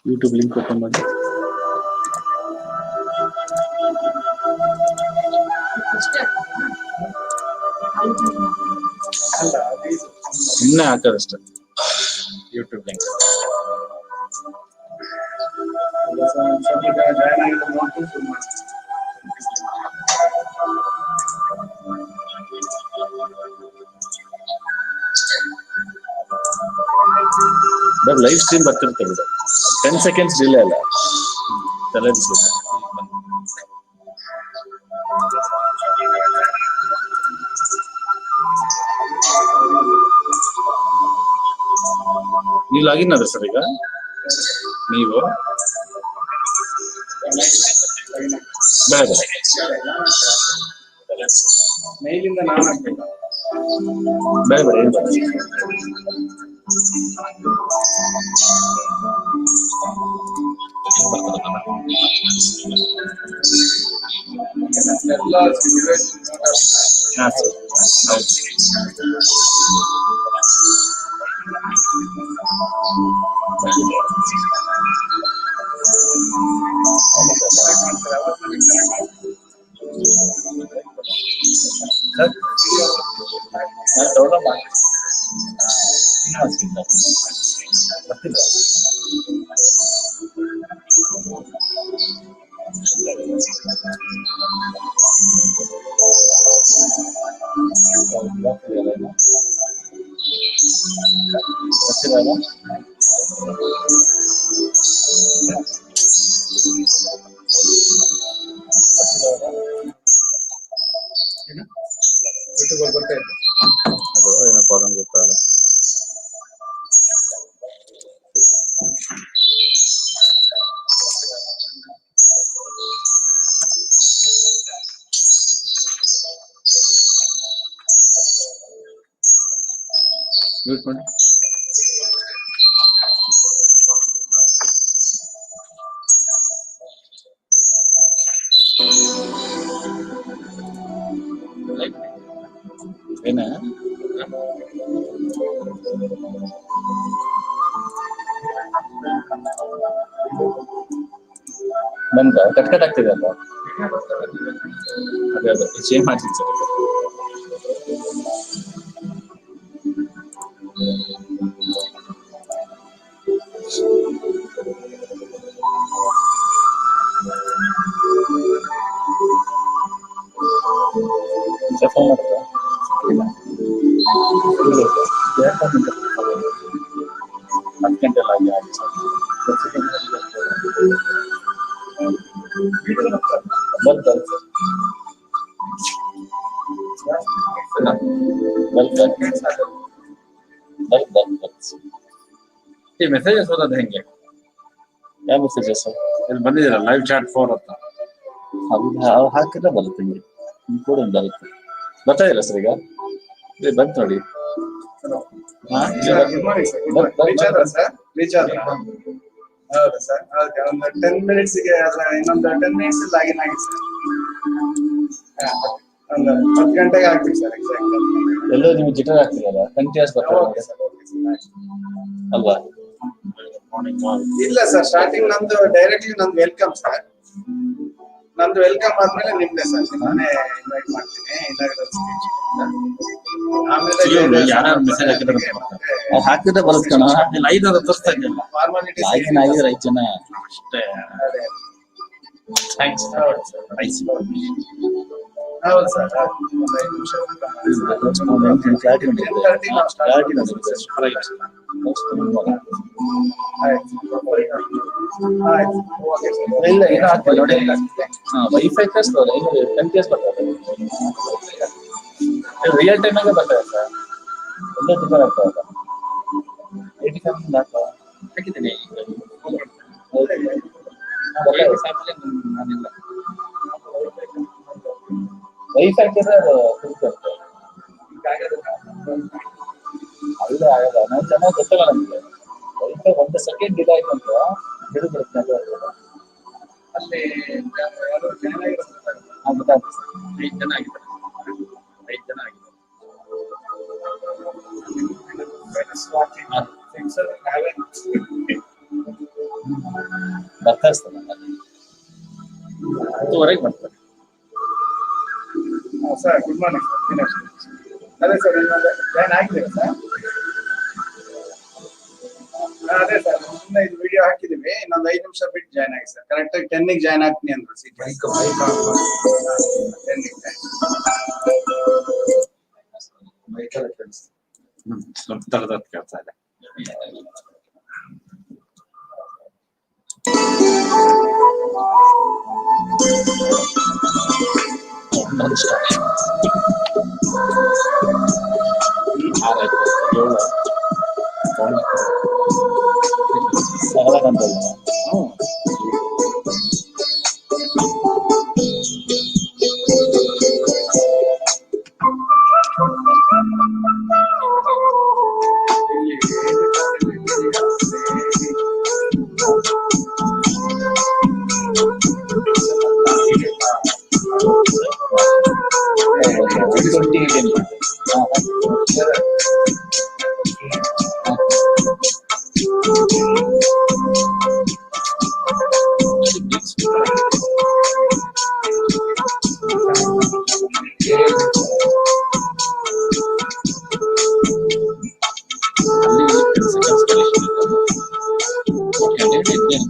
YouTube link open ಮಾಡಿ. ಸುಮ್ಮನೆ ಹಾಕೋದಷ್ಟೇ YouTube link. Live stream ಬರ್ತಿರುತ್ತೆ ಬಿಡು, 10 seconds ಡಿಲೇ ಅಲ್ಲ, ತಲೆ ಬಿಸ್ಬೇಕು. ನೀವು ಲಾಗಿನ್ ಅದ ಸರ್ ಈಗ? ನೀವು ಬೇಡ ಮೇಲಿಂದ ನಾನು ಹಾಕ್ಬೇಕು. ಬೇಡ ಬೇಡ ಏನು ಬೇಡ. ಎಲ್ಲ ಹಾಂ ಸರ್, ಹೌದು. ಅದು ಏನಪ್ಪ ಅದನ್ನು ಗೊತ್ತಾಗಲ್ಲ. ಮ್ಯೂಟ್ ಮಾಡಿ. ಏನ ಬಂದ ಕಟ್ ಕಟ್ ಆಗ್ತಿದೆ ಅಲ್ಲ, ಅದೇ ಅದೇ ಚೇಂಜ್ ಮಾಡ್ತೀನಿ ಸರ್. ಫೋನ್ ಮಾಡ್ತಾ 10 ಗಂಟೆಲ್ಲ ಆಗಿ ಸರ್. ಈ ಮೆಸೇಜಸ್ ಓದೋದು ಹೆಂಗೆ? ಯಾವ ಮೆಸೇಜಸ್? ಇಲ್ಲಿ ಬಂದಿದ್ದೀರಾ ಲೈವ್ ಚಾಟ್ 4 ಅಂತ, ಅದು ಹಾಕಿದ್ರೆ ಬರುತ್ತೆ. ಹಿಂಗೆ ಕೂಡ ಒಂದು ಬರುತ್ತೆ. ಬರ್ತಾ ಇಲ್ಲ ಸರ್ ಈಗ? ಬಂತು ನೋಡಿ. ಹೌದಾ ಸರ್? ಓಕೆ, ಒಂದು 10 ಮಿನಿಟ್ಸ್ಗೆ ಇನ್ನೊಂದು 10 ಮಿನಿಟ್ಸ್ ಲಾಗಿನ್ ಆಗಿ ಸರ್. ಒಂದು 10 ಗಂಟೆಗೆ ಆಗ್ತೀವಿ ಸರ್. ಎಕ್ಸಾಕ್ಟ್ ಎಲ್ಲೋ ನೀವು ಜಿಟರ್ ಆಗ್ತಿರಲ್ಲ, ಕಂಟಿನ್ಯೂಸ್ ಬರ್ತಾರೆ ಅಲ್ವಾ? ಇಲ್ಲ ಸರ್, ಸ್ಟಾರ್ಟಿಂಗ್ ನಮ್ದು ಡೈರೆಕ್ಟ್ಲಿ ನಮ್ದು ವೆಲ್ಕಮ್ ಸರ್. ನಂದು ವೆಲ್ಕಮ್ ಆದ್ಮೇಲೆ ನಿಮ್ದೆ ಸರ್, ನಿಮ್ಮನ್ನೇ ಇನ್ವೈಟ್ ಮಾಡ್ತೀನಿ. ಆಮೇಲೆ ಯಾರು ಮೆಸೇಜ್ ಹಾಕಿದ್ರೆ ಬರುತ್ತೆ ಕಣ. ಇಲ್ಲಿ 5 ತೋರಿಸ್ತಾ ಇದೆಯಲ್ಲ, ಲಾಗಿನ್ ಆಗಿದ್ರೆ 5 ಜನ ಅಷ್ಟೇ. ಥ್ಯಾಂಕ್ಸ್. ಹೌದು ಸರ್, ಇಲ್ಲ ಏನೋ ಆಗ್ತಿಲ್ಲ ನೋಡಿ. ವೈಫೈ ಟೆಸ್ಟ್ 10 ಕೇಸ್ ಬರ್ತದೆ, ರಿಯಲ್ ಟೈಮ್ ಆಗಿ ಬರ್ತದೆ ಸರ್. ಒಳ್ಳೆ ಟಿಫರ್ ಆಗ್ತದೆ. 87 ಹಾಕಿದ್ದೀನಿ ವೈಫೈ ಹಾಕಿದ್ರೆ ಅದು ತಿರುಗುತ್ತೆ. ಅಲ್ಲೇ ಆಗಲ್ಲ, ನಾವು ಚೆನ್ನಾಗಿ ಗೊತ್ತಲ್ಲ ನಮ್ಗೆ. ವೈಫೈ 1 ಸೆಕೆಂಡ್ ಡಿಲೇ ಆಯ್ತು ಅಂತ ಹಿಡಿದು ಬಿಡುತ್ತೆ. ಅಲ್ಲಿ ಗೊತ್ತಾಗ್ತದೆ ಸರ್. 5 ಜನ ಆಗಿದ್ದಾರೆ. 5 ಜನ ಆಗಿದ್ದಾರೆ. ಬರ್ತಾ ಇರ್ತಾರೆ 10:30 ಬರ್ತಾರೆ. Sir good morning sir. ಅದೇ ಸರ್ ಇನ್ನೊಂದು ಜಾಯ್ನ್ ಆಗಿದ್ದೀರಾ ಸರ್? ಅದೇ ಸರ್ ಸುಮ್ಮನೆ ಇದು ವಿಡಿಯೋ ಹಾಕಿದೀವಿ, ಇನ್ನೊಂದು 5 ನಿಮಿಷ ಬಿಟ್ಟು ಜಾಯ್ನ್ ಆಗಿ ಸರ್. ಕರೆಕ್ಟ್ ಆಗಿ 10ಗೆ ಜಾಯ್ನ್ ಆಗ್ತೀನಿ ಅಂದ್ರು. ಸ್ವಲ್ಪ ತರದ ಕೇಳ್ತಾ ಇದೆ.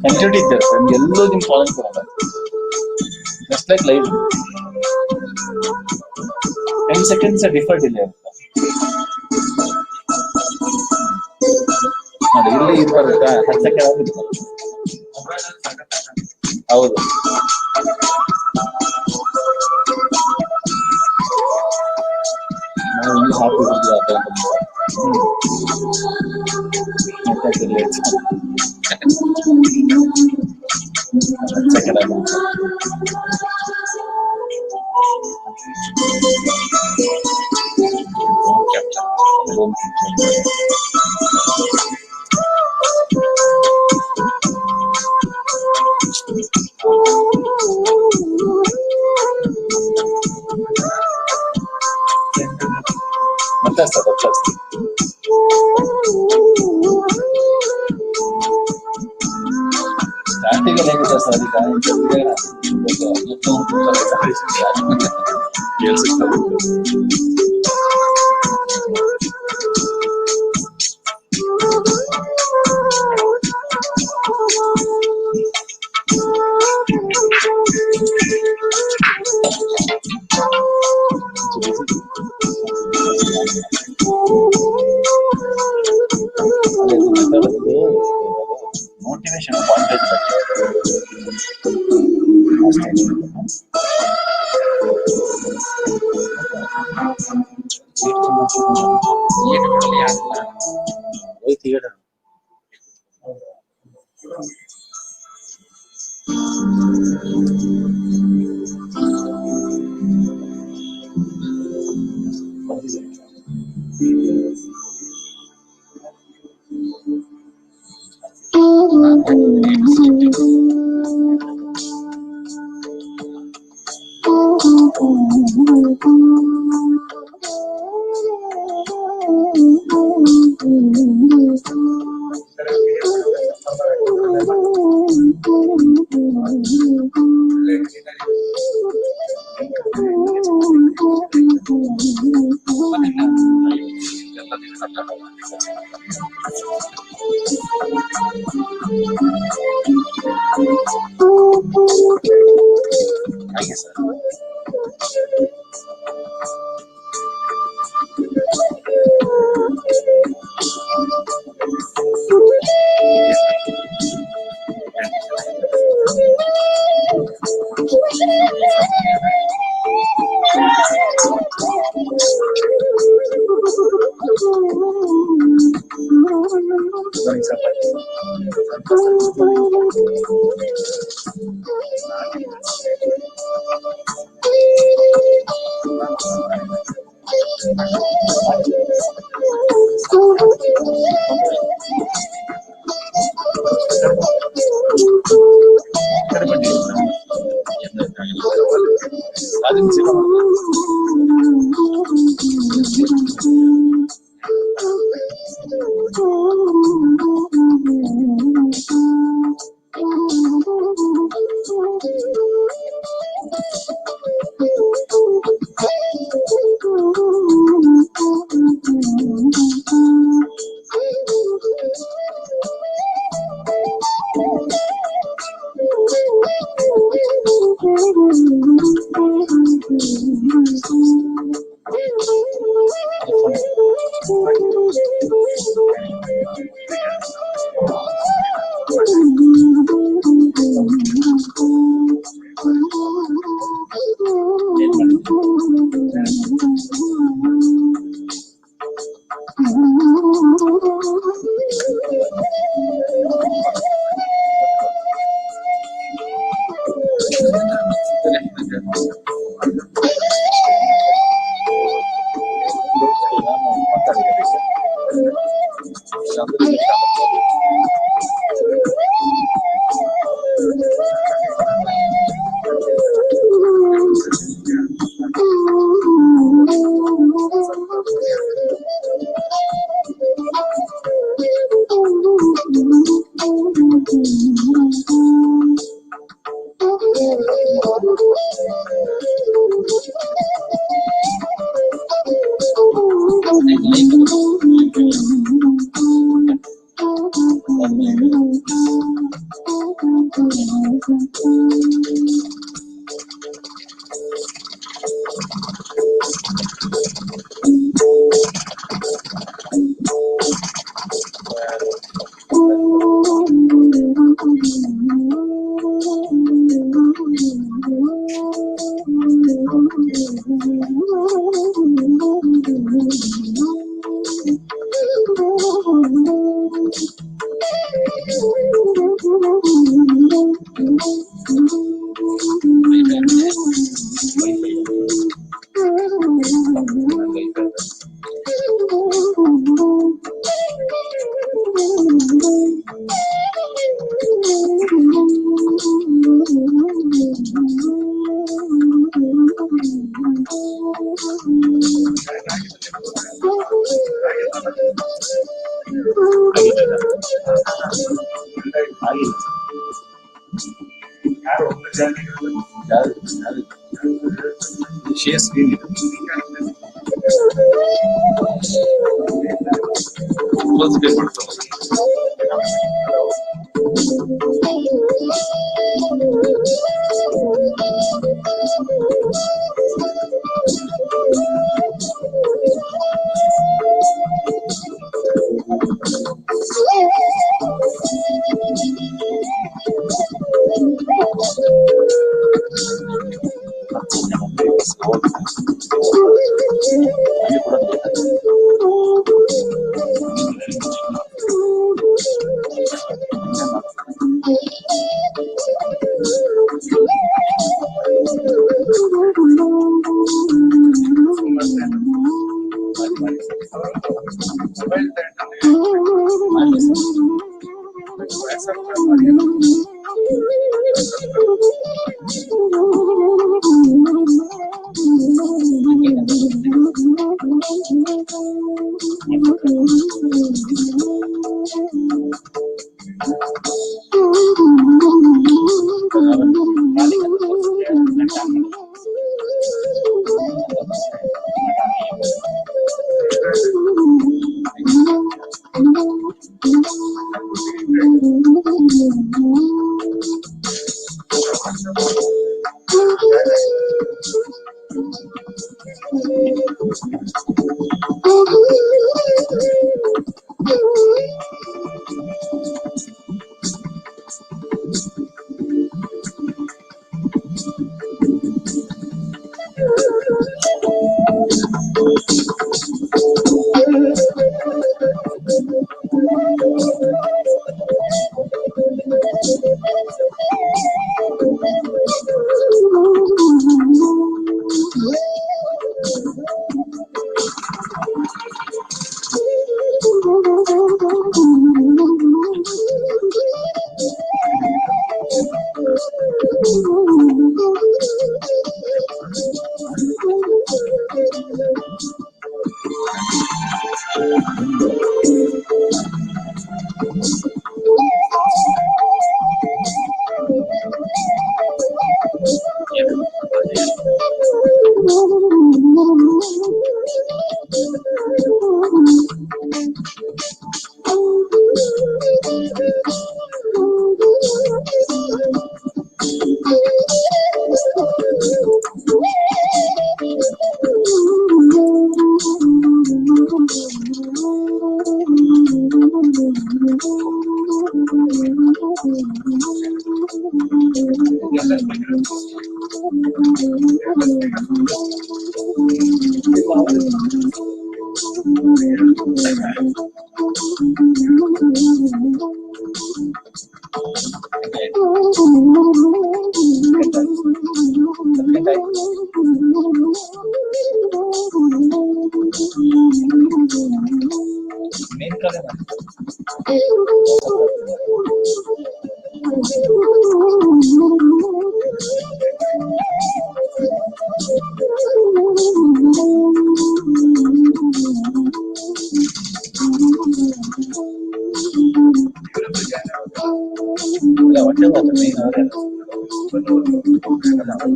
ಕಂಟಿನ್ಯೂಟಿ ಇದ್ದಾರೆ ಸರ್, ಎಲ್ಲೋ ನಿಮ್ ಫಾಲೋಯಿಂಗ್ ಬರೋಲ್ಲ. Just like live 10 seconds differ delay ಅಂತ ನೋಡಿ. ಇಲ್ಲಿ ಇದು ಬರುತ್ತಾ 10 ಸೆಕೆಂಡ್ ಆಗುತ್ತೆ. ಹೌದು ನಾವು ಇಲ್ಲಿ ಹಾಕಿದ್ವಿ ಆ ಟೈಮ್ ಸೆಕೆಂಡ್ ಆಗುತ್ತೆ. ಮತ್ತೆ ಸರ್ ಸ್ಟಾರ್ಟಿಂಗ್ ಹೇಗಿದೆ ಸರ್? ಮೋಟಿವೇಶನ್ ಪಾಯಿಂಟ್ ಹಾಗೆ sir. Share screen. Close the paper.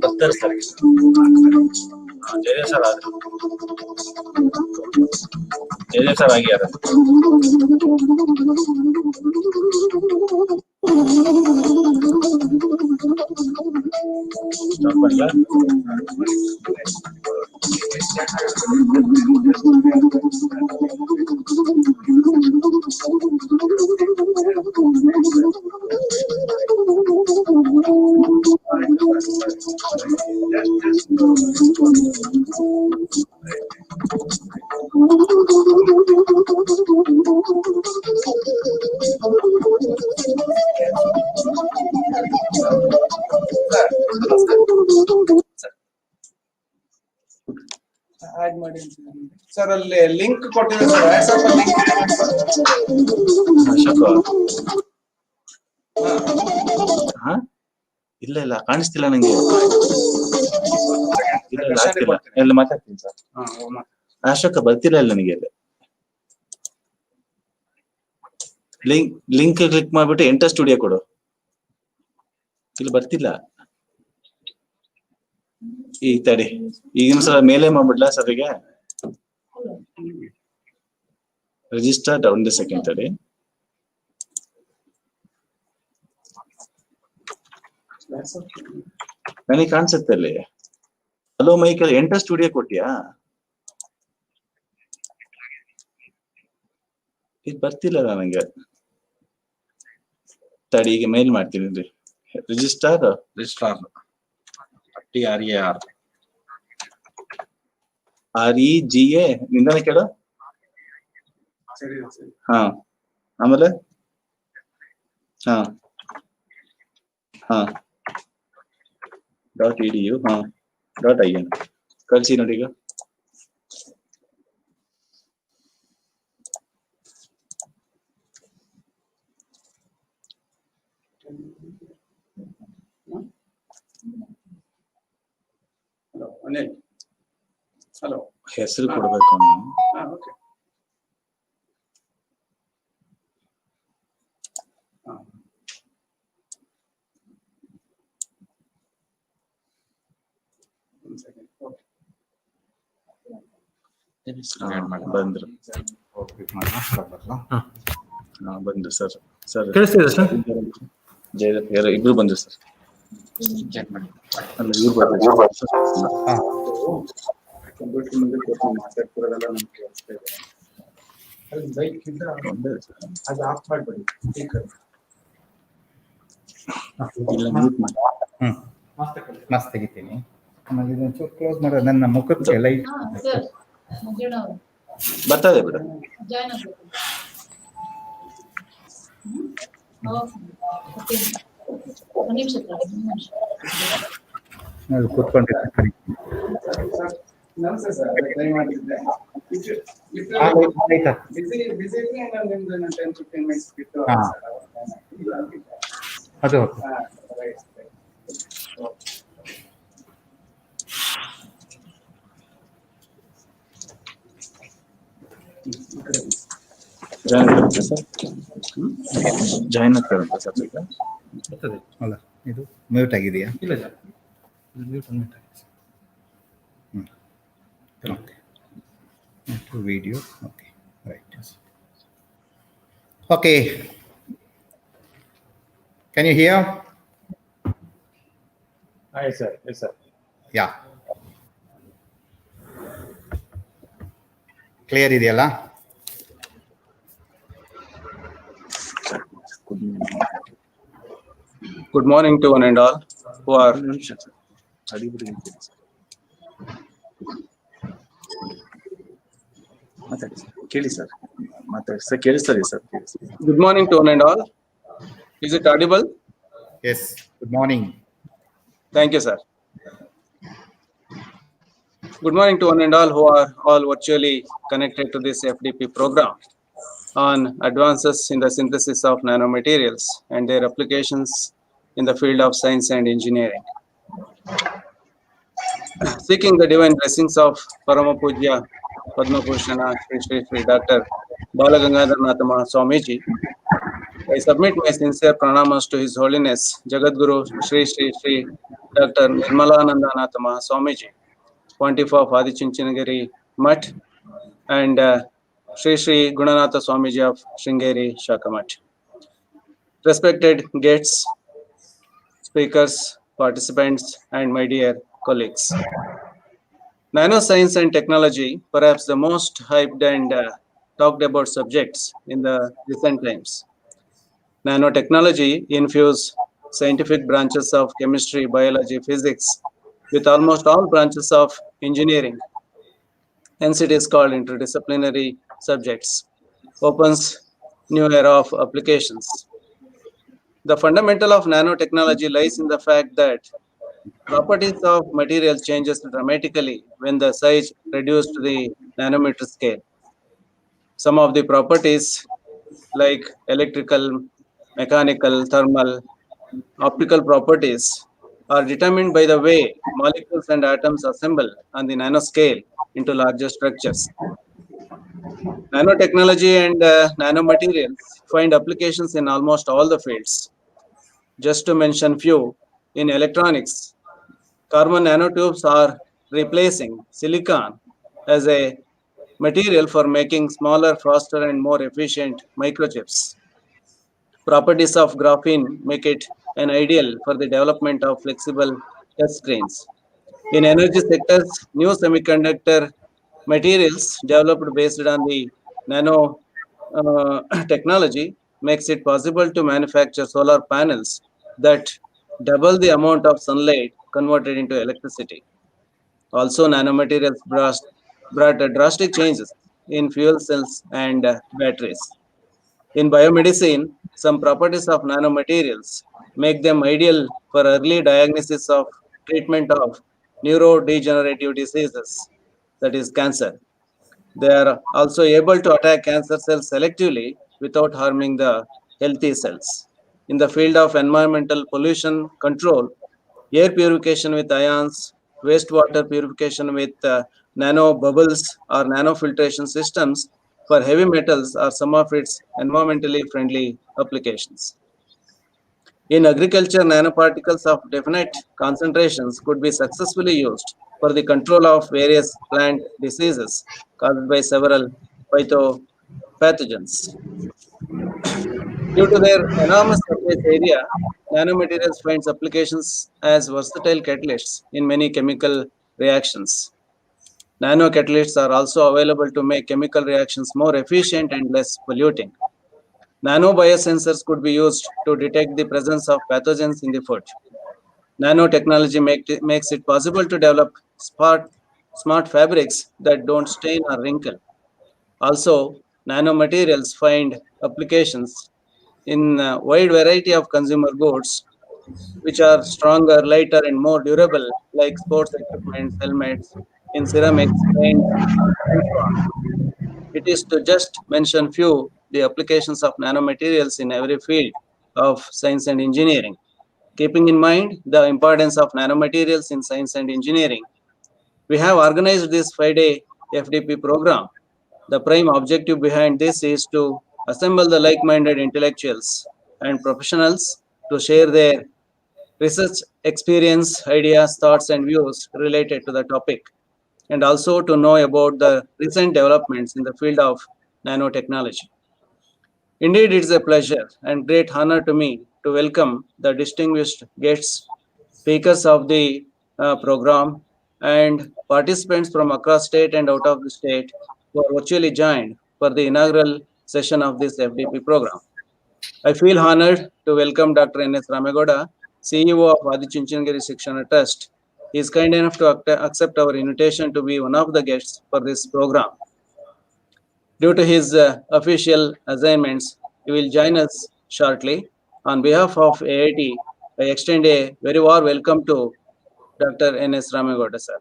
ಬರ್ತಾರೆ ಸರ್ ಜಯ ಸರ್ ಆದ್ರೆ ಜಯ ಸರ್ ಆಗ್ಯಾರ ಆಡ್ ಮಾಡಿ ಸರ್. ಅಲ್ಲಿ ಲಿಂಕ್ ಕೊಟ್ಟಿದೆ ಸರ್, ವಾಟ್ಸ್ಆಪ್ ಅಲ್ಲಿ ಲಿಂಕ್ ಇದೆ ನೋಡಿ ಸರ್. ಹಾ ಇಲ್ಲ ಇಲ್ಲ ಕಾಣಿಸ್ತಿಲ್ಲ ನಂಗೆ. ಎಲ್ಲ ಮಾತಾಡ್ತೀನಿ ಸರ್. ಅಶೋಕ ಬರ್ತಿಲ್ಲ ಇಲ್ಲ ನನಗೆ. ಲಿಂಕ್ ಕ್ಲಿಕ್ ಮಾಡ್ಬಿಟ್ಟು ಎಂಟರ್ ಸ್ಟುಡಿಯೋ ಕೊಡು. ಇಲ್ಲಿ ಬರ್ತಿಲ್ಲ. ಈ ತಡಿ ಈಗಿನ ಸಲ ಮೇಲೆ ಮಾಡ್ಬಿಡ್ಲಾ ಸರ್ಗೆ ರಿಜಿಸ್ಟರ್ ಡೌನ್ ದ ಸೆಕೆಂಡ್. ತಡಿ ನನಗೆ ಕಾಣಿಸುತ್ತೆ ಅಲ್ಲಿ. ಹಲೋ ಮೈಕಲ್ ಎಂಟರ್ ಸ್ಟುಡಿಯೋ ಕೊಟ್ಟಿಯಾ? ಇದು ಬರ್ತಿಲ್ಲ ನನಗೆ. ತಡಿ ಈಗ ಮೇಲ್ ಮಾಡ್ತೀನಿ. ರಿಜಿಸ್ಟರ್ REGA ನಿಂದಾನೆ ಕೇಳು. ಹಾ ಆಮೇಲೆ ಹಾ ಹಾ .edu ಹಾ .in ಕಳ್ಸಿ ನೋಡಿ ಈಗ. ಹಲೋ ಹೆಸರು ಕೊಡ್ಬೇಕು. ಬಂದ್ರು ಬಂದ್ರು ಸರ್. ಸರ್ ಜಯದತ್ ಇಬ್ರು ಬಂದ್ರು ಸರ್. ಅಲ್ಲ ಇವ್ರು ಕಂಪ್ಯೂಟರ್ ಮುಂದೆ ಮಾತಾಡ್ತಿರೋದೆಲ್ಲ ನಮ್ಗೆ ಕೇಳಿಸ್ತಾ ಇದೆ. ಅದು ಆಫ್ ಮಾಡ್ಬೇಡಿ. ಮಸ್ತ್ ತೆಗಿತೀನಿ. ಆಮೇಲೆ ಇದೊಂಚೂರು ಕ್ಲೋಸ್ ಮಾಡೋದು. ನನ್ನ ಮುಖಕ್ಕೆ ಲೈಟ್ ಬರ್ತದೆ ಬಿಡ. ಕೂತ್ಕೊಂಡಿರ್ತೀನಿ. ನಮಸ್ತೆ ಸರ್, ಟ್ರೈ ಮಾಡಿದ್ದೆ. ಅದು ಜಾಯಿನ್ ಆಗ್ತಾರಂತೆ ಸರ್ ಜಾಯಿನ್ ಆಗ್ತಾರಂತೆ ಸರ್ ಈಗ ಬರ್ತದೆ ಅಲ್ಲ ಇದು ಮ್ಯೂಟ್ ಆಗಿದೆಯಾ ಇಲ್ಲ ಸರ್ ಮ್ಯೂಟ್ ಆಗಿದೆ okay video okay right okay can you hear ಆಯ್ತು sir yes sir yeah clear ಇದೆಯಲ್ಲ Good morning to one and all who are ಕೇಳಿ ಸರ್ ಮಾತಾಡಿ ಸರ್ ಕೇಳಿಸ್ತದೆ sir good morning to one and all. Is it audible? Yes good morning Thank you, sir. Good morning to one and all who are all virtually connected to this FDP program on advances in the synthesis of nanomaterials and their applications in the field of science and engineering. Seeking the divine blessings of Parama Pujya Padma Bhushana Shri Dr. Balagangadharnath Swamiji, I submit my sincere pranamas to His Holiness Jagadguru Shri Dr. Nirmalanandanath Swamiji, Pontiff of Adichunchanagiri Mutt, and Shri Gunanatha Swamiji of Sringeri Shakamat. Respected guests, speakers, participants, and my dear colleagues. Nanoscience and technology, perhaps the most hyped and talked about subjects in the recent times. Nanotechnology infuse scientific branches of chemistry, biology, physics with almost all branches of engineering. Hence it is called interdisciplinary subjects. Opens new era of applications. The fundamental of nanotechnology lies in the fact that properties of material changes dramatically when the size reduced to the nanometer scale. Some of the properties like electrical, mechanical, thermal, optical properties are determined by the way molecules and atoms assemble on the nanoscale into larger structures. Nanotechnology and nanomaterials find applications in almost all the fields. Just to mention few, in electronics, carbon nanotubes are replacing silicon as a material for making smaller, faster, and more efficient microchips. Properties of graphene make it an ideal for the development of flexible touch screens. In energy sectors, new semiconductor materials developed based on the nano technology makes it possible to manufacture solar panels that double the amount of sunlight converted into electricity. Also, nanomaterials brought drastic changes in fuel cells and batteries. In biomedicine, some properties of nanomaterials make them ideal for early diagnosis of treatment of neurodegenerative diseases, that is cancer. They are also able to attack cancer cells selectively without harming the healthy cells. In the field of environmental pollution control, air purification with ions, wastewater purification with nano bubbles or nanofiltration systems for heavy metals are some of its environmentally friendly applications. In agriculture, nanoparticles of definite concentrations could be successfully used for the control of various plant diseases caused by several phytopathogens. Due to their enormous surface area, nanomaterials finds applications as versatile catalysts in many chemical reactions. Nanocatalysts are also available to make chemical reactions more efficient and less polluting. Nanobiosensors could be used to detect the presence of pathogens in the food. Nanotechnology makes it possible to develop smart fabrics that don't stain or wrinkle. Also, nanomaterials find applications in a wide variety of consumer goods, which are stronger, lighter, and more durable, like sports equipment, helmets, in ceramics, paint, and so on. It is to just mention few the applications of nanomaterials in every field of science and engineering. Keeping in mind the importance of nanomaterials in science and engineering, we have organized this 5-day FDP program The prime objective behind this is to assemble the like minded intellectuals and professionals to share their research experience, ideas, thoughts, and views related to the topic, and also to know about the recent developments in the field of nanotechnology. Indeed, it's a pleasure and great honor to me to welcome the distinguished guests, speakers of the program, and participants from across state and out of the state who are virtually joined for the inaugural session of this FDP program. I feel honored to welcome Dr. N.S. Ramagowda, CEO of Adichunchanagiri Shikshana Trust. He is kind enough to accept our invitation to be one of the guests for this program. Due to his official assignments, he will join us shortly. On behalf of AIT, I extend a very warm welcome to Dr. N.S. Ramagowda, sir.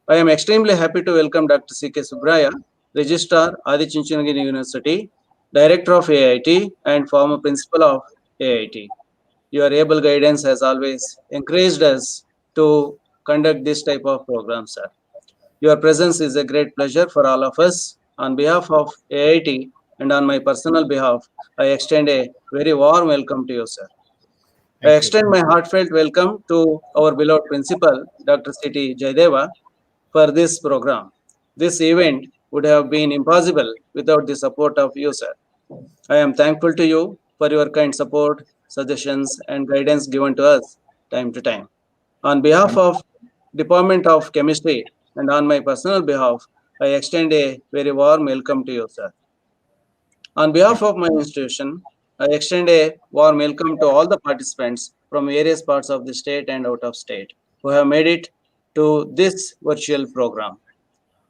I am extremely happy to welcome Dr. C.K. Subraya, Registrar, Adichunchanagiri University, Director of AIT, and former Principal of AIT. Your able guidance has always encouraged us to conduct this type of program, sir. Your presence is a great pleasure for all of us. On behalf of AIT and on my personal behalf, I extend a very warm welcome to you, sir. I Thank you. extend my heartfelt welcome to our beloved principal, Dr. C.T. Jaydeva, for this program. This event would have been impossible without the support of you, sir. I am thankful to you for your kind support, suggestions, and guidance given to us time to time. On behalf of Department of Chemistry and on my personal behalf, I extend a very warm welcome to you, sir. On behalf of my institution, I extend a warm welcome to all the participants from various parts of the state and out of state who have made it to this virtual program.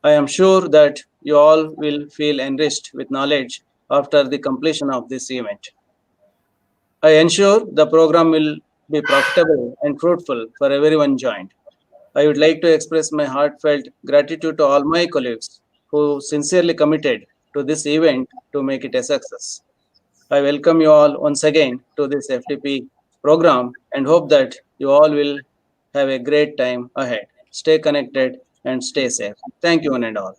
I am sure that you all will feel enriched with knowledge after the completion of this event. I ensure the program will be profitable and fruitful for everyone joined. I would like to express my heartfelt gratitude to all my colleagues who sincerely committed to this event to make it a success. I welcome you all once again to this FTP program and hope that you all will have a great time ahead. Stay connected and stay safe. Thank you, one and all.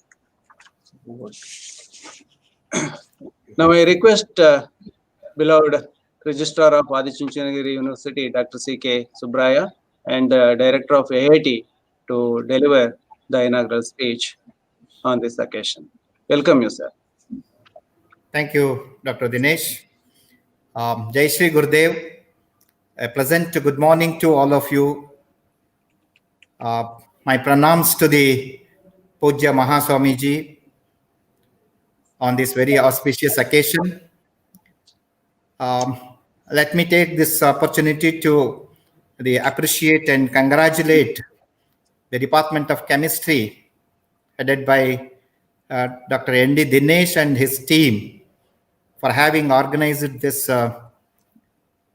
Now, I request beloved Registrar of Adichunchanagiri University, Dr. C.K. Subraya, and Director of AIT to deliver the inaugural speech on this occasion. Welcome you, sir. Thank you, Dr. Dinesh. Jai Shri Gurudev. A pleasant good morning to all of you. My pranams to the Pujya Mahaswamiji on this very auspicious occasion. Let me take this opportunity to appreciate and congratulate the Department of Chemistry headed by Dr. N.D. Dinesh and his team for having organized this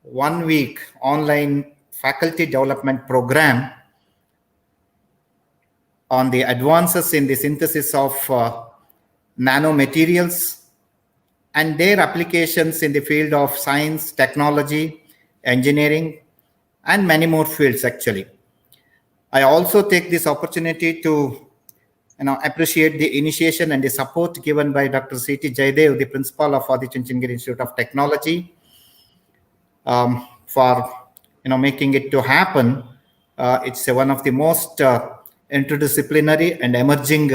1 week online faculty development program on the advances in the synthesis of nanomaterials and their applications in the field of science, technology, engineering, and many more fields actually. I also take this opportunity to appreciate the initiation and the support given by Dr. C.T. Jaydev, the principal of Adichunchanagiri Institute of Technology, for making it to happen. It's one of the most interdisciplinary and emerging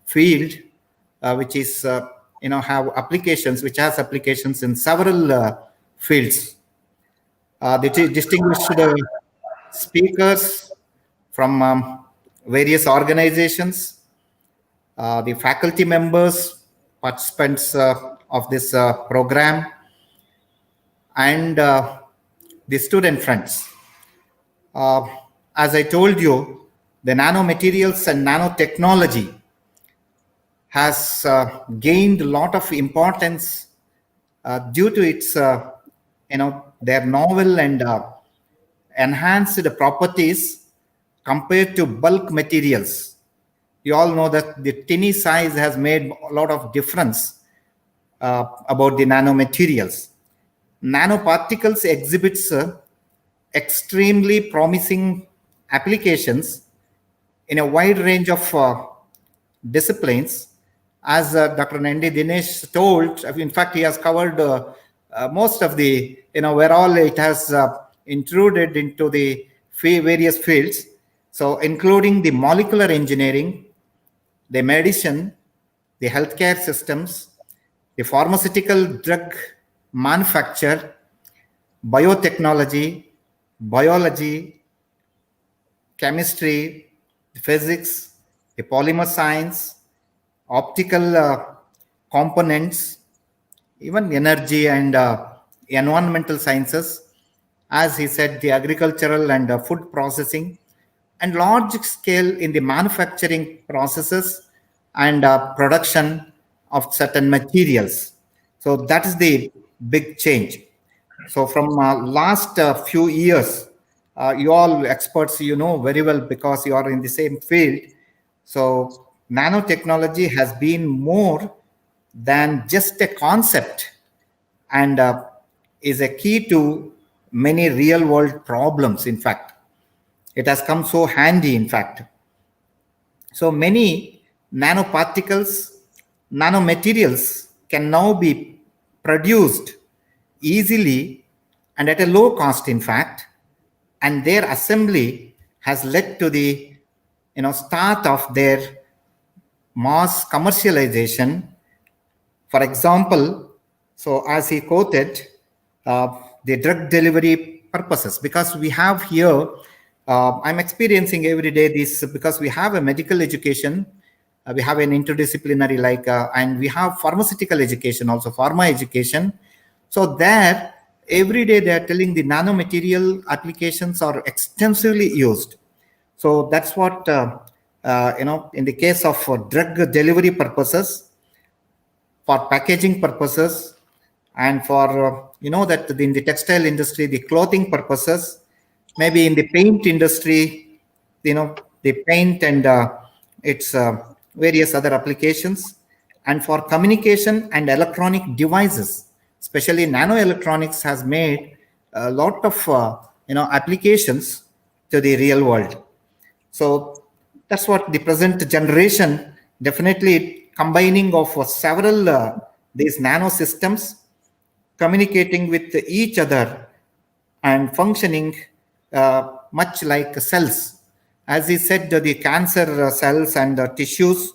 field, which is have applications, which has applications in several fields. The distinguished speakers from various organizations, the faculty members, participants of this program, and the student friends. As I told you, the nanomaterials and nanotechnology has gained a lot of importance due to its, their novel and enhanced properties compared to bulk materials. You all know that the tiny size has made a lot of difference about the nanomaterials. Nanoparticles exhibits extremely promising applications in a wide range of disciplines as Dr. Nandi Dinesh told, in fact, he has covered most of the, where all it has intruded into the various fields. So, including the molecular engineering, the medicine, the healthcare systems, the pharmaceutical drug manufacture, biotechnology, biology, chemistry, physics, the polymer science, optical components, even energy and environmental sciences, as he said, the agricultural and food processing, and large scale in the manufacturing processes and production of certain materials. So that is the big change. So from last few years, you all experts, you know very well because you are in the same field. So nanotechnology has been more than just a concept, and is a key to many real world problems. In fact, it has come so handy. In fact, so many nanoparticles, nanomaterials can now be produced easily and at a low cost, in fact, and their assembly has led to the start of their mass commercialization. For example, so as he quoted, the drug delivery purposes, because we have here, I'm experiencing every day this because we have a medical education, we have an interdisciplinary and we have pharmaceutical education, also pharma education. So there, every day they are telling the nanomaterial applications are extensively used. So that's what, in the case of drug delivery purposes, for packaging purposes, and for that in the textile industry, the clothing purposes, maybe in the paint industry, the paint and its various other applications, and for communication and electronic devices, especially nanoelectronics has made a lot of applications to the real world. So that's what the present generation, definitely combining of several these nano systems, communicating with each other and functioning much like cells. As he said, the cancer cells and tissues,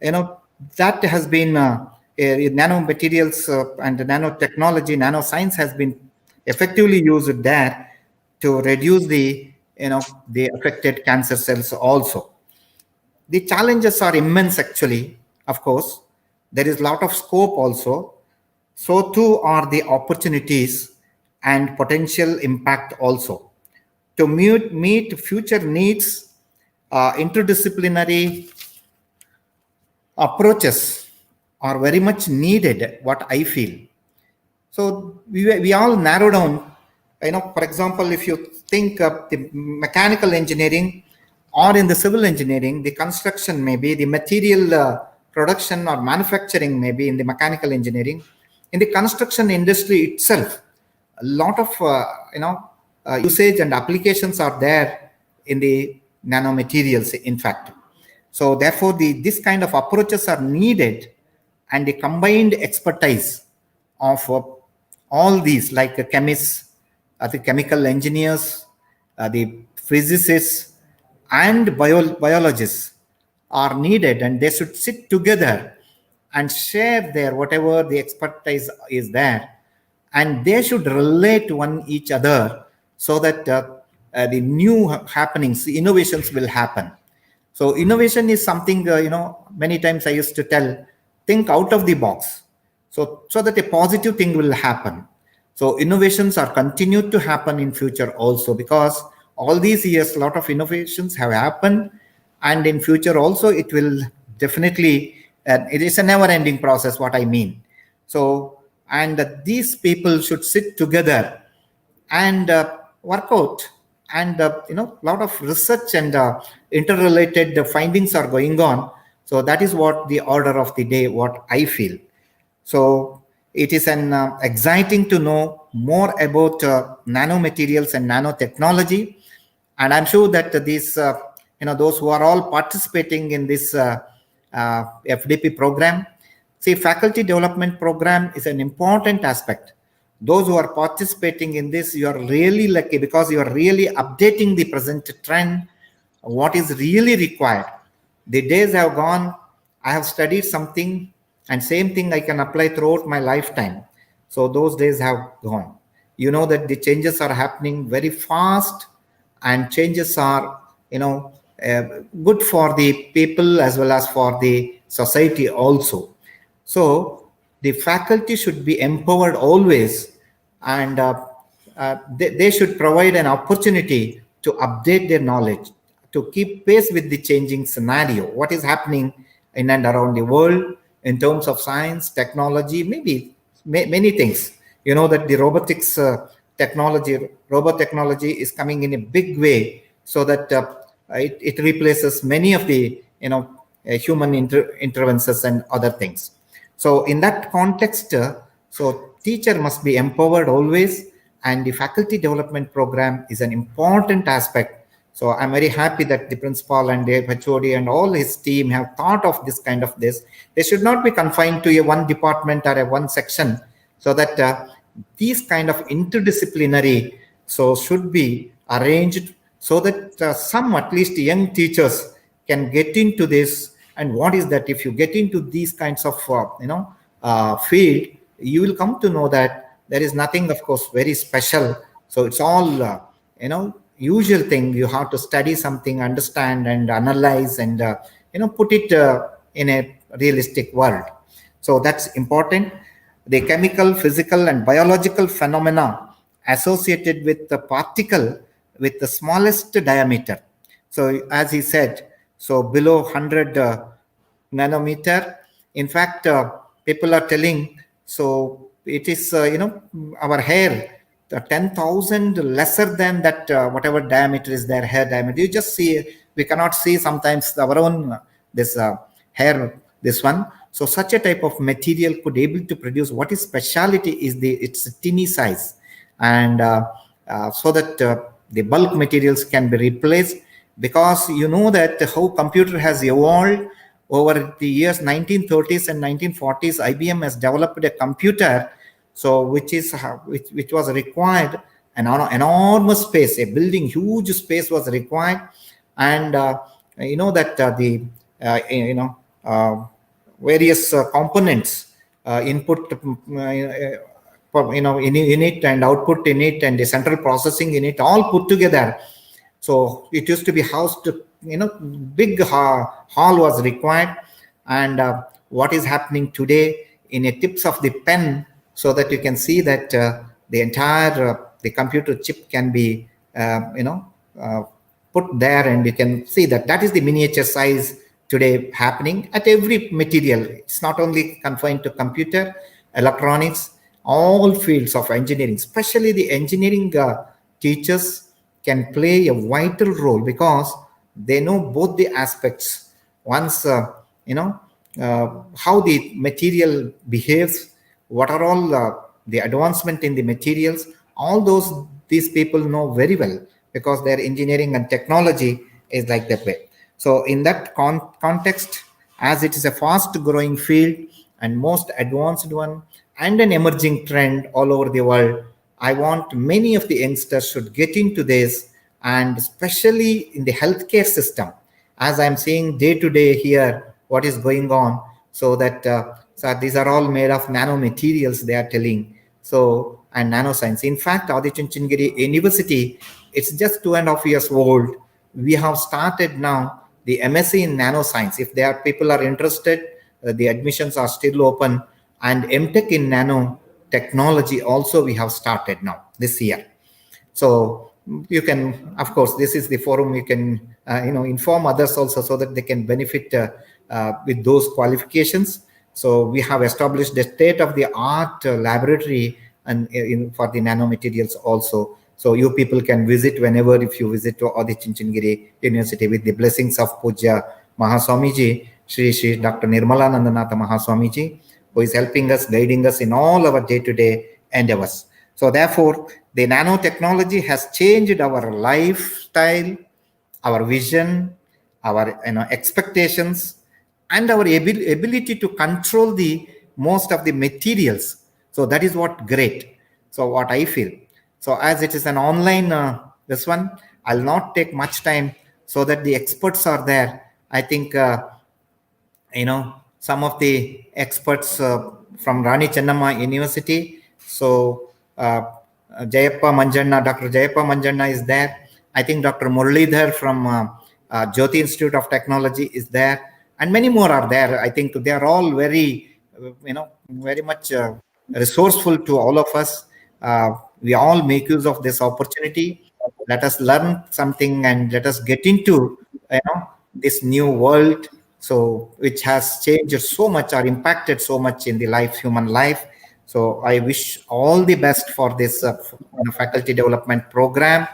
that has been nanomaterials and nanotechnology, nanoscience has been effectively used there to reduce the affected cancer cells also. The challenges are immense, actually. Of course, there is a lot of scope also. So too are the opportunities and potential impact also. To meet future needs, interdisciplinary approaches are very much needed, what I feel. So we all narrow down, for example, if you think of the mechanical engineering or in the civil engineering, the construction, maybe the material production or manufacturing, maybe in the mechanical engineering, in the construction industry itself, a lot of usage and applications are there in the nanomaterials, in fact. So therefore, this kind of approaches are needed, and the combined expertise of all these, like chemists, the chemical engineers, the physicists, and biologists are needed, and they should sit together and share their whatever the expertise is there, and they should relate one each other so that the new happenings, the innovations will happen. So innovation is something, many times I used to tell, think out of the box. So that a positive thing will happen. So innovations are continued to happen in future also, because all these years, a lot of innovations have happened, and in future also it will definitely, it is a never ending process, what I mean. So, and these people should sit together and work out, and a lot of research and interrelated findings are going on. So that is what the order of the day, what I feel. So it is an exciting to know more about nanomaterials and nanotechnology, and I'm sure that these those who are all participating in this FDP program. See, faculty development program is an important aspect. Those who are participating in this, you are really lucky because you are really updating the present trend, what is really required. The days have gone, I have studied something, and same thing I can apply throughout my lifetime. So those days have gone. You know that the changes are happening very fast, and changes are, uh, good for the people as well as for the society also. So the faculty should be empowered always, and they should provide an opportunity to update their knowledge, to keep pace with the changing scenario, what is happening in and around the world in terms of science, technology, maybe many things. You know that the robotics robot technology is coming in a big way, so that it replaces many of the human interventions and other things. So in that context, so teacher must be empowered always, and the faculty development program is an important aspect. So I'm very happy that the principal and the HOD and all his team have thought of this kind of this. They should not be confined to a one department or a one section, so that these kind of interdisciplinary so should be arranged, so that some at least young teachers can get into this. And what is that, if you get into these kinds of field, you will come to know that there is nothing, of course, very special. So it's all usual thing. You have to study something, understand and analyze, and put it in a realistic world. So that's important. The chemical, physical and biological phenomena associated with the particle with the smallest diameter. So as he said, so below 100 nanometer. In fact, people are telling, so it is, our hair, 10,000 lesser than that, whatever diameter is their hair diameter. You just see, we cannot see sometimes our own, this hair, this one. So such a type of material could able to produce. What is speciality is its teeny size, and so that the bulk materials can be replaced, because you know that how computer has evolved over the years. 1930s and 1940s, IBM has developed a computer, so which was required an enormous space, a building, huge space was required. And you know that the various components, input in it, and output in it, and the central processing in it, all put together. So it used to be housed, big hall was required. And what is happening today in a tips of the pen, so that you can see that the entire the computer chip can be put there, and you can see that that is the miniature size today happening at every material. It's not only confined to computer, electronics, all fields of engineering, especially the engineering teachers can play a vital role, because they know both the aspects. Once how the material behaves, what are all the advancement in the materials, all those these people know very well, because their engineering and technology is like that way. So in that context, as it is a fast growing field and most advanced one, and an emerging trend all over the world, I want many of the youngsters should get into this, and especially in the healthcare system, as I'm seeing day to day here what is going on. So that so these are all made of nano materials, they are telling. So, and nanoscience. In fact, Adi Chunchandgiri University, it's just 2.5 years old. We have started now the MSc in nanoscience. If there are people are interested, the admissions are still open. And MTech in nanotechnology also we have started now this year. So you can, of course, this is the forum, you can inform others also, so that they can benefit with those qualifications. So we have established the state of the art laboratory and for the nanomaterials also. So you people can visit whenever, if you visit to Adi Chunchandgiri University, with the blessings of Puja Mahaswamiji, Shri Dr. Nirmalanandanatha Mahaswamiji, who is helping us, guiding us in all our day-to-day endeavors. So therefore, the nanotechnology has changed our lifestyle, our vision, our expectations, and our ability to control the most of the materials. So that is what great. So what I feel. So as it is an online this one, I'll not take much time so that the experts are there. I think some of the experts from Rani Chennamma University. So Jayappa Manjanna, Dr. Jayappa Manjanna is there. I think Dr. Muralidhar from Jyoti Institute of Technology is there, and many more are there. I think they are all very, very much resourceful to all of us. We all make use of this opportunity. Let us learn something and let us get into this new world, so which has changed so much or impacted so much in the human life. So I wish all the best for this faculty development program,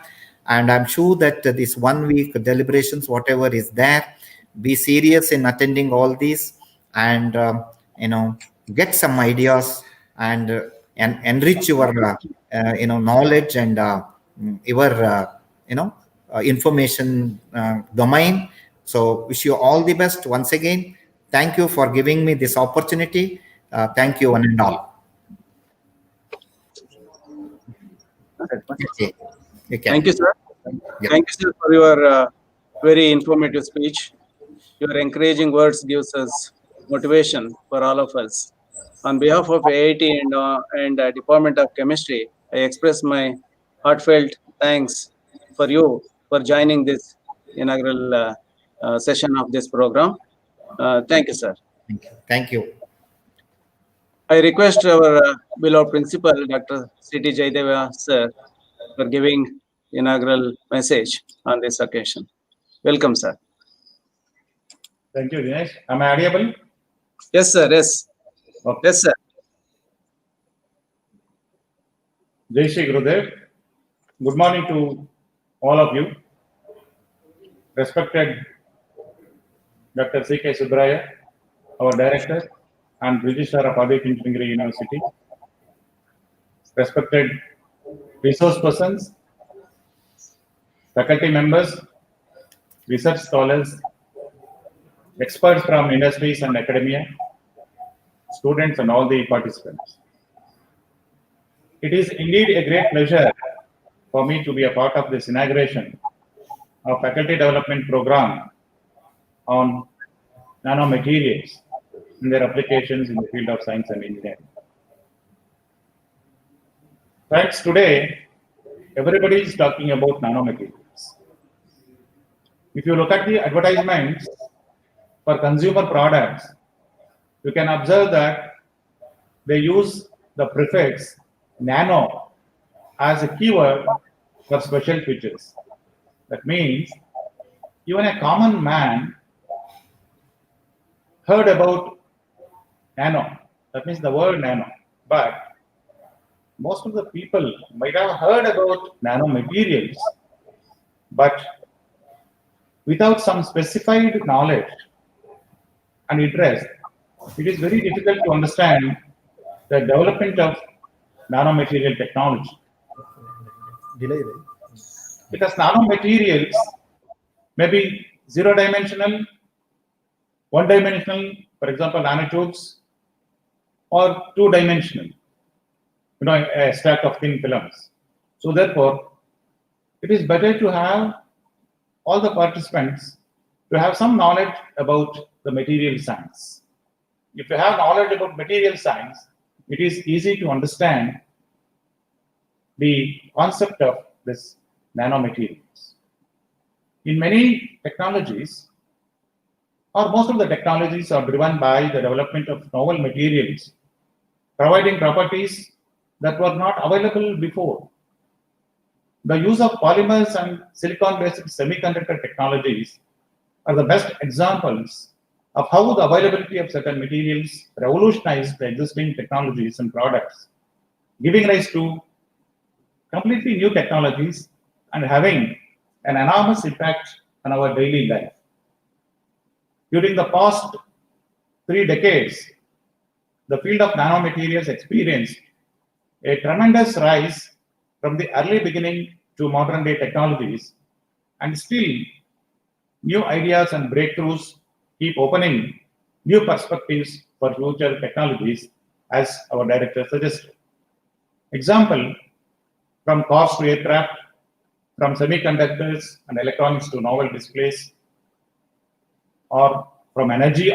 and I'm sure that this 1 week deliberations, whatever is there, be serious in attending all these, and get some ideas, and enrich your knowledge, and your information domain. So wish you all the best once again. Thank you for giving me this opportunity. Thank you, one and all. Okay. You can. Thank you, sir. Yep. Thank you, sir, for your very informative speech. Your encouraging words gives us motivation for all of us. On behalf of AIT and Department of Chemistry, I express my heartfelt thanks for you for joining this inaugural session of this program. Thank you, sir. Thank you. Thank you. I request our beloved principal, Dr. C.T. Jaideva, sir, for giving inaugural message on this occasion. Welcome, sir. Thank you, Dinesh. Am I audible? Yes, sir. Yes. Okay. Yes, sir. Jai Shri Gurudev. Good morning to all of you. Respected Dr. C.K. Subraya, our Director and Registrar of Aditya Engineering University. Respected resource persons, faculty members, research scholars, experts from industries and academia, students and all the participants. It is indeed a great pleasure for me to be a part of this inauguration of faculty development program on nanomaterials and their applications in the field of science and engineering. Friends, today everybody is talking about nanomaterials. If you look at the advertisements for consumer products, you can observe that they use the prefix nano as a keyword for special features. That means even a common man heard about nano. That means the word nano. But most of the people might have heard about nanomaterials, but without some specified knowledge and interest, it is very difficult to understand the development of nanomaterial technology. Because nanomaterials may be zero-dimensional, one-dimensional, for example, nanotubes, or two-dimensional, a stack of thin films. So therefore, it is better to have all the participants to have some knowledge about the material science. If you have knowledge about material science, it is easy to understand the concept of this nanomaterials. In many technologies, or most of the technologies are driven by the development of novel materials, providing properties that were not available before. The use of polymers and silicon-based semiconductor technologies are the best examples of how the availability of certain materials revolutionized the existing technologies and products, giving rise to completely new technologies and having an enormous impact on our daily life. During the past 3 decades, the field of nanomaterials experienced a tremendous rise from the early beginning to modern day technologies, and still new ideas and breakthroughs keep opening new perspectives for future technologies, as our director suggested. Example, from cars to aircraft, from semiconductors and electronics to novel displays, or from energy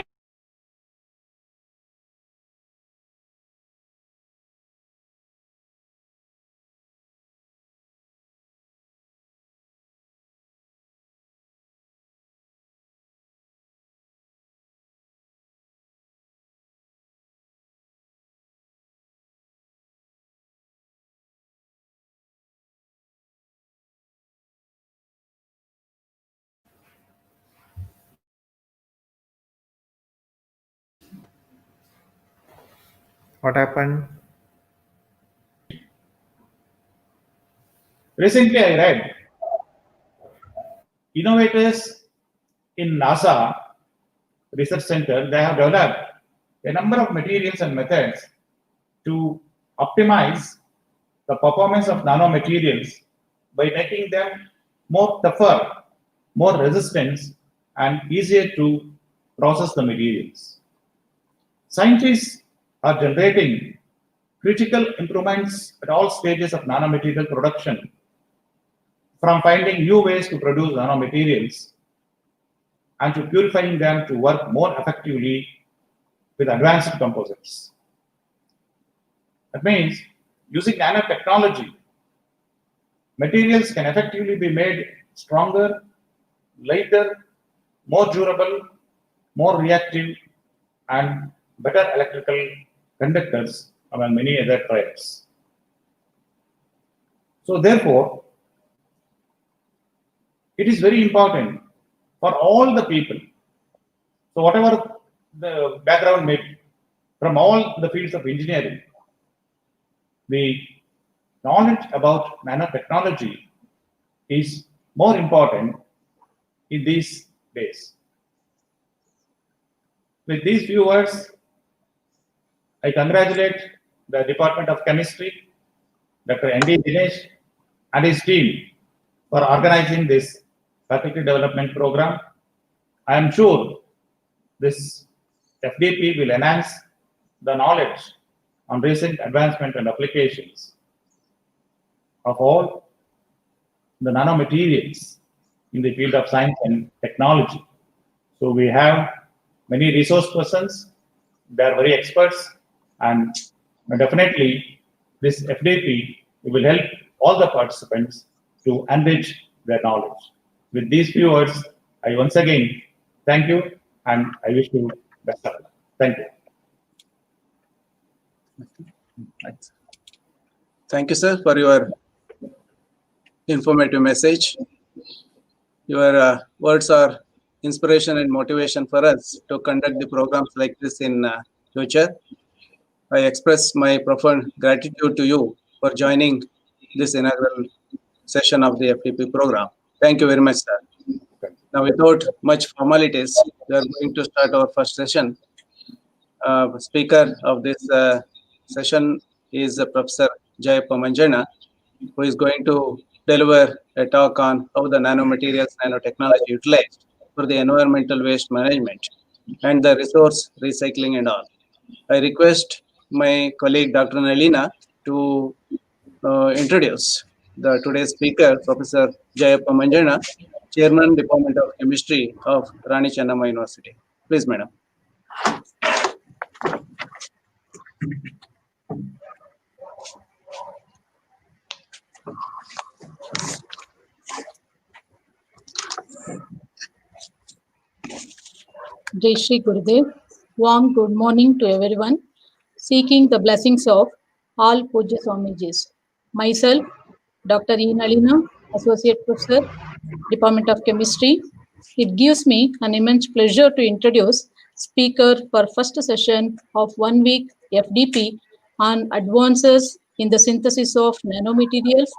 What happened? Recently, I read innovators in NASA Research Center, they have developed a number of materials and methods to optimize the performance of nanomaterials by making them more tougher, more resistant, and easier to process the materials. Scientists are generating critical improvements at all stages of nanomaterial production, from finding new ways to produce nanomaterials and to purifying them to work more effectively with advanced composites. That means using nanotechnology, materials can effectively be made stronger, lighter, more durable, more reactive, and better electrical conductors, among many other traits. So therefore, it is very important for all the people. So whatever the background may be, from all the fields of engineering, the knowledge about nanotechnology is more important in these days. With these few words, I congratulate the Department of Chemistry, Dr. N.D. Dinesh, and his team for organizing this faculty development program. I am sure this FDP will enhance the knowledge on recent advancement and applications of all the nanomaterials in the field of science and technology. So we have many resource persons, they are very experts, and definitely this FDP will help all the participants to enrich their knowledge. With these few words, I once again thank you and I wish you best of luck. Thank you. Thank you, sir, for your informative message. Your words are inspiration and motivation for us to conduct the programs like this in future. I express my profound gratitude to you for joining this inaugural session of the FTP program. Thank you very much, sir. Now, without much formalities, we are going to start our first session. Speaker of this session is Professor Jayappa Manjana, who is going to deliver a talk on how the nanomaterials, nanotechnology utilized for the environmental waste management and the resource recycling and all. I request my colleague Dr. Nalina to introduce the today's speaker, Professor Jayappa Manjana, Chairman, Department of Chemistry of Rani Chennamma University. Please, madam. Jai Shri Gurudev. Warm good morning to everyone, seeking the blessings of all Puja Swamijis. Myself, Dr. E. Nalina, Associate Professor, Department of Chemistry. It gives me an immense pleasure to introduce speaker for first session of 1 week FDP on advances in the synthesis of nanomaterials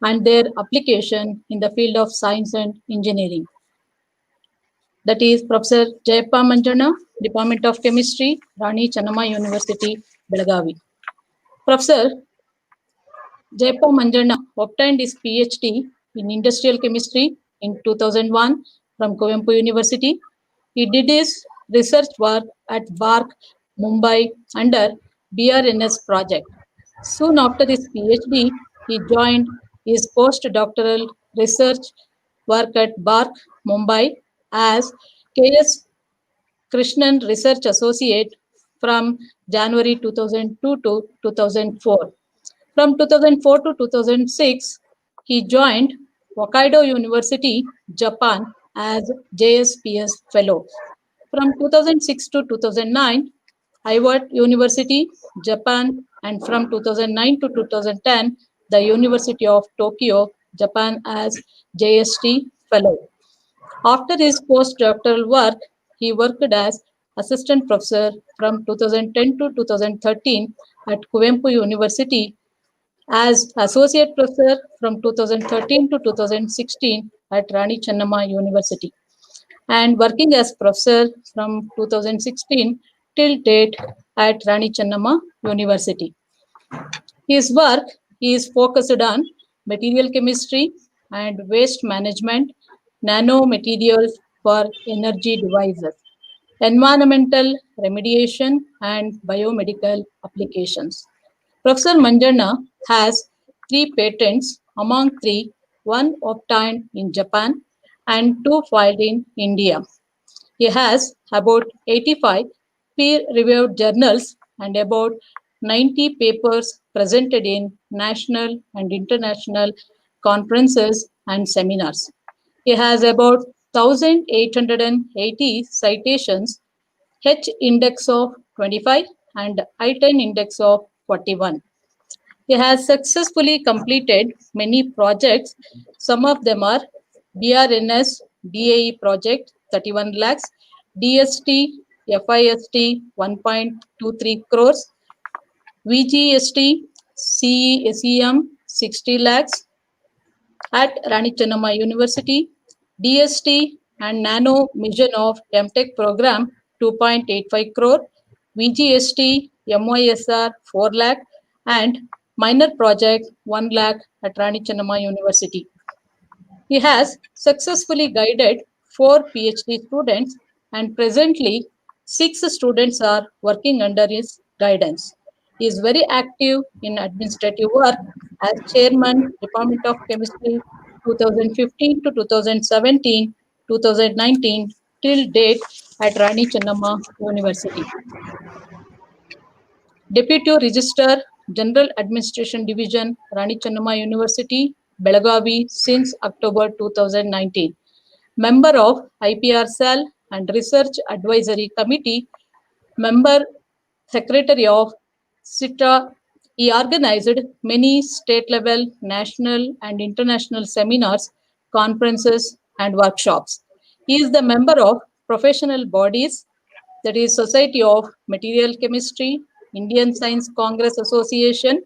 and their application in the field of science and engineering. That is Professor Jayappa Manjana, Department of Chemistry, Rani Chennamma University, Belagavi. Professor Jayappa Manjana obtained his PhD in Industrial Chemistry in 2001 from Kovempu University. He did his research work at BARC, Mumbai under BRNS project. Soon after his PhD, he joined his postdoctoral research work at BARC, Mumbai as KS Krishnan Research Associate from January 2002 to 2004. From 2004 to 2006, he joined Hokkaido University, Japan as JSPS Fellow. From 2006 to 2009, Harvard University, Japan, and from 2009 to 2010, the University of Tokyo, Japan as JST Fellow. After his postdoctoral work, he worked as assistant professor from 2010 to 2013 at Kuvempu University, as associate professor from 2013 to 2016 at Rani Chennamma University, and working as professor from 2016 till date at Rani Chennamma University. His work is focused on material chemistry and waste management, nanomaterials for energy devices, environmental remediation, and biomedical applications. Professor Manjana has 3 patents, among three, one obtained in Japan and two filed in India. He has about 85 peer-reviewed journals and about 90 papers presented in national and international conferences and seminars. He has about 1,880 citations, H index of 25 and I-10 index of 41. He has successfully completed many projects. Some of them are BRNS DAE project 31 lakhs, DST FIST 1.23 crores, VGST CESEM 60 lakhs at Rani Chennamma University, DST and Nano Mission of MTech program 2.85 crore, VGST MYSR 4 lakh, and minor project 1 lakh at Rani Chennamma University. He has successfully guided 4 PhD students, and presently 6 students are working under his guidance. He is very active in administrative work as chairman, Department of Chemistry 2015 to 2017, 2019 till date at Rani Chennamma University. Deputy Registrar, General Administration Division, Rani Chennamma University, Belagavi since October 2019. Member of IPR Cell and Research Advisory Committee, member secretary of CITRA. He organized many state level, national, and international seminars, conferences, and workshops. He is the member of professional bodies, that is Society of Material Chemistry, Indian Science Congress Association,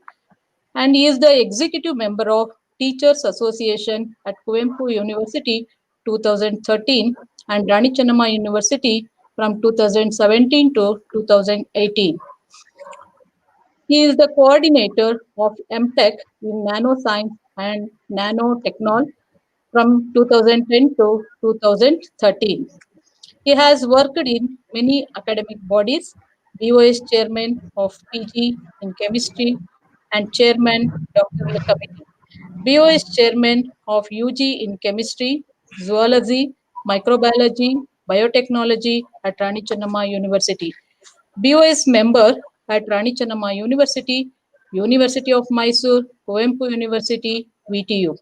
and he is the executive member of Teachers Association at Kuvempu University 2013 and Rani Chennamma University from 2017 to 2018. He is the coordinator of MTech in Nanoscience and Nanotechnology from 2010 to 2013. He has worked in many academic bodies, BOS chairman of PG in chemistry and chairman doctoral committee, BOS chairman of UG in chemistry, zoology, microbiology, biotechnology at Rani Chennamma University, BOS member at Rani Chennamma University, University of Mysore, Kuvempu University, VTU.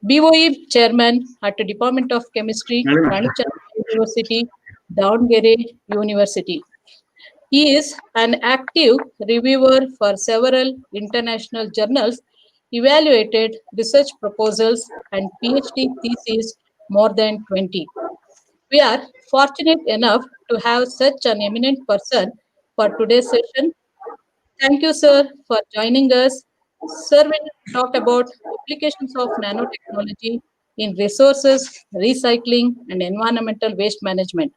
BOE chairman at the Department of Chemistry, Rani Chennamma University, Davangere University. He is an active reviewer for several international journals, evaluated research proposals, and PhD theses more than 20. We are fortunate enough to have such an eminent person for today's session. Thank you, sir, for joining us. Sir will talk about applications of nanotechnology in resources, recycling, and environmental waste management.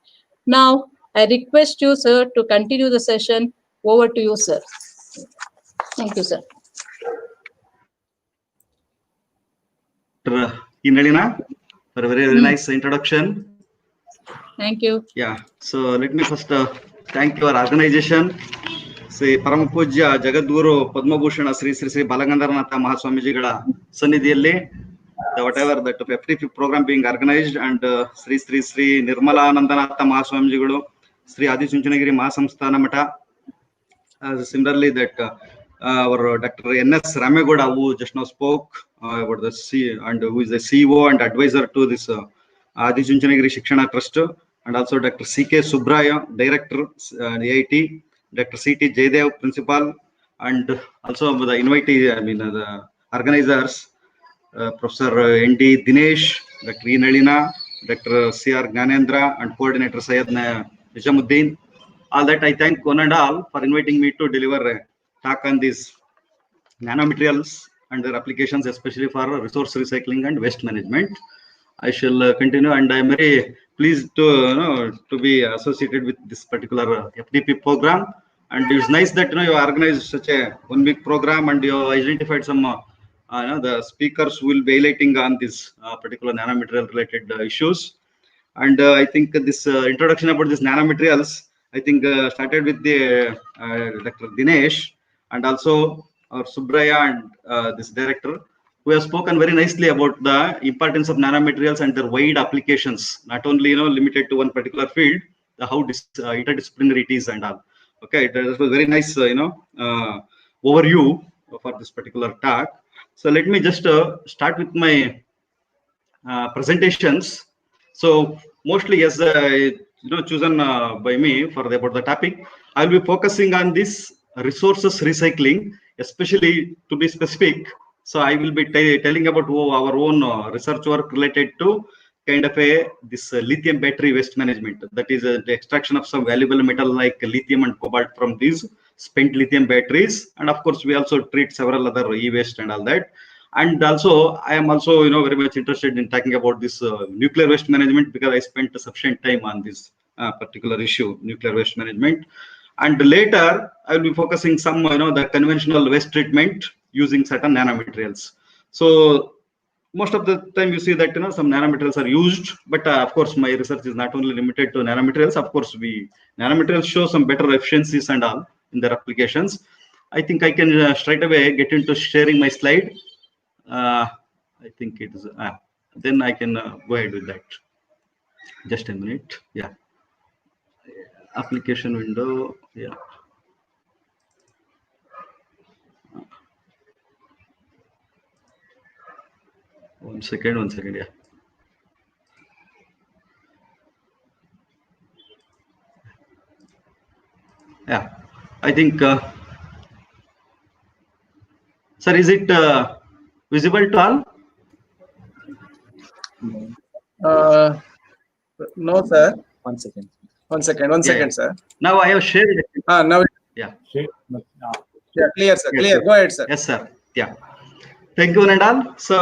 Now, I request you, sir, to continue the session. Over to you, sir. Thank you, sir. Inalina, for a very nice introduction. Thank you. Yeah. So let me first thank your organization. Shri ಪರಮ ಪೂಜ್ಯ ಜಗದ್ಗುರು ಪದ್ಮಭೂಷಣ ಶ್ರೀ ಶ್ರೀ ಶ್ರೀ ಬಾಲಗಂಗಾಧರನಾಥ ಮಹಾಸ್ವಾಮೀಜಿಗಳ ಸನ್ನಿಧಿಯಲ್ಲಿ whatever that FTP program being organized, and Shri Shri Shri Nirmalanandanatha ಮಹಾಸ್ವಾಮೀಜಿಗಳು, Shri Adichunchanagiri Mahasamsthana Math, similarly that our Dr. N.S. Ramegowda, who just now spoke about the and who is the CEO and advisor to this Adichunchanagiri Shikshana Trust, and also Dr. C.K. Subraya, Director, AIT, Dr. C.T. Jaydev, Principal, and also the invitee, the organizers, Professor N.D. Dinesh, Dr. E. Nalina, Dr. C.R. Gyanendra, and Coordinator Syed Nijamuddin. All that I thank one and all for inviting me to deliver a talk on these nanomaterials and their applications, especially for resource recycling and waste management. I shall continue, and I am very pleased to to be associated with this particular FDP program. And it's nice that you organized such a 1 week program, and you identified some the speakers who will be highlighting on this particular nanomaterial related issues. And I think this introduction about this nanomaterials, I think started with the Dr. Dinesh, and also our Subraya and this director, who have spoken very nicely about the importance of nanomaterials and their wide applications, not only limited to one particular field, how interdisciplinary it is and all. Okay, that was very nice overview for this particular talk. So let me just start with my presentations. So mostly, as chosen by me for about the topic, I will be focusing on this resources recycling, especially to be specific. So I will be telling about our own research work related to kind of this lithium battery waste management. That is the extraction of some valuable metal like lithium and cobalt from these spent lithium batteries. And of course, we also treat several other e-waste and all that. And also, I am also very much interested in talking about this nuclear waste management, because I spent sufficient time on this particular issue, nuclear waste management. And later, I will be focusing some the conventional waste treatment using certain nanomaterials. So most of the time you see that some nanomaterials are used, but of course my research is not only limited to nanomaterials. Of course, nanomaterials show some better efficiencies and all in their applications. I think I can straight away get into sharing my slide. I think it is then I can go ahead with that. Just a minute. Yeah, application window. Yeah. One second. Yeah, I think sir, is it visible to all? No, sir. One second. One second, sir. Now I have shared it. Now, Yeah. yeah, clear, sir. Yes, Clear. sir. Go ahead, sir. Yes, sir. Yeah. Thank you, and all. So,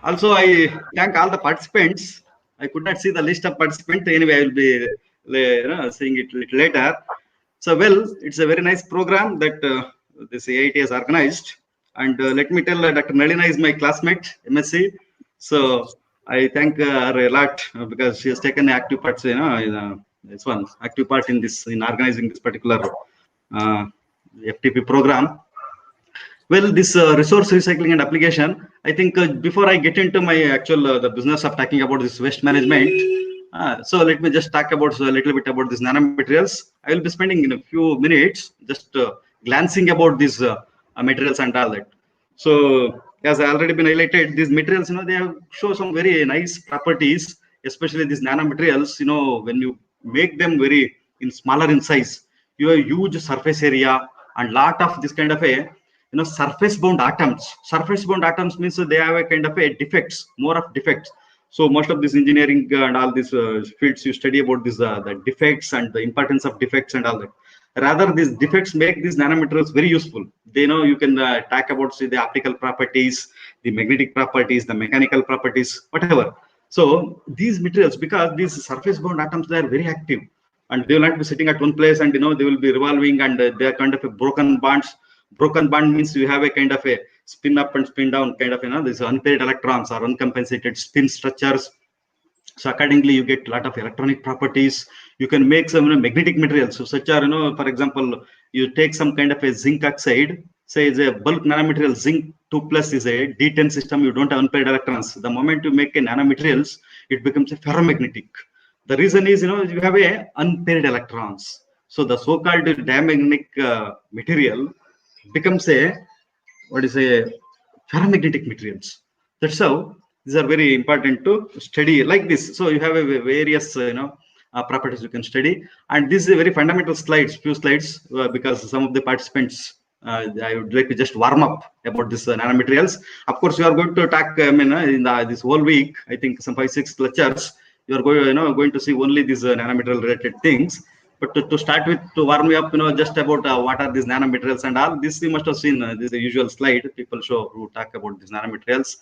also I thank all the participants. I could not see the list of participants. Anyway, I will be seeing it later. So, well, it's a very nice program that this AIT has organized. And let me tell, Dr. Nalina is my classmate, MSc. So I thank her a lot because she has taken active part, active part in this, in organizing this particular FTP program. Well, this resource recycling and application, I think before I get into my actual the business of talking about this waste management, so let me just talk about a little bit about these nanomaterials. I will be spending in a few minutes just glancing about these materials and all that. So as I already been highlighted, these materials, they show some very nice properties, especially these nanomaterials. When you make them very in smaller in size, you have huge surface area and lot of this kind of a surface bound atoms. Surface bound atoms means they have a kind of a defects, more of defects. So most of this engineering and all these fields, you study about this the defects and the importance of defects and all that. Rather, these defects make these nanomaterials very useful. They know you can talk about, say, the optical properties, the magnetic properties, the mechanical properties, whatever. So these materials, because these surface bound atoms, they are very active, and they will not be sitting at one place, and they will be revolving, and they are kind of a broken bonds. Broken bond means you have a kind of a spin up and spin down kind of these unpaired electrons or uncompensated spin structures. So accordingly, you get a lot of electronic properties. You can make some magnetic materials. So such are, for example, you take some kind of a zinc oxide, say is a bulk nanomaterial zinc 2 plus is a D10 system. You don't have unpaired electrons. The moment you make a nanomaterials, it becomes a ferromagnetic. The reason is, you have a unpaired electrons. So the so-called diamagnetic material becomes a, what is a ferromagnetic materials. That's how these are very important to study like this. So you have a various properties you can study, and this is a very fundamental slides, few slides, because some of the participants, I would like to just warm up about this nanomaterials. Of course, you are going to talk. I mean, in this whole week, I think some 5-6 lectures, you are going to see only these nanomaterial related things. But to start with, to warm you up, just about what are these nanomaterials and all this, you must have seen. This is the usual slide people show who talk about these nanomaterials.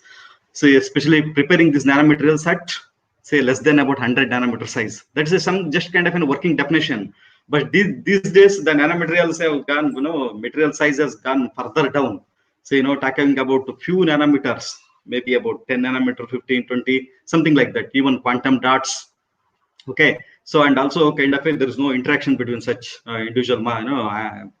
So especially preparing these nanomaterials at say less than about 100 nanometer size. That is some just kind of a working definition. But these days the nanomaterials have gone, material size has gone further down. So talking about a few nanometers, maybe about 10 nanometer, 15, 20, something like that. Even quantum dots. Okay, so and also kind of there is no interaction between such individual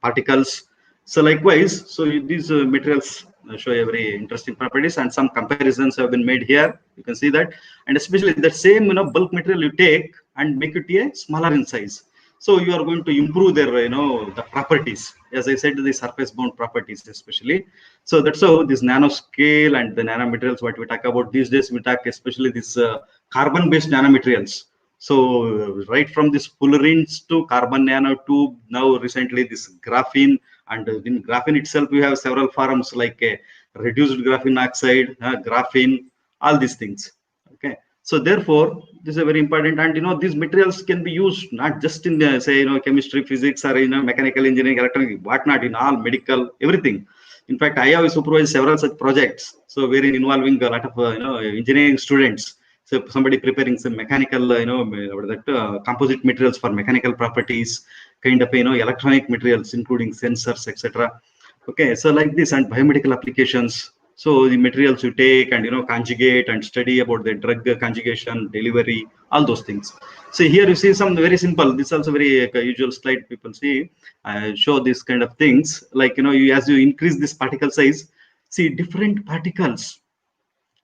particles. So likewise, so these materials show a very interesting properties, and some comparisons have been made here. You can see that, and especially the same bulk material you take and make it a smaller in size. So you are going to improve their the properties. As I said, the surface bound properties especially. So that's how this nanoscale and the nanomaterials what we talk about these days. We talk especially this carbon based nanomaterials. So right from this fullerenes to carbon nanotube, now recently this graphene, and in graphene itself we have several forms like reduced graphene oxide, graphene, all these things. Okay, so therefore this is a very important, and these materials can be used not just in say chemistry, physics, or mechanical engineering, electronic, whatnot, in all medical, everything. In fact, I have supervised several such projects, so wherein involving a lot of engineering students. So somebody preparing some mechanical, composite materials for mechanical properties, kind of electronic materials, including sensors, etc. Okay, so like this, and biomedical applications. So the materials you take and conjugate and study about the drug conjugation, delivery, all those things. So here you see some very simple. This is also very usual slide people see. I show this kind of things like as you increase this particle size, see different particles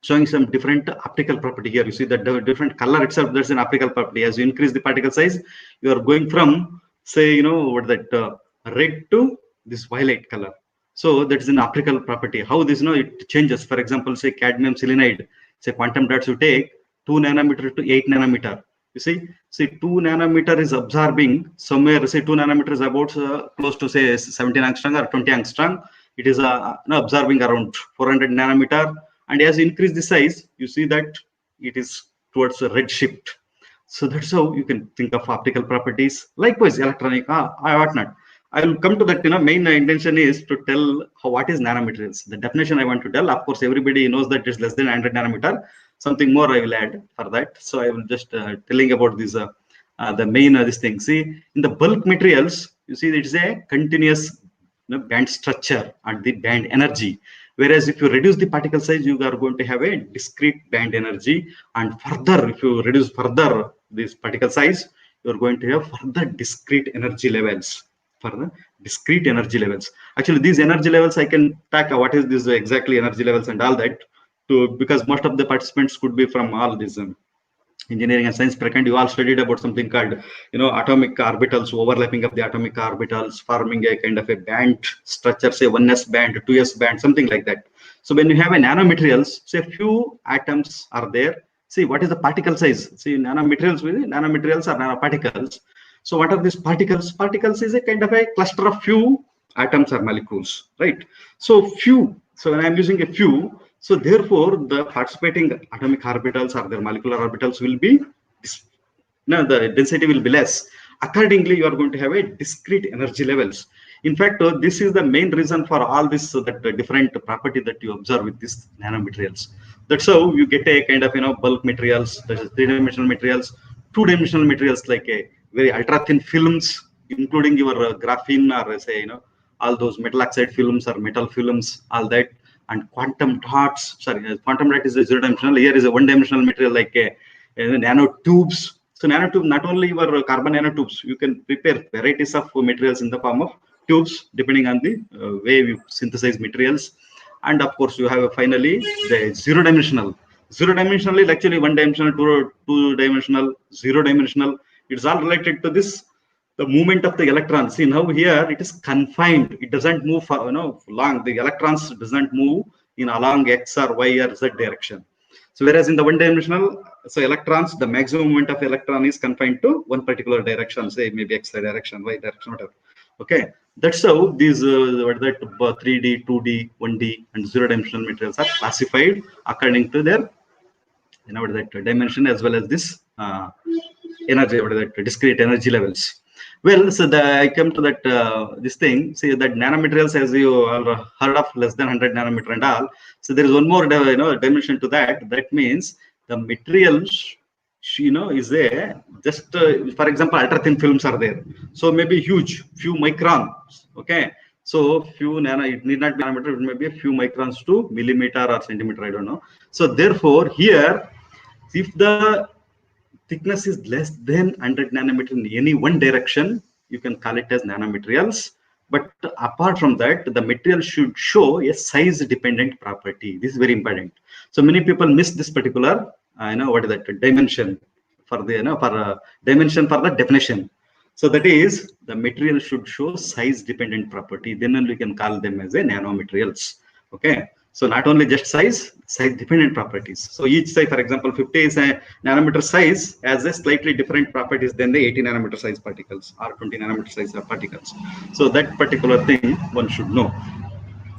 showing some different optical property. Here you see that the different color itself, that's an optical property. As you increase the particle size, you are going from say what that red to this violet color. So that is an optical property. How this it changes. For example, say cadmium selenide, say quantum dots you take 2 nanometer to 8 nanometer. You see 2 nanometer is absorbing somewhere, say 2 nanometer is about close to say 17 angstrom or 20 angstrom. It is absorbing around 400 nanometer, and as you increase the size, you see that it is towards a red shift. So that's how you can think of optical properties. Likewise, electronic, whatnot. I will come to that. Main intention is to tell what is nanomaterials. The definition I want to tell. Of course, everybody knows that it's less than 100 nanometer. Something more I will add for that. So I will just telling about this. The main this thing. See, in the bulk materials, you see it is a continuous band structure and the band energy. Whereas if you reduce the particle size, you are going to have a discrete band energy, and further, if you reduce further this particle size, you are going to have further discrete energy levels. Further discrete energy levels. Actually, these energy levels I can talk what is this exactly energy levels and all that, because most of the participants could be from all these engineering and science background. You all studied about something called atomic orbitals, overlapping of the atomic orbitals, forming a kind of a band structure, say 1s band, 2s band, something like that. So when you have a nanomaterials, say few atoms are there. See what is the particle size. See nanomaterials are nanoparticles. So what are these particles? Particles is a kind of a cluster of few atoms or molecules, right? So few. So when I'm using a few, so therefore the participating atomic orbitals or their molecular orbitals will be, the density will be less. Accordingly, you are going to have a discrete energy levels. In fact, this is the main reason for all this, that different property that you observe with these nanomaterials. That's how you get a kind of bulk materials, that is three-dimensional materials, two-dimensional materials like a very ultra thin films, including your graphene or say all those metal oxide films or metal films, all that, and quantum dots. Sorry, quantum dot is a zero-dimensional. Here is a one-dimensional material like a nanotubes. So nanotube, not only your carbon nanotubes, you can prepare varieties of materials in the form of tubes depending on the way you synthesize materials. And of course you have finally the zero dimensional. Zero dimensional is actually one dimensional, two dimensional, zero dimensional. It's all related to this, the movement of the electrons. See, now here it is confined, it doesn't move for, long. The electrons doesn't move in along x or y or z direction. So whereas in the one dimensional, so electrons, the maximum moment of electron is confined to one particular direction, say maybe x direction, y direction, whatever. Okay, that's how these 3D, 2D, 1D, and zero dimensional materials are classified according to their dimension as well as this energy, discrete energy levels. Well, so I come to that this thing. See that nanomaterials, as you all heard of, less than 100 nanometer and all. So there is one more dimension to that. That means the materials, is there. Just for example, ultra thin films are there. So maybe huge, few microns. Okay. So few nano, it need not be nanometer, it may be a few microns to millimeter or centimeter, I don't know. So therefore here, if the thickness is less than 100 nanometer in any one direction, you can call it as nanomaterials. But apart from that, the material should show a size dependent property. This is very important. So many people miss this particular what is that dimension for the dimension for the definition. So that is, the material should show size dependent property, then only we can call them as a nanomaterials. Okay, so not only just size dependent properties. So each size, for example, 50 is a nanometer size, has a slightly different properties than the 80 nanometer size particles or 20 nanometer size particles. So that particular thing one should know.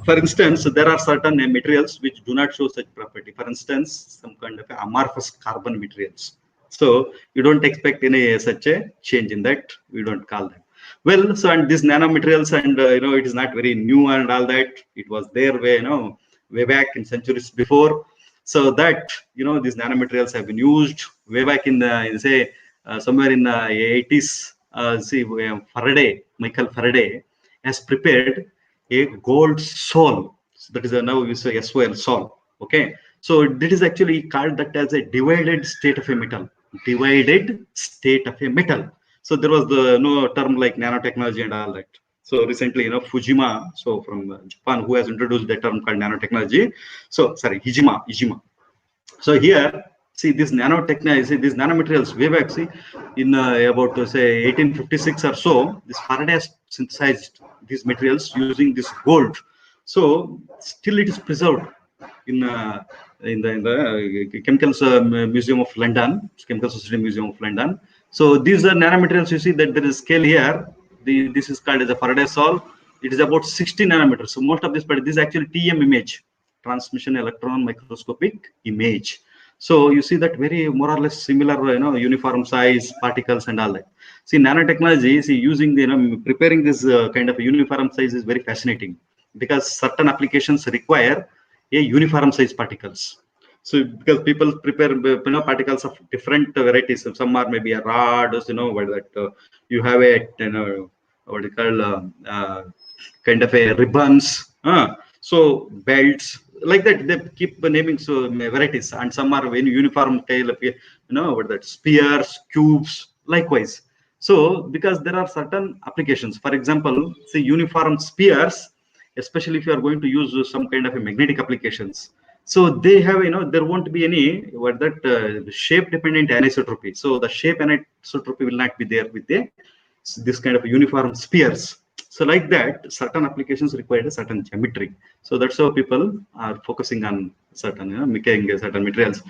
For instance, there are certain materials which do not show such property. For instance, some kind of amorphous carbon materials. So you don't expect any such a change in that. We don't call them. Well, so and these nanomaterials, and it is not very new and all that. It was there way back in centuries before. So that these nanomaterials have been used way back in say somewhere in the 80s. See, Michael Faraday has prepared a gold sol. So that is now we say SOL sol. Okay, so this is actually called that as a divided state of a metal. Divided state of a metal. So there was the term like nanotechnology and all that. So recently, Fujima, so from Japan, who has introduced the term called nanotechnology. So sorry, Hijima. So here, see this nanotechnology, see these nanomaterials way back. See, in about say 1856 or so, this Faraday has synthesized these materials using this gold. So still it is preserved in the Chemicals Museum of London, Chemical Society Museum of London. So these are nanomaterials. You see that there is scale here. This is called as a Faraday sol. It is about 60 nanometers. So most of this, but this is actually TM image, transmission electron microscopic image. So you see that very more or less similar, uniform size particles and all that. See, nanotechnology, see, using preparing this kind of a uniform size is very fascinating, because certain applications require a uniform size particles. So because people prepare particles of different varieties. Some are maybe a rod, what that you have a what you call kind of a ribbons, so belts, like that. They keep naming so varieties, and some are very uniform tail of what that spheres, cubes, likewise. So because there are certain applications, for example, say uniform spheres, especially if you are going to use some kind of a magnetic applications. So they have, there won't be any what that shape dependent anisotropy. So the shape anisotropy will not be there with this kind of uniform spheres. So like that, certain applications require a certain geometry. So that's how people are focusing on certain, making certain materials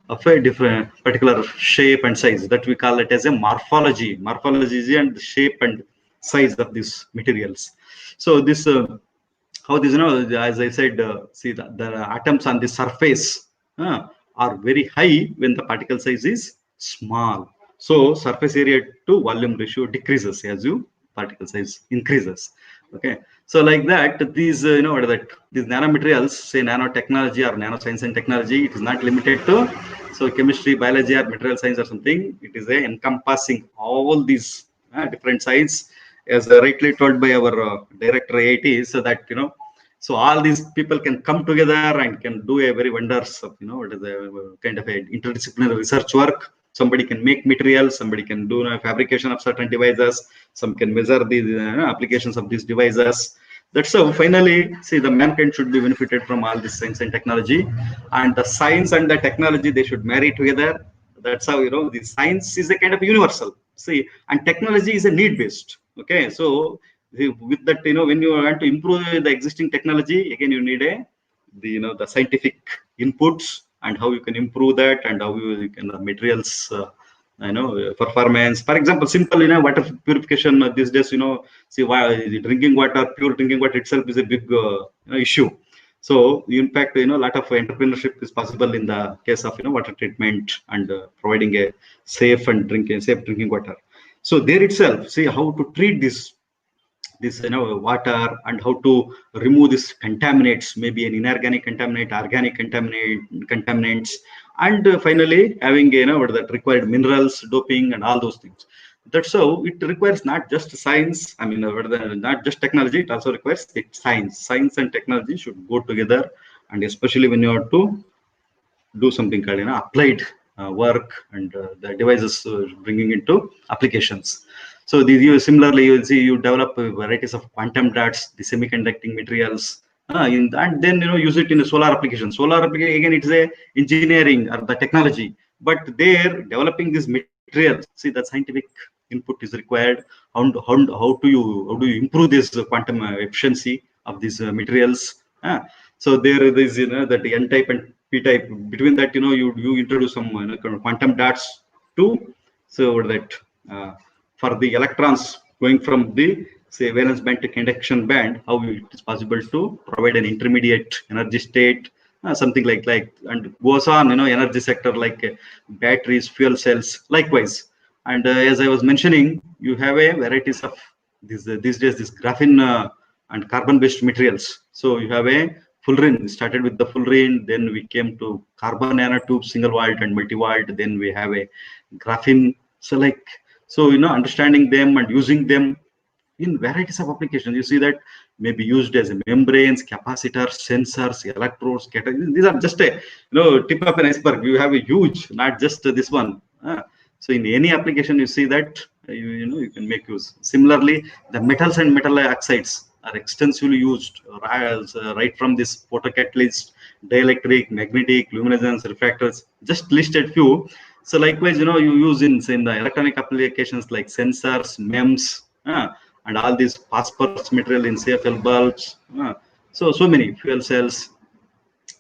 of a different particular shape and size, that we call it as a morphology. Morphology is and the shape and size of these materials. So this how this, as I said, see the atoms on the surface are very high when the particle size is small. So surface area to volume ratio decreases as you particle size increases. Okay, so like that, these what are that, these nanomaterials, say nanotechnology or nanoscience and technology, it is not limited to chemistry, biology, or material science or something. It is encompassing all these different sides, as rightly told by our director AIT, so that So all these people can come together and can do a very wonders of, what is a kind of a interdisciplinary research work. Somebody can make materials, somebody can do fabrication of certain devices, some can measure the applications of these devices. That's how finally, see, the mankind should be benefited from all this science and technology, and the science and the technology, they should marry together. That's how, the science is a kind of universal, see, and technology is a need based. Okay, so with that, when you want to improve the existing technology, again, you need the scientific inputs and how you can improve that, and how you can materials performance. For example, simple water purification these days, see, why drinking water, pure drinking water itself is a big issue. So in fact, a lot of entrepreneurship is possible in the case of water treatment and providing a safe drinking water. So there itself, see how to treat this water, and how to remove this contaminants, maybe an inorganic contaminant, organic contaminants, and finally having what that required minerals, doping, and all those things. That's how it requires not just science, not just technology, it also requires science and technology should go together. And especially when you have to do something called applied work, and the devices bringing into applications. So similarly, you will see, you develop varieties of quantum dots, the semiconducting materials, and then use it in a solar application. Solar application, again, it's a engineering or the technology, but there developing these materials, see, the scientific input is required. How do you improve this quantum efficiency of these materials? So there is that n type and p type. Between that, you introduce some quantum dots to, so that for the electrons going from the, say, valence band to conduction band, how it is possible to provide an intermediate energy state, something like, and goes on, energy sector, like batteries, fuel cells, likewise. And as I was mentioning, you have a varieties of these days, this graphene and carbon based materials. So you have a fullerene. We started with the fullerene, then we came to carbon nanotubes, single vault and multi vault, then we have a graphene. So understanding them and using them in varieties of applications, you see that may be used as membranes, capacitors, sensors, electrodes, these are just a tip of an iceberg. You have a huge, not just this one. So in any application, you see that you can make use. Similarly, the metals and metal oxides are extensively used, right from this photocatalyst, dielectric, magnetic, luminescence, refractors, just listed few. So likewise, you use in the electronic applications like sensors, MEMS, and all these phosphorus material in CFL bulbs. So many fuel cells,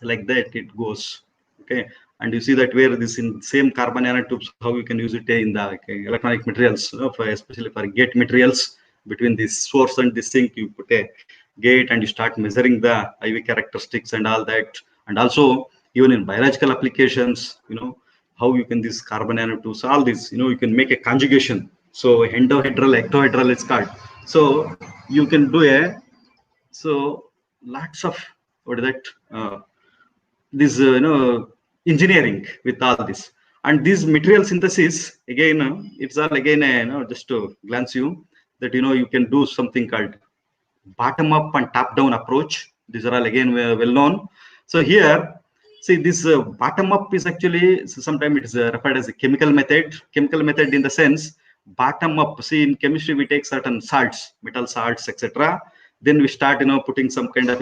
like that it goes. Okay, and you see that where this in same carbon nanotubes, how you can use it in the electronic materials, especially for gate materials. Between this source and this sink, you put a gate and you start measuring the IV characteristics and all that. And also even in biological applications, how you can this carbon nanotubes, all this, you can make a conjugation. So endohedral, ectohedral is called. So you can do so lots of what is that this engineering with all this. And this material synthesis, again, it's all again just to glance you that you can do something called bottom up and top down approach. These are all again well known. So here, see, this bottom up is actually, sometimes it is referred as a chemical method in the sense, bottom up. See, in chemistry we take certain salts, metal salts, etc. Then we start putting some kind of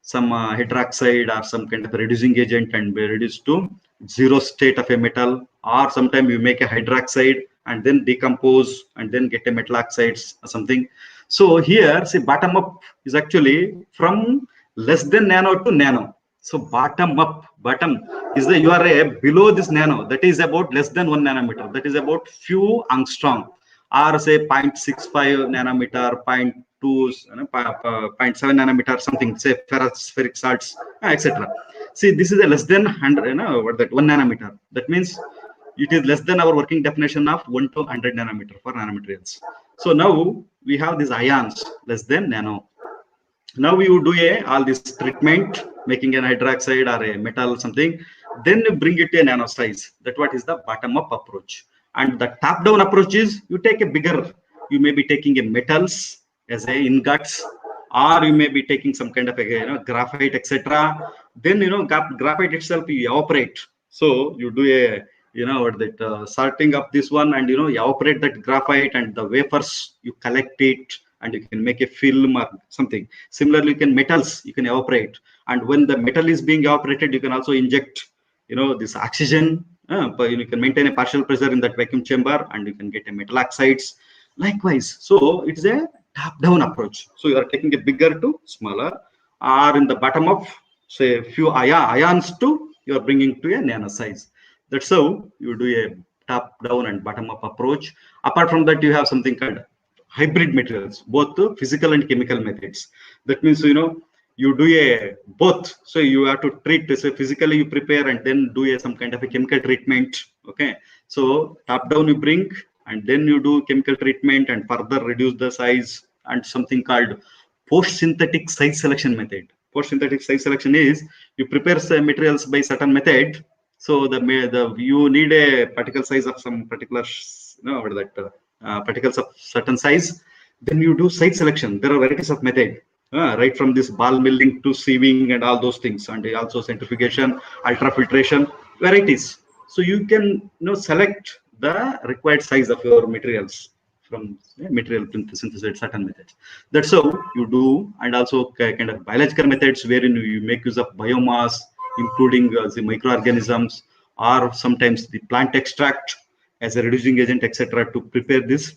some hydroxide or some kind of a reducing agent, and we reduce to zero state of a metal. Or sometimes you make a hydroxide and then decompose and then get a metal oxides or something. So here, see, bottom up is actually from less than nano to nano. So bottom up, bottom is the, you are below this nano, that is about less than 1 nanometer, that is about few angstrom, or say 0.65 nanometer, 0.7 nanometer, something, say ferrospheric salts, etc. See, this is a less than 100, what that 1 nanometer. That means it is less than our working definition of 1 to 100 nanometer for nanomaterials. So now we have these ions less than nano. Now you do all this treatment, making an hydroxide or a metal something, then you bring it to a nano size. That what is the bottom up approach. And the top down approach is, you take a bigger, you may be taking a metals as a ingots, or you may be taking some kind of a graphite, etc. Then graphite itself you evaporate. So you do a what that sorting of this one, and you evaporate that graphite, and the wafers you collect it, and you can make a film or something. Similarly, you can metals, you can evaporate, and when the metal is being evaporated, you can also inject this oxygen, but you can maintain a partial pressure in that vacuum chamber, and you can get a metal oxides. Likewise, so it's a top-down approach. So you are taking a bigger to smaller, or in the bottom of say few ions to you are bringing to a nano size. That's how you do a top-down and bottom-up approach. Apart from that, you have something called hybrid materials, both physical and chemical methods. That means you do a both. So you have to treat this physically, you prepare and then do some kind of a chemical treatment. Okay, so top-down you bring, and then you do chemical treatment and further reduce the size, and something called post-synthetic size selection method. Post-synthetic size selection is you prepare materials by certain method. So you need a particle size of some particular particles of certain size. Then you do size selection. There are varieties of method, right from this ball milling to sieving and all those things, and also centrifugation, ultrafiltration, varieties. So you can select the required size of your materials from material synthesis at certain methods. That's how you do. And also kind of biological methods wherein you make use of biomass, including the microorganisms, or sometimes the plant extract as a reducing agent, etc., to prepare this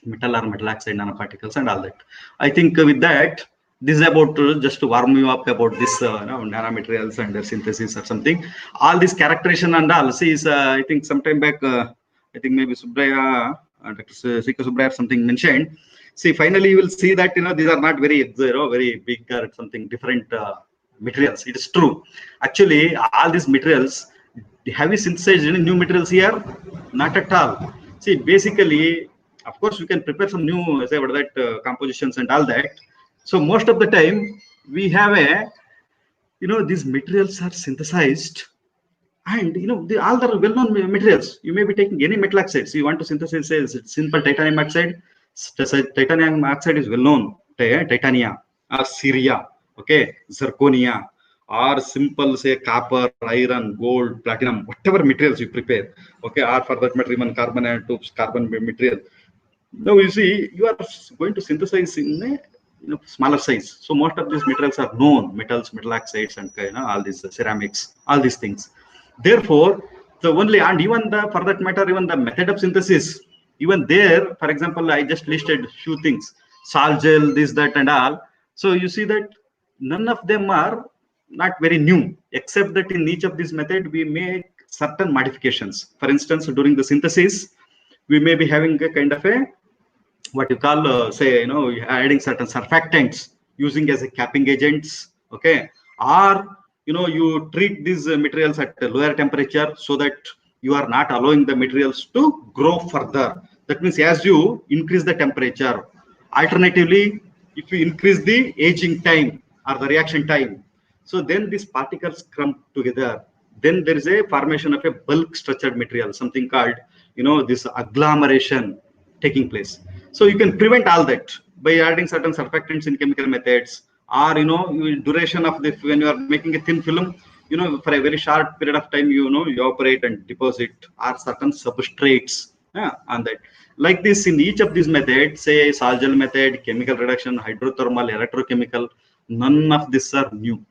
metal or metal oxide nanoparticles and all that. I think with that, this is about just to warm you up about this nanomaterials and their synthesis or something. All this characterization and all. See, I think sometime back, I think maybe Subraya, Dr. Sika Subraya or something mentioned. See, finally you will see that these are not very very big or something different materials. It is true. Actually, all these materials, have we synthesized any new materials here? Not at all. See, basically, of course, you can prepare some new, say, what that compositions and all that. So most of the time, we have these materials are synthesized, and all the well-known materials. You may be taking any metal oxides. You want to synthesize, say, simple titanium oxide. Titanium oxide is well-known. Titania or Syria, okay, zirconia, or simple, say, copper, iron, gold, platinum, whatever materials you prepare, okay, or for that matter even carbon nanotubes, carbon material. Now you see, you are going to synthesize in a smaller size. So most of these materials are known metals, metal oxides, and all these ceramics, all these things. Therefore, the only, and even for that matter, even the method of synthesis, even there, for example, I just listed few things, salt gel, this, that, and all. So you see that none of them are not very new, except that in each of these methods we make certain modifications. For instance, during the synthesis, we may be having a kind of a what you call say adding certain surfactants using as a capping agents, okay, or you treat these materials at a lower temperature so that you are not allowing the materials to grow further. That means as you increase the temperature, alternatively if you increase the aging time or the reaction time, so then these particles come together. Then there is a formation of a bulk structured material, something called this agglomeration taking place. So you can prevent all that by adding certain surfactants in chemical methods, or duration of the, when you are making a thin film, for a very short period of time, you evaporate and deposit, or certain substrates on that. Like this, in each of these methods, say salt gel method, chemical reduction, hydrothermal, electrochemical, none of these are new.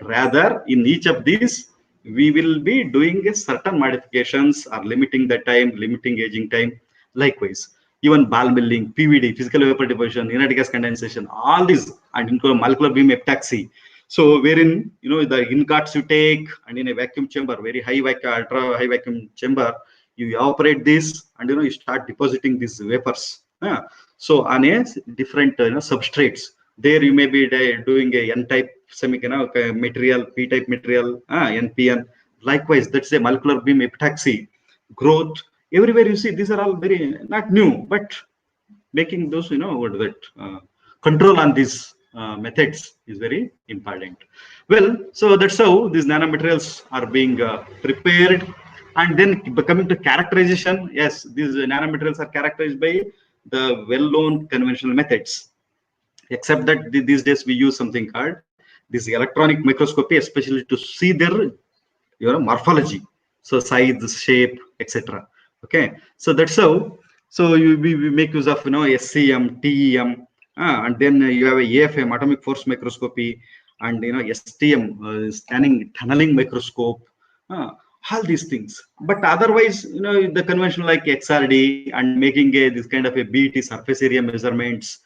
Rather, in each of these, we will be doing a certain modifications or limiting the time, limiting aging time. Likewise, even ball milling, PVD, physical vapor deposition, inert gas condensation, all these, and include molecular beam epitaxy. So wherein the ingots you take, and in a vacuum chamber, very high vacuum, ultra high vacuum chamber, you evaporate this, and you start depositing these vapors. So on a different substrates, there you may be doing a N-type material, P-type material, NPN. Likewise, that's a molecular beam epitaxy, growth. Everywhere you see, these are all very not new, but making those control on these methods is very important. Well, so that's how these nanomaterials are being prepared. And then coming to characterization, yes, these nanomaterials are characterized by the well-known conventional methods. except that these days we use something called this electronic microscopy, especially to see their morphology, so size, shape, etc. Okay, so that's how. So we make use of SCM, TEM, and then you have a AFM, atomic force microscopy, and STM, scanning tunneling microscope, all these things. But otherwise, the conventional like XRD and making this kind of a BT surface area measurements.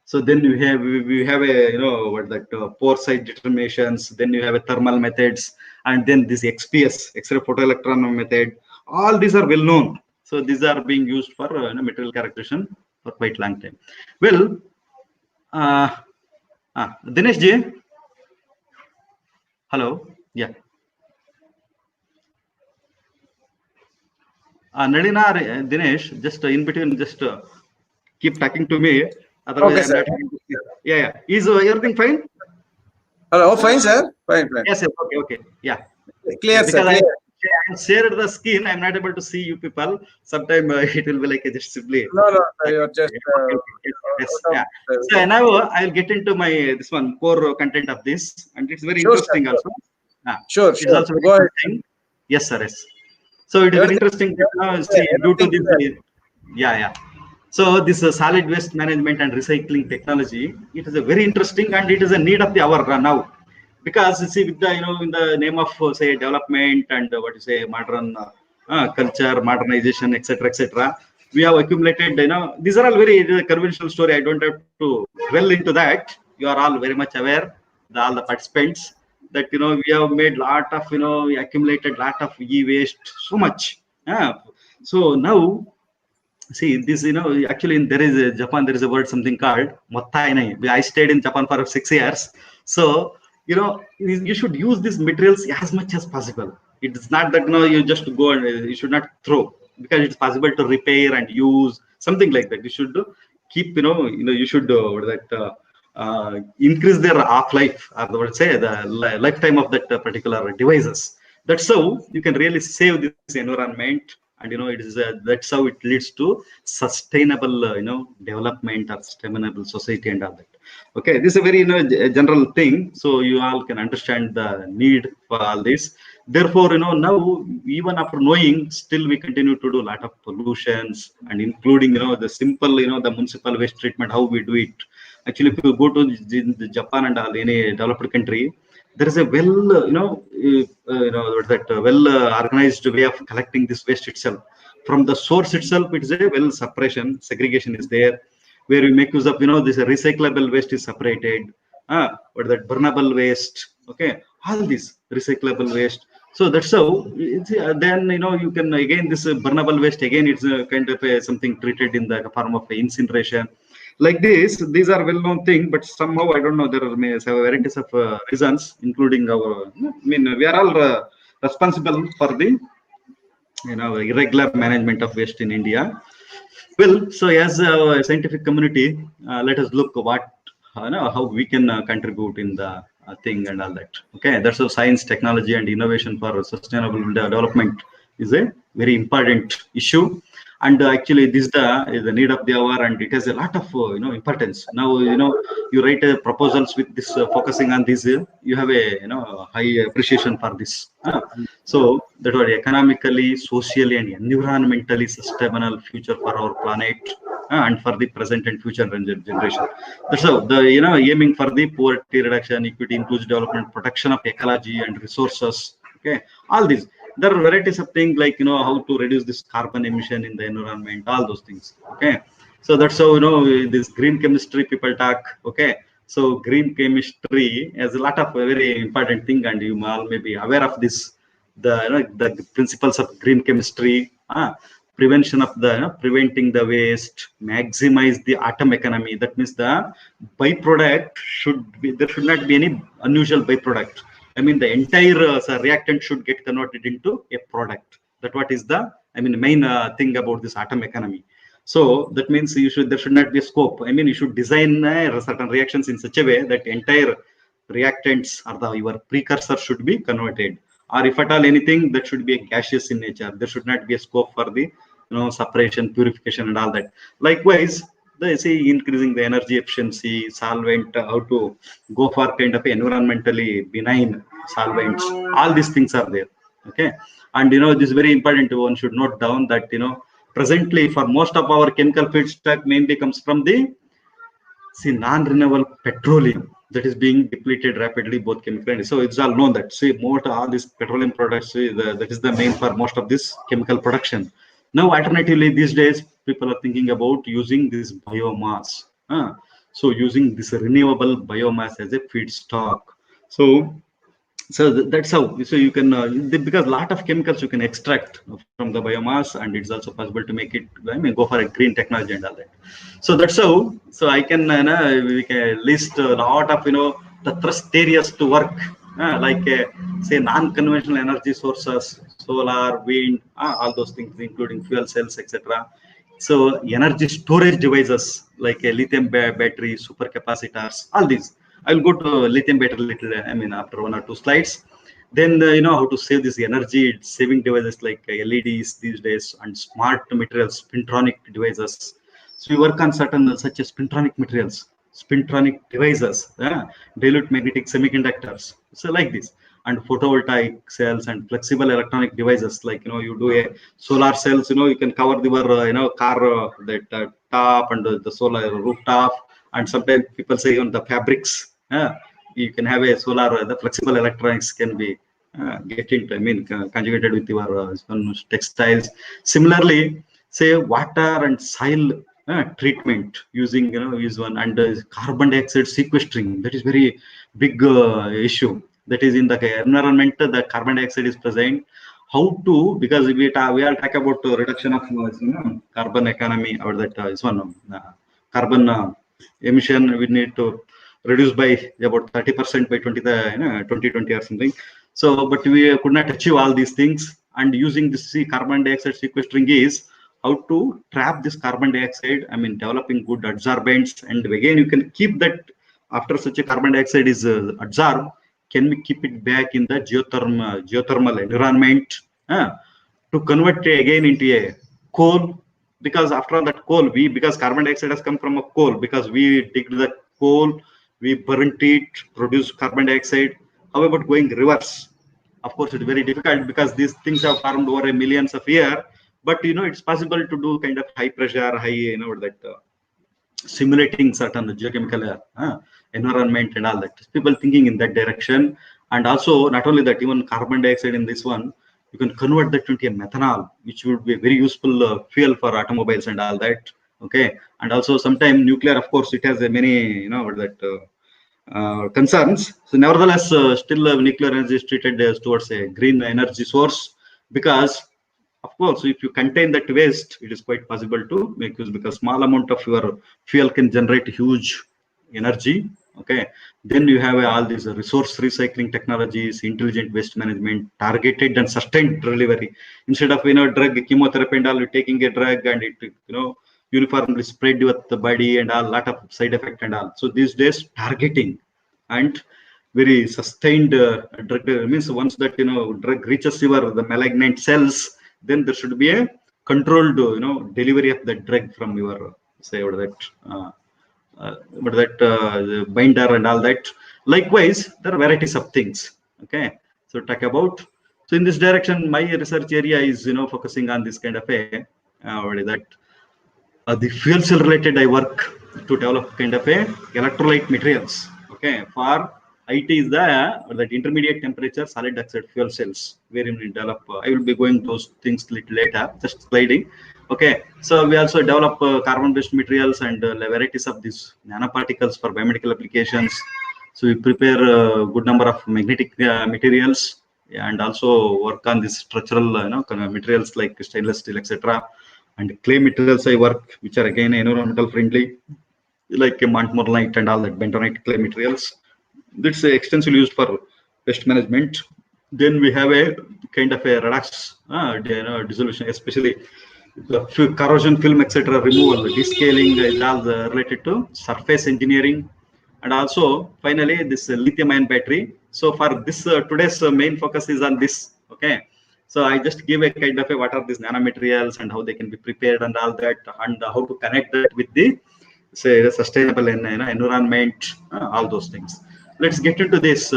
So then we have a what that pore size determinations. Then you have a thermal methods, and then this XPS, X-ray photoelectron method. All these are well known. So these are being used for material characterization for quite long time. Well, uh, Dinesh ji, hello, yeah. Nalina, Dinesh, just in between, just keep talking to me. Otherwise, Okay, I'm sir. not able to see. Yeah. Is everything fine? Hello, fine, sir. Fine, fine. Yes. Okay. Yeah. Clear, sir. Because Clear. I shared the screen, I'm not able to see you people. Sometime it will be like just simply. No, sir, you're just Yes. out Yeah. of- So now I'll get into my this one core content of this, and it's very Sure, interesting sir. also. Sure, It's sure. also very Go ahead. interesting. Yes, sir. Yes. So it is very interesting. See, due to this, yeah. So this solid waste management and recycling technology, it is a very interesting, and it is a need of the hour now, because you see with the in the name of say development and what you say modern culture, modernization, etc., we have accumulated. These are all very conventional story. I don't have to dwell into that. You are all very much aware, all the participants, that we have made lot of we accumulated lot of e-waste so much. So now, see this, actually there is a Japan, there is a word something called mottai nai. I stayed in Japan for 6 years. So you should use these materials as much as possible. It is not that you just go and you should not throw, because it's possible to repair and use something like that. You should keep you should increase their half life, or what say the lifetime of that particular devices. That's how you can really save this environment, and it is that's how it leads to sustainable development or sustainable society and all that. Okay, this is a very general thing, so you all can understand the need for all this. Therefore, now, even after knowing, still we continue to do a lot of pollutions, and including the simple the municipal waste treatment, how we do it. Actually, if you go to the Japan and all any developed country, there is a well what's that well organized way of collecting this waste itself. From the source itself, it is a well separation, segregation is there, where you make use of this recyclable waste is separated, what that burnable waste. Okay, all this recyclable waste. So that's how then you can again this burnable waste, again it's kind of something treated in the form of incineration. Like this, these are well-known thing, but somehow I don't know, there are varieties of reasons, including our we are all responsible for the irregular management of waste in India. Well, so as a scientific community, let us look what how we can contribute in the thing and all that. Okay, that's how science, technology, and innovation for sustainable development is a very important issue. And actually, this is the need of the hour, and it has a lot of importance. Now, you write proposals with this focusing on this. You have a high appreciation for this. So that was economically, socially, and environmentally sustainable future for our planet, and for the present and future generation. That's how the aiming for the poverty reduction, equity, inclusive development, protection of ecology and resources. Okay, all these. There are varieties of things like how to reduce this carbon emission in the environment, all those things. Okay, so that's how this green chemistry people talk. Okay, so green chemistry has a lot of very important thing, and you all may be aware of this. The principles of green chemistry, prevention of the preventing the waste, maximize the atom economy. That means the byproduct should be, there should not be any unusual byproduct. I mean, the entire reactant should get converted into a product. That what is the main thing about this atom economy. So that means there should not be a scope. I mean, you should design certain reactions in such a way that entire reactants or your precursor should be converted, or if at all anything, that should be a gaseous in nature. There should not be a scope for the separation, purification, and all that. Likewise, they see increasing the energy efficiency, solvent, how to go for kind of environmentally benign solvents. All these things are there. Okay, and this is very important. One should note down that presently for most of our chemical feedstock mainly comes from the non-renewable petroleum that is being depleted rapidly, both chemical and so it's all known that most all these petroleum products that is the main for most of this chemical production. Now alternatively these days people are thinking about using this biomass, so using this renewable biomass as a feedstock. So that's how, so you can because a lot of chemicals you can extract from the biomass, and it's also possible to make it, I mean, go for a green technology and all that. So that's how, so I can we can list a lot of the thrust areas to work, like say non-conventional energy sources, solar, wind, all those things including fuel cells, etc. So energy storage devices like a lithium battery, supercapacitors, all these. I'll go to lithium battery little, I mean, after one or two slides. Then how to save this energy saving devices like LEDs these days, and smart materials, spintronic devices. So we work on certain such as spintronic materials, spintronic devices, dilute magnetic semiconductors, so like this, and photovoltaic cells and flexible electronic devices, like you do a solar cells, you can cover your car that top and the solar rooftop, and sometimes people say on the fabrics, you can have a solar, the flexible electronics can be get into, I mean, conjugated with your textiles. Similarly, say water and soil treatment using is one, and carbon dioxide sequestering, that is very big issue that is in the environment. The carbon dioxide is present. How to, because we all talk about reduction of carbon economy, or that is one carbon emission we need to reduce by about 30% by 2020 or something. So but we could not achieve all these things, and using this carbon dioxide sequestering is how to trap this carbon dioxide, I mean, developing good adsorbents, and again you can keep that after such a carbon dioxide is absorbed, can we keep it back in the geothermal environment, to convert it again into a coal, because after all that coal, because carbon dioxide has come from a coal, because we digged the coal, we burnt it, produced carbon dioxide. How about going reverse? Of course it's very difficult because these things have formed over a millions of years, but it's possible to do kind of high pressure, high that simulating certain geochemical environment and all that. People thinking in that direction. And also not only that, even carbon dioxide in this one, you can convert that into a methanol, which would be a very useful fuel for automobiles and all that. Okay, and also sometime nuclear, of course it has a many that concerns. So nevertheless, still nuclear energy is treated as towards a green energy source, because of course if you contain that waste, it is quite possible to make use, because small amount of your fuel can generate huge energy. Okay, then you have all these resource recycling technologies, intelligent waste management, targeted and sustained delivery. Instead of drug chemotherapy and all, you're taking a drug and it uniformly spread with the body and a lot of side effect and all. So these days targeting and very sustained drug means once that drug reaches your the malignant cells, then there should be a controlled delivery of the drug from your say over that binder and all that. Likewise, there are varieties of things. Okay, so talk about, so in this direction my research area is focusing on this kind of a what is that the fuel cell related. I work to develop kind of a electrolyte materials. Okay, for IT is the that intermediate temperature solid oxide fuel cells, wherein we develop. I will be going those things little later, just sliding. Okay, so we also develop carbon-based materials and varieties of these nanoparticles for biomedical applications. So we prepare a good number of magnetic materials, and also work on these structural kind of materials like stainless steel, etc. And clay materials I work, which are again environmental friendly, like a montmorillonite and all that bentonite clay materials. That's extensively used for pest management. Then we have a kind of a redox dissolution, especially the corrosion film, etc. removal, descaling is all related to surface engineering. And also finally this lithium ion battery. So for this today's main focus is on this. Okay, so I just give a kind of a what are these nanomaterials and how they can be prepared and all that, and how to connect that with the say sustainable environment, all those things. Let's get into this.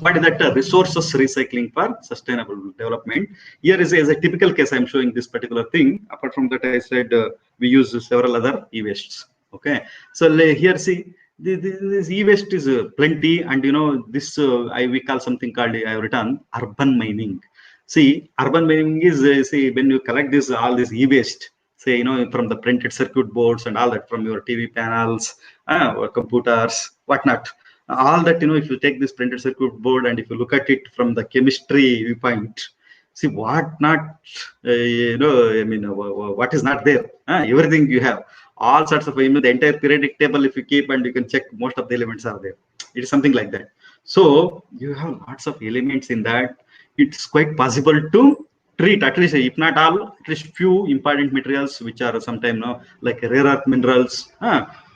What is that resources recycling for sustainable development? Here is a typical case. I'm showing this particular thing. Apart from that, I said we use several other e-wastes. Okay, so here see this e-waste is plenty, and this we call something called, I have written, urban mining. See, urban mining is see, when you collect this all this e-waste, say from the printed circuit boards and all that, from your TV panels, or computers, whatnot, all that, if you take this printed circuit board and if you look at it from the chemistry viewpoint, see what not, what is not there, everything you have, all sorts of, the entire periodic table, if you keep and you can check, most of the elements are there. It is something like that. So you have lots of elements in that. It's quite possible to treat, at least if not all, at least few important materials which are sometimes like rare earth minerals.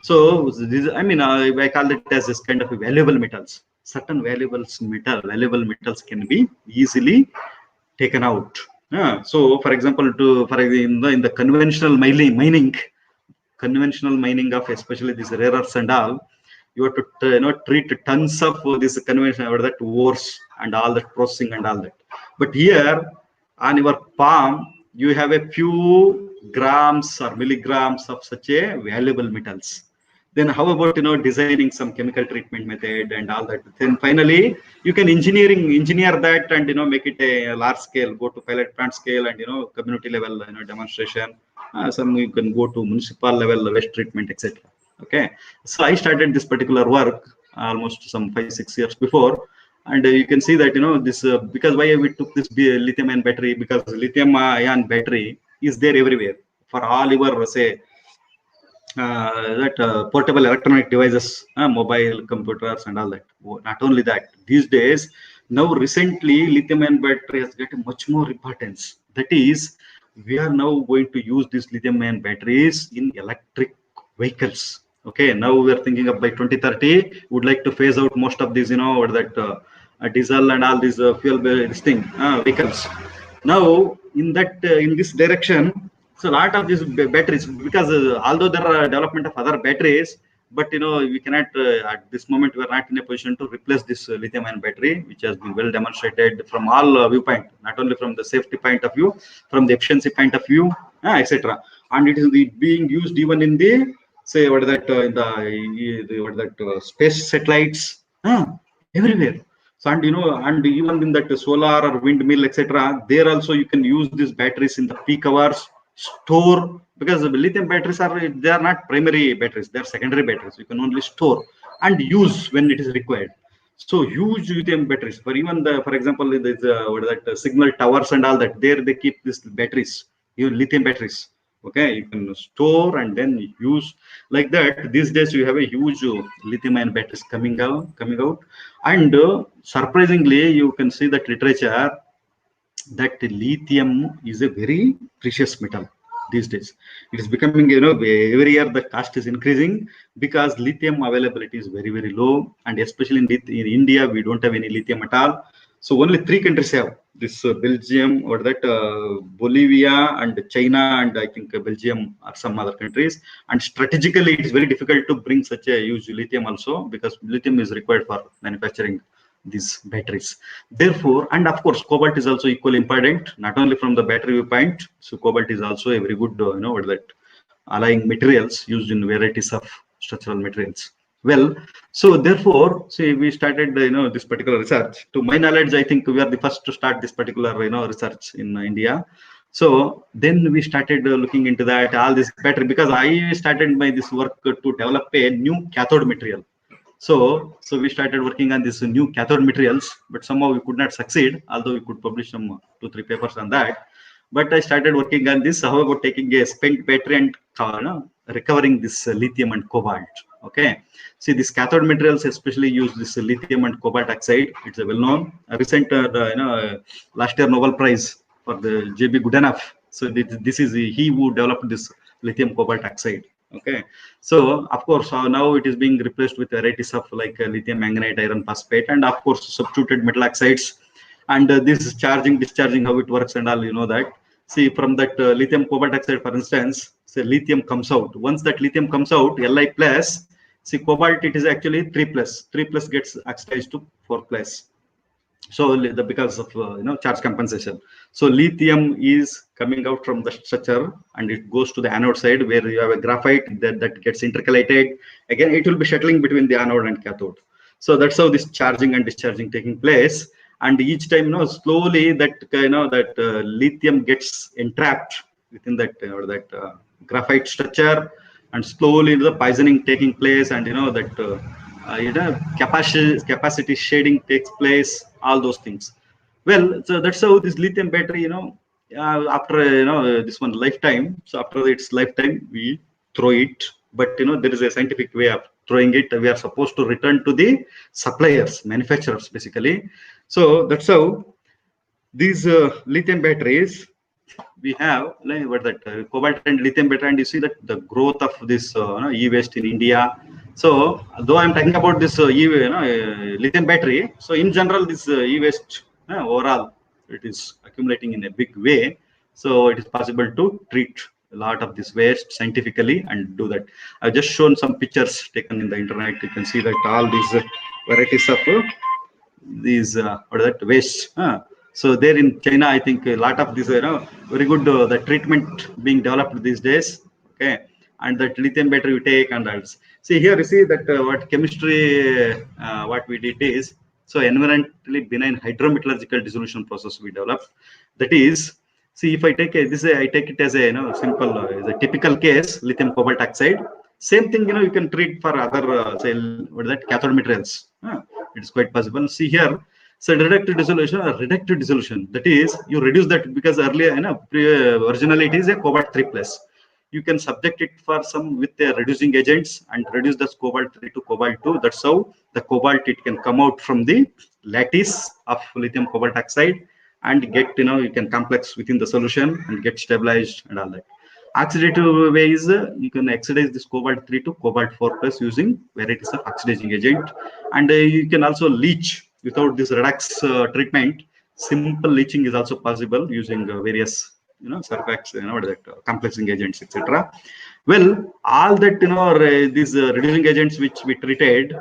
So this, I call it as this kind of valuable metals. Certain valuable metals can be easily taken out. So for example, in the conventional mining of especially these rare earths and all, you have to treat tons of this conventional, or that ores and all that processing and all that. But here on your palm, you have a few grams or milligrams of such a valuable metals. Then how about designing some chemical treatment method and all that? Then finally you can engineer that and make it a large scale, go to pilot plant scale, and community level demonstration. Some you can go to municipal level waste treatment, etc. Okay, so I started this particular work almost some 5-6 years before, and you can see that this because why we took this lithium ion battery, because lithium ion battery is there everywhere for all your say portable electronic devices, mobile computers and all that. Not only that, these days, now recently lithium ion battery has got much more importance. That is, we are now going to use these lithium ion batteries in electric vehicles. Okay, now we are thinking of by 2030 would like to phase out most of these or that diesel and all these fuel this thing vehicles. Now in this direction, so a lot of these batteries, because although there are development of other batteries, but we cannot at this moment we are not in a position to replace this lithium ion battery, which has been well demonstrated from all viewpoint, not only from the safety point of view, from the efficiency point of view, etc. And it is being used even in the say what is that in the what is that space satellites, everywhere. So and even in that solar or windmill, etc. There also you can use these batteries in the peak hours, store, because the lithium batteries they are not primary batteries, they are secondary batteries. You can only store and use when it is required. So huge lithium batteries for even for example, there's what is that signal towers and all that. There they keep these batteries, lithium batteries. Okay, you can store and then use like that. These days you have a huge lithium ion batteries coming out, and surprisingly you can see that literature that lithium is a very precious metal these days. It is becoming every year the cost is increasing because lithium availability is very low, and especially in India we don't have any lithium at all. So only 3 countries have this: Belgium, or that Bolivia, and China, and I think Belgium or some other countries. And strategically it is very difficult to bring such a huge lithium also, because lithium is required for manufacturing these batteries. Therefore, and of course cobalt is also equally important, not only from the battery viewpoint. So cobalt is also a very good what that alloying materials used in varieties of structural materials. Well, so therefore, see, we started this particular research. To my knowledge, I think we are the first to start this particular research in India. So then we started looking into that all this battery, because I started my this work to develop a new cathode material. So we started working on this new cathode materials, but somehow we could not succeed, although we could publish some 2-3 papers on that. But I started working on this, how about taking a spent battery and recovering this lithium and cobalt. Okay, see, this cathode materials especially use this lithium and cobalt oxide. It's a well-known recent last year Nobel Prize for the J.B. Goodenough. So this is he who developed this lithium cobalt oxide. Okay, so of course now it is being replaced with varieties of like lithium manganate, iron phosphate, and of course substituted metal oxides. And this is charging, discharging, how it works and all, that. See, from that lithium cobalt oxide, for instance, So lithium comes out. Once that lithium comes out, Li plus, see cobalt, it is actually 3 plus. 3 plus gets oxidized to 4 plus. So because of charge compensation. So lithium is coming out from the structure and it goes to the anode side where you have a graphite that gets intercalated. Again, it will be shuttling between the anode and cathode. So that's how this charging and discharging taking place. And each time, slowly that lithium gets entrapped within that graphite structure, and slowly the poisoning taking place, and capacity shading takes place, all those things. Well, so that's how this lithium battery, after this one lifetime. So after its lifetime, we throw it. But there is a scientific way of throwing it. We are supposed to return to the suppliers, manufacturers, basically. So that's how these lithium batteries we have, like what that cobalt and lithium battery, and you see that the growth of this e-waste in India. So though I'm talking about this lithium battery, so in general this e-waste overall it is accumulating in a big way. So it is possible to treat a lot of this waste scientifically and do that. I've just shown some pictures taken in the internet. You can see that all these varieties of these what is that waste. So there in China, I think a lot of these very good the treatment being developed these days. Okay, and that lithium battery you take and else. See here, you see that what chemistry what we did is, so environmentally benign hydrometallurgical dissolution process we developed. That is, see if I take I take it as a simple as a typical case, lithium cobalt oxide. Same thing, you can treat for other say what is that cathode materials. It is quite possible. See here, so reductive dissolution or reductive dissolution. That is, you reduce that because earlier, originally it is a cobalt 3 plus. You can subject it for some with the reducing agents and reduce the cobalt 3 to cobalt 2. That's how the cobalt it can come out from the lattice of lithium cobalt oxide and get you can complex within the solution and get stabilized and all that. Oxidative way is you can oxidize this cobalt 3 to cobalt 4 plus using varieties of oxidizing agent, and you can also leach without this redox treatment. Simple leaching is also possible using various surfax complexing agents, etc. Well, all that these reducing agents which we treated,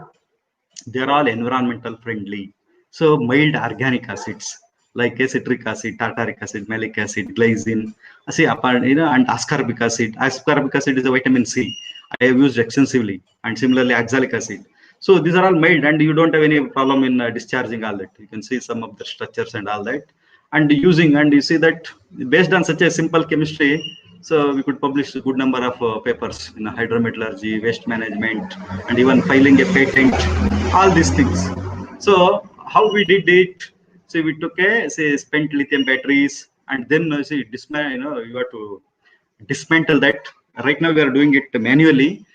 they're all environmental friendly. So mild organic acids like citric acid, tartaric acid, malic acid, glycine, and ascorbic acid. Ascorbic acid is a vitamin C. I have used extensively, and similarly oxalic acid. So these are all mild, and you don't have any problem in discharging all that. You can see some of the structures and all that, and you see that based on such a simple chemistry. So we could publish a good number of papers in hydrometallurgy, waste management, and even filing a patent. All these things. So how we did it? So we took spent lithium batteries, and then you have to dismantle that. Right now we are doing it manually.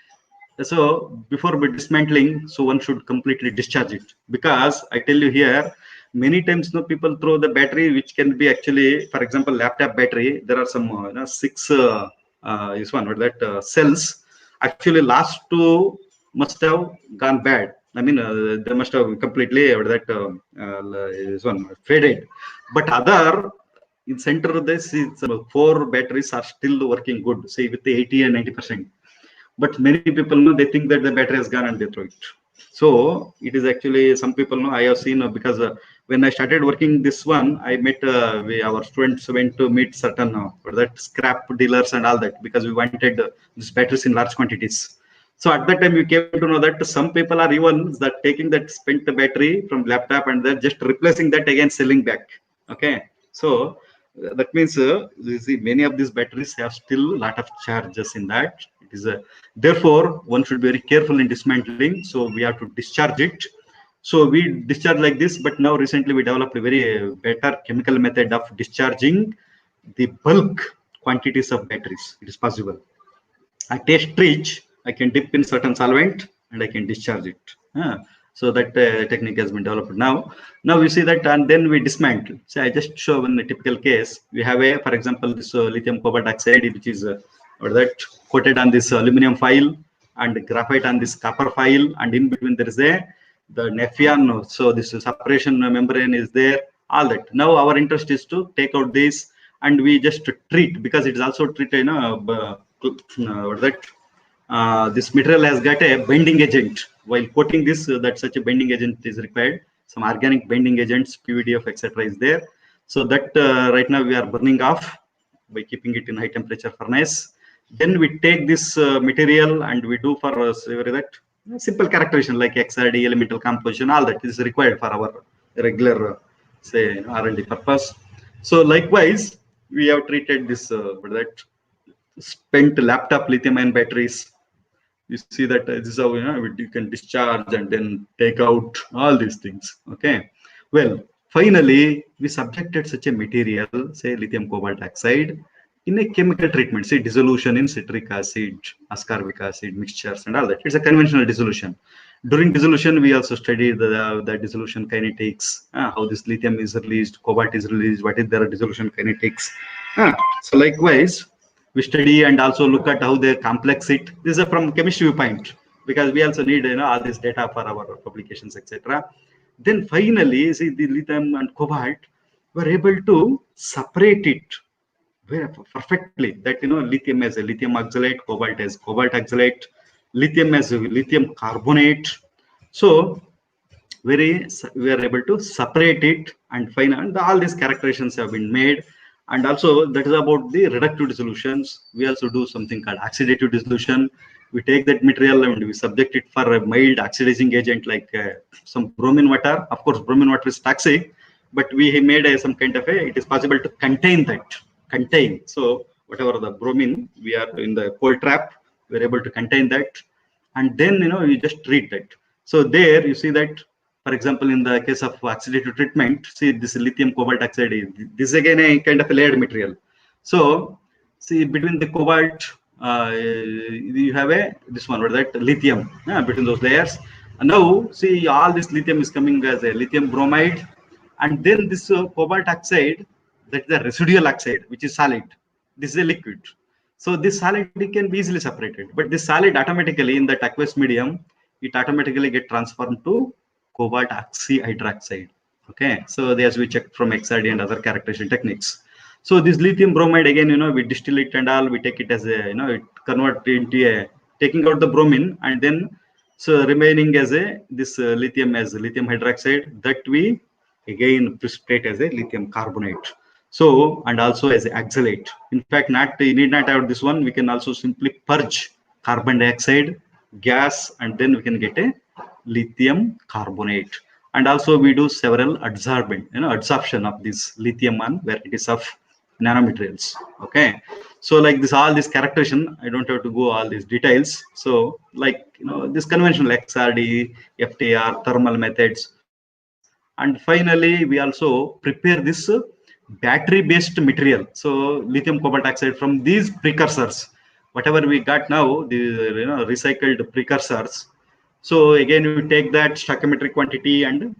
So before dismantling, so one should completely discharge it, because I tell you here, many times people throw the battery, which can be actually, for example, laptop battery. There are some 6 this one or that cells. Actually, last 2 must have gone bad. I mean, they must have completely or that this one faded. But other in center of this, 4 batteries are still working good, say with the 80 and 90%. But many people know, they think that the battery has gone and they throw it. So it is actually, some people know, I have seen because when I started working this one, I met our students went to meet certain that scrap dealers and all that, because we wanted these batteries in large quantities. So at that time we came to know that some people are even that taking that spent battery from laptop and they're just replacing that again, selling back. Okay, so that means you see many of these batteries have still a lot of charges in that. It is therefore one should be very careful in dismantling. So we have to discharge it. So we discharge like this, but now recently we developed a very better chemical method of discharging the bulk quantities of batteries. It is possible. At a stretch, I can dip in certain solvent and I can discharge it. So that technique has been developed now. Now we see that, and then we dismantle. So I just show in a typical case. We have for example, this lithium cobalt oxide, which is or that coated on this aluminum foil, and graphite on this copper foil, and in between there is the Nephron. So this separation membrane is there. All that. Now our interest is to take out this, and we just treat, because it is also treated this material has got a binding agent. While coating this, that such a binding agent is required. Some organic binding agents, PVDF, etc. is there. So that right now we are burning off by keeping it in high temperature furnace. Then we take this material and we do for that simple characterization like XRD, elemental composition, all that is required for our regular say R&D purpose. So likewise, we have treated this that spent laptop lithium-ion batteries. You see that this is how you can discharge and then take out all these things. Okay. Well, finally, we subjected such a material, say lithium cobalt oxide, in a chemical treatment, say dissolution in citric acid, ascorbic acid mixtures and all that. It's a conventional dissolution. During dissolution, we also studied the dissolution kinetics, how this lithium is released, cobalt is released, what is their dissolution kinetics. So likewise, we study and also look at how they complex it. This is from chemistry viewpoint, because we also need all this data for our publications, etc. Then finally, see the lithium and cobalt were able to separate it very perfectly. That lithium as a lithium oxalate, cobalt as cobalt oxalate, lithium as a lithium carbonate. So we are able to separate it and find, and all these characterizations have been made. And also that is about the reductive dissolutions. We also do something called oxidative dissolution. We take that material and we subject it for a mild oxidizing agent like some bromine water. Of course, bromine water is toxic, but we have made some kind of it is possible to contain that. So whatever the bromine, we are in the cold trap, we are able to contain that. And then, you just treat that. So there you see that, for example, in the case of oxidative treatment, see this lithium cobalt oxide, this is again a kind of a layered material. So see between the cobalt, you have this one, or that lithium between those layers. And now see all this lithium is coming as a lithium bromide, and then this cobalt oxide, that's the residual oxide, which is solid. This is a liquid. So this solid can be easily separated, but this solid automatically in that aqueous medium, it automatically get transformed to cobalt oxyhydroxide. Okay, so as we checked from XRD and other characterization techniques. So this lithium bromide again, we distill it and all, we take it as a, it convert into a, taking out the bromine and then so remaining as a this lithium as lithium hydroxide, that we again precipitate as a lithium carbonate. So, and also as oxalate. In fact, you need not have this one. We can also simply purge carbon dioxide, gas, and then we can get a lithium carbonate. And also we do several adsorption of this lithium on varieties of nanomaterials. Okay. So like this, all this characterization, I don't have to go all these details. So like, this conventional XRD, FTR, thermal methods. And finally, we also prepare this battery-based material. So lithium cobalt oxide from these precursors, whatever we got now, the recycled precursors. So again, we take that stoichiometric quantity and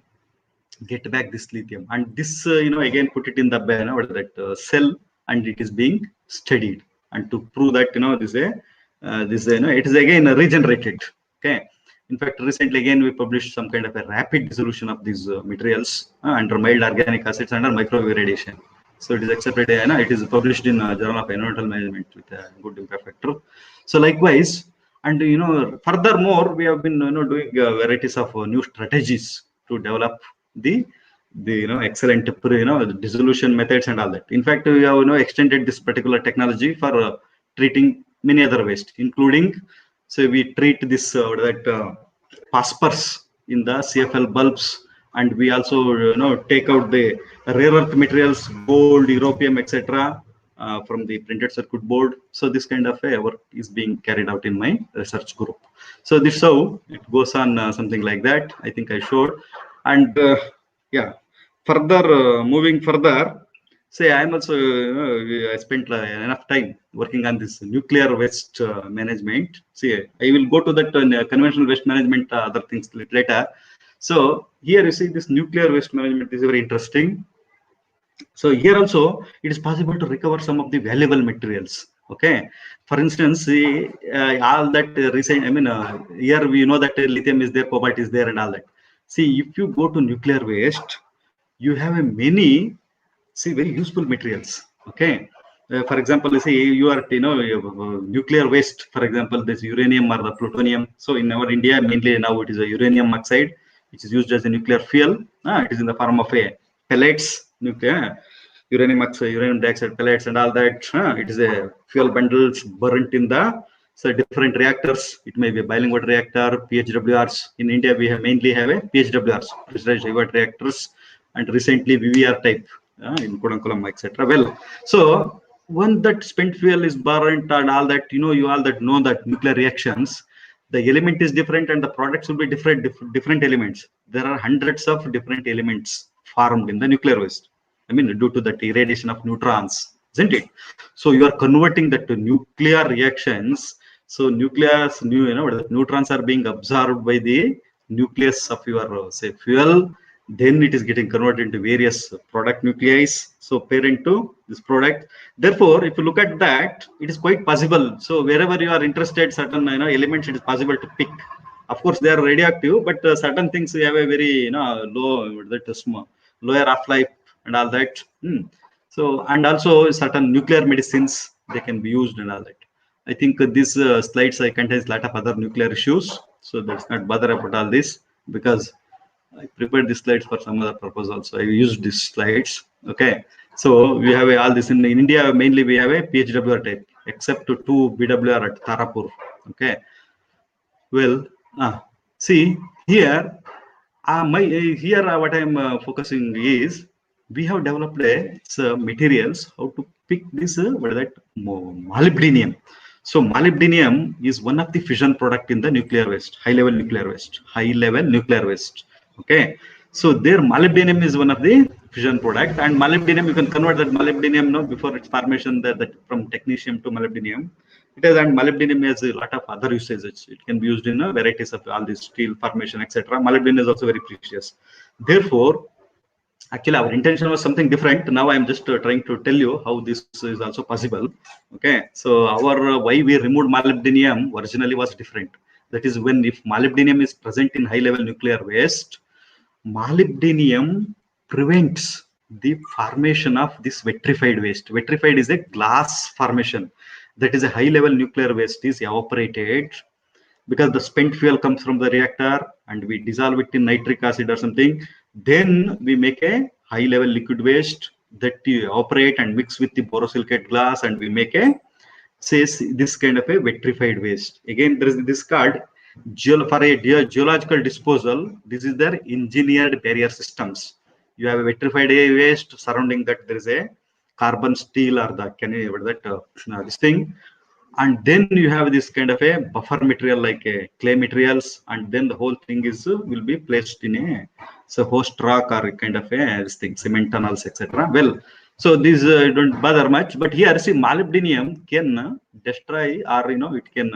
get back this lithium, and this again put it in the cell, and it is being studied, and to prove that it is again regenerated. Okay. In fact, recently again we published some kind of a rapid dissolution of these materials under mild organic acids under microwave radiation. So it is accepted, it is published in Journal of Environmental Management with a good impact factor. So likewise, and furthermore, we have been doing varieties of new strategies to develop the excellent dissolution methods and all that. In fact, we have extended this particular technology for treating many other waste, including, so we treat this phosphorus in the CFL bulbs, and we also take out the rare earth materials, gold, europium, etc. From the printed circuit board. So this kind of work is being carried out in my research group. So this how it goes on, something like that. I think I showed. And yeah, further moving further, say I'm also I spent enough time working on this nuclear waste management. See, I will go to that conventional waste management other things later. So here you see this nuclear waste management is very interesting. So here also it is possible to recover some of the valuable materials. Okay, for instance, all that recent, here we know that lithium is there, cobalt is there, and all that. See, if you go to nuclear waste, you have a many, see, very useful materials. Okay, For example, you see, you are, nuclear waste, for example, this uranium or the plutonium. So in our India, mainly now it is a uranium oxide, which is used as a nuclear fuel. It is in the form of a pellets, nuclear uranium oxide, uranium dioxide pellets and all that. It is a fuel bundles burnt in the different reactors. It may be a boiling water reactor, PHWRs. In India, we mainly have a PHWRs, pressurized high water reactors, and recently VVR type in Kudankulam, etc. Well, so when that spent fuel is burnt and all that, you all that know that nuclear reactions, the element is different and the products will be different elements. There are hundreds of different elements formed in the nuclear waste. I mean, due to that irradiation of neutrons, isn't it? So you are converting that to nuclear reactions. So neutrons are being absorbed by the nucleus of your say fuel. Then it is getting converted into various product nuclei. So parent to this product. Therefore, if you look at that, it is quite possible. So wherever you are interested, certain elements, it is possible to pick. Of course, they are radioactive, but certain things we have a very lower half-life and all that. So, and also certain nuclear medicines, they can be used and all that. I think these slides contains a lot of other nuclear issues. So let's not bother about all this, because I prepared these slides for some other purpose also. I used these slides. Okay. So we have all this in India. Mainly we have a PHWR type, except to 2 BWR at Tarapur. Okay. Well, see here, what I'm focusing is, we have developed materials how to pick this what is that molybdenum. So molybdenum is one of the fission product in the nuclear waste, high level nuclear waste. Okay, so there molybdenum is one of the fission product, and molybdenum you can convert that molybdenum before its formation that from technetium to molybdenum. It is, and molybdenum has a lot of other usages. It can be used in varieties of all this steel formation, etc. Molybdenum is also very precious. Therefore, actually our intention was something different. Now I am just trying to tell you how this is also possible. Okay, so our why we removed molybdenum originally was different. That is, when if molybdenum is present in high level nuclear waste, molybdenum prevents the formation of this vitrified waste. Vitrified is a glass formation. That is, a high level nuclear waste is evaporated because the spent fuel comes from the reactor and we dissolve it in nitric acid or something. Then we make a high level liquid waste that you evaporate and mix with the borosilicate glass, and we make a this kind of a vitrified waste. Again, there is this called for a geological disposal. This is their engineered barrier systems. You have a vitrified waste, surrounding that there is a carbon steel or this thing, and then you have this kind of a buffer material like a clay materials, and then the whole thing is will be placed in a host rock or kind of a this thing, cement tunnels, etc. Well, so these don't bother much, but here see molybdenum can destroy, or it can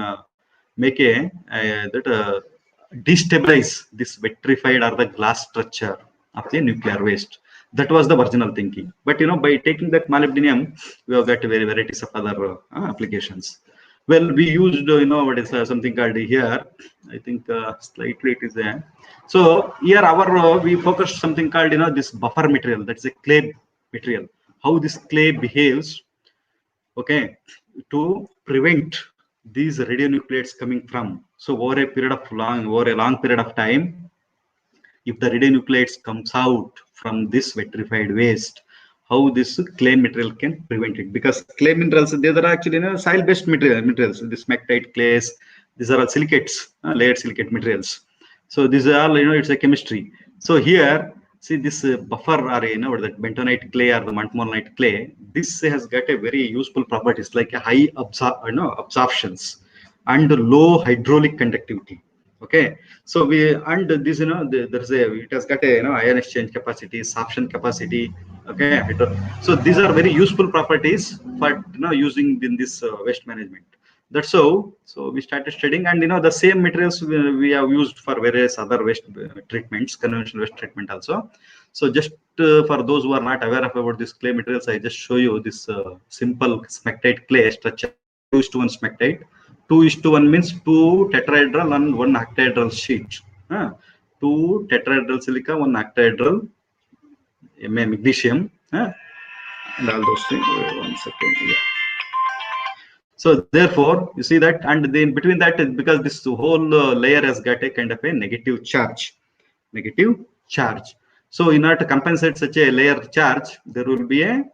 make a destabilize this vitrified or the glass structure of the nuclear waste. That was the original thinking. But by taking that molybdenum, we have got varieties of other applications. Well, we used what is something called here. I think slightly it is there. So here our we focused something called this buffer material. That's a clay material. How this clay behaves, okay, to prevent these radionuclides coming from. So over a long period of time, if the radionuclides comes out from this vitrified waste, how this clay material can prevent it? Because clay minerals, these are actually soil-based materials. This smectite clays, these are all silicates, layered silicate materials. So these are all, it's a chemistry. So here, see this buffer, or that bentonite clay or the montmorillonite clay, this has got a very useful properties like a high absorptions and low hydraulic conductivity. Okay, so this there's it has got a ion exchange capacity, sorption capacity. Okay, so these are very useful properties for using in this waste management. That's so we started studying, and the same materials we have used for various other waste treatments, conventional waste treatment also. So just for those who are not aware of about this clay materials, I just show you this simple smectite clay structure. 2:1 smectite. 2:1 means 2 tetrahedral and 1 octahedral sheet. 2 tetrahedral silica, 1 octahedral magnesium. and all those things. One second. Yeah. So therefore, you see that, and then between that, because this whole layer has got a kind of a negative charge. So in order to compensate such a layer charge, there will be a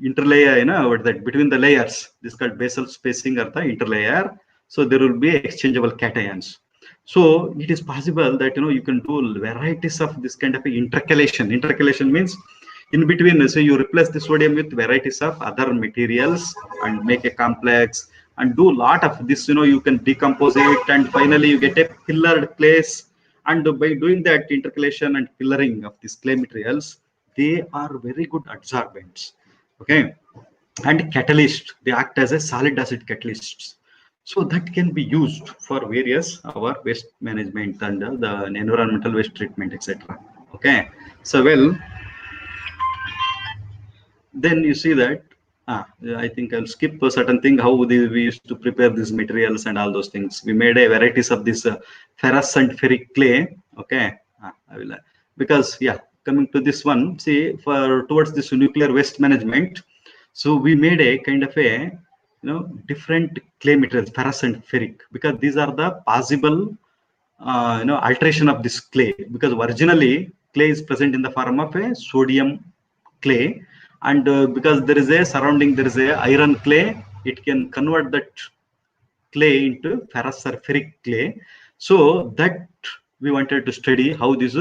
interlayer, what that between the layers. This is called basal spacing or the interlayer. So there will be exchangeable cations. So it is possible that you can do varieties of this kind of intercalation. Intercalation means in between, so you replace the sodium with varieties of other materials and make a complex and do a lot of this. You can decompose it and finally you get a pillared place. And by doing that intercalation and pillaring of these clay materials, they are very good adsorbents. Okay, and catalyst, they act as a solid acid catalysts. So that can be used for various our waste management and the environmental waste treatment, etc. Okay, so well, then you see that I think I'll skip a certain thing how we used to prepare these materials and all those things. We made a varieties of this ferrous and ferric clay. Okay, I will because yeah, coming to this one, see for towards this nuclear waste management. So we made a kind of a different clay materials, ferrous and ferric, because these are the possible alteration of this clay, because originally clay is present in the form of a sodium clay, and because there is a surrounding, there is a iron clay, it can convert that clay into ferrous or ferric clay. So that we wanted to study how this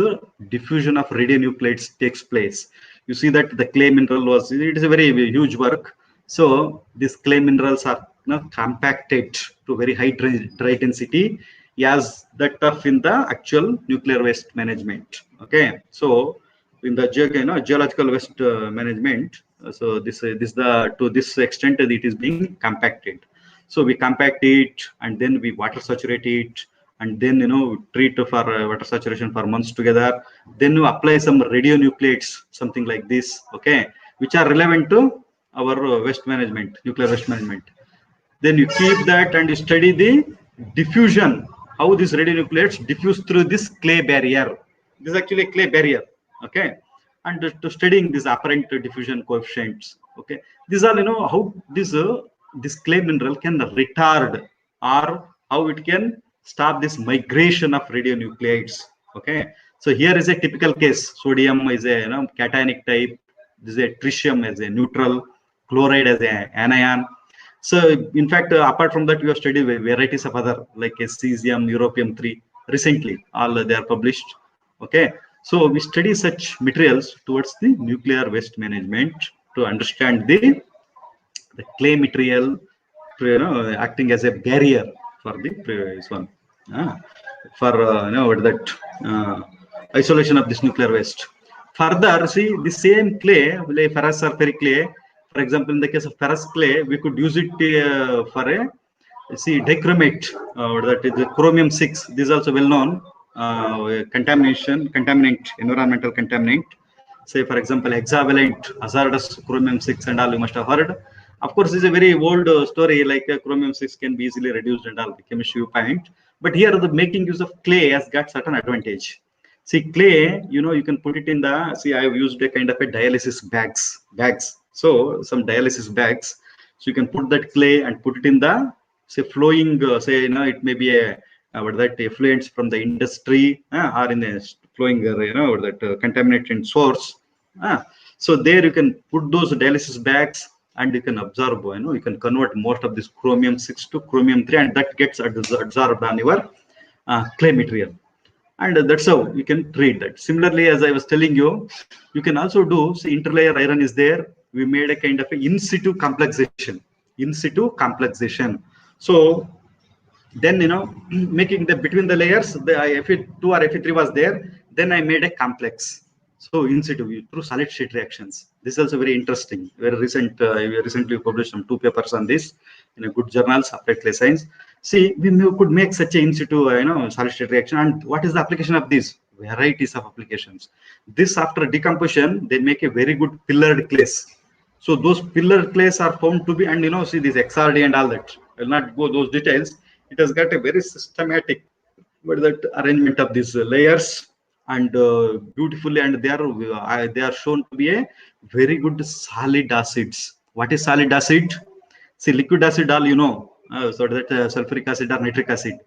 diffusion of radionuclides takes place. You see that the clay mineral was, it is a very huge work. So these clay minerals are compacted to very high dry density as that of in the actual nuclear waste management. Okay, so in the geological waste management, so this the to this extent it is being compacted. So we compact it and then we water saturate it and then treat for water saturation for months together. Then you apply some radionuclides, something like this, okay, which are relevant to our waste management, nuclear waste management. Then you keep that and you study the diffusion, how these radionuclides diffuse through this clay barrier. This is actually a clay barrier, okay, and to studying these apparent diffusion coefficients. Okay, these are how this clay mineral can retard or how it can stop this migration of radionuclides. Okay, so here is a typical case. Sodium is a cationic type. This is a tritium as a neutral, chloride as an anion. So in fact, apart from that, we have studied varieties of other like cesium, europium-3 recently. All they are published. Okay, so we study such materials towards the nuclear waste management to understand the clay material, acting as a barrier for the previous one, for what that isolation of this nuclear waste. Further, see the same clay, like ferrous or ferric clay. For example, in the case of ferrous clay, we could use it for a dichromate, that is the chromium-6. This is also well known contaminant, environmental contaminant. Say, for example, hexavalent hazardous chromium-6 and all you must have heard. Of course, it's a very old story, like chromium-6 can be easily reduced and all, the chemistry viewpoint. But here, the making use of clay has got certain advantage. See, clay, you can put it in the, see, I have used a kind of a dialysis bags. So, some dialysis bags. So, you can put that clay and put it in the, say, flowing, say, it may be a, what that effluents from the industry or in a flowing, that contaminated source. So there you can put those dialysis bags and you can absorb, you can convert most of this chromium-6 to chromium-3 and that gets absorbed on your clay material. And that's how you can treat that. Similarly, as I was telling you, you can also do, see, interlayer iron is there. We made a kind of a in situ complexation. So then, making the between the layers, the Fe2 or Fe3 was there. Then I made a complex. So in situ through solid state reactions. This is also very interesting. Very recent. We recently published some 2 papers on this in a good journals, applied clay science. See, we could make such a in situ, solid state reaction. And what is the application of this? Varieties of applications. This after decomposition, they make a very good pillared clays. So those pillar clays are found to be, and see this XRD and all that. I will not go those details. It has got a very systematic, but that arrangement of these layers and beautifully, and they are shown to be a very good solid acids. What is solid acid? See, liquid acid, all you know, so that sulfuric acid or nitric acid.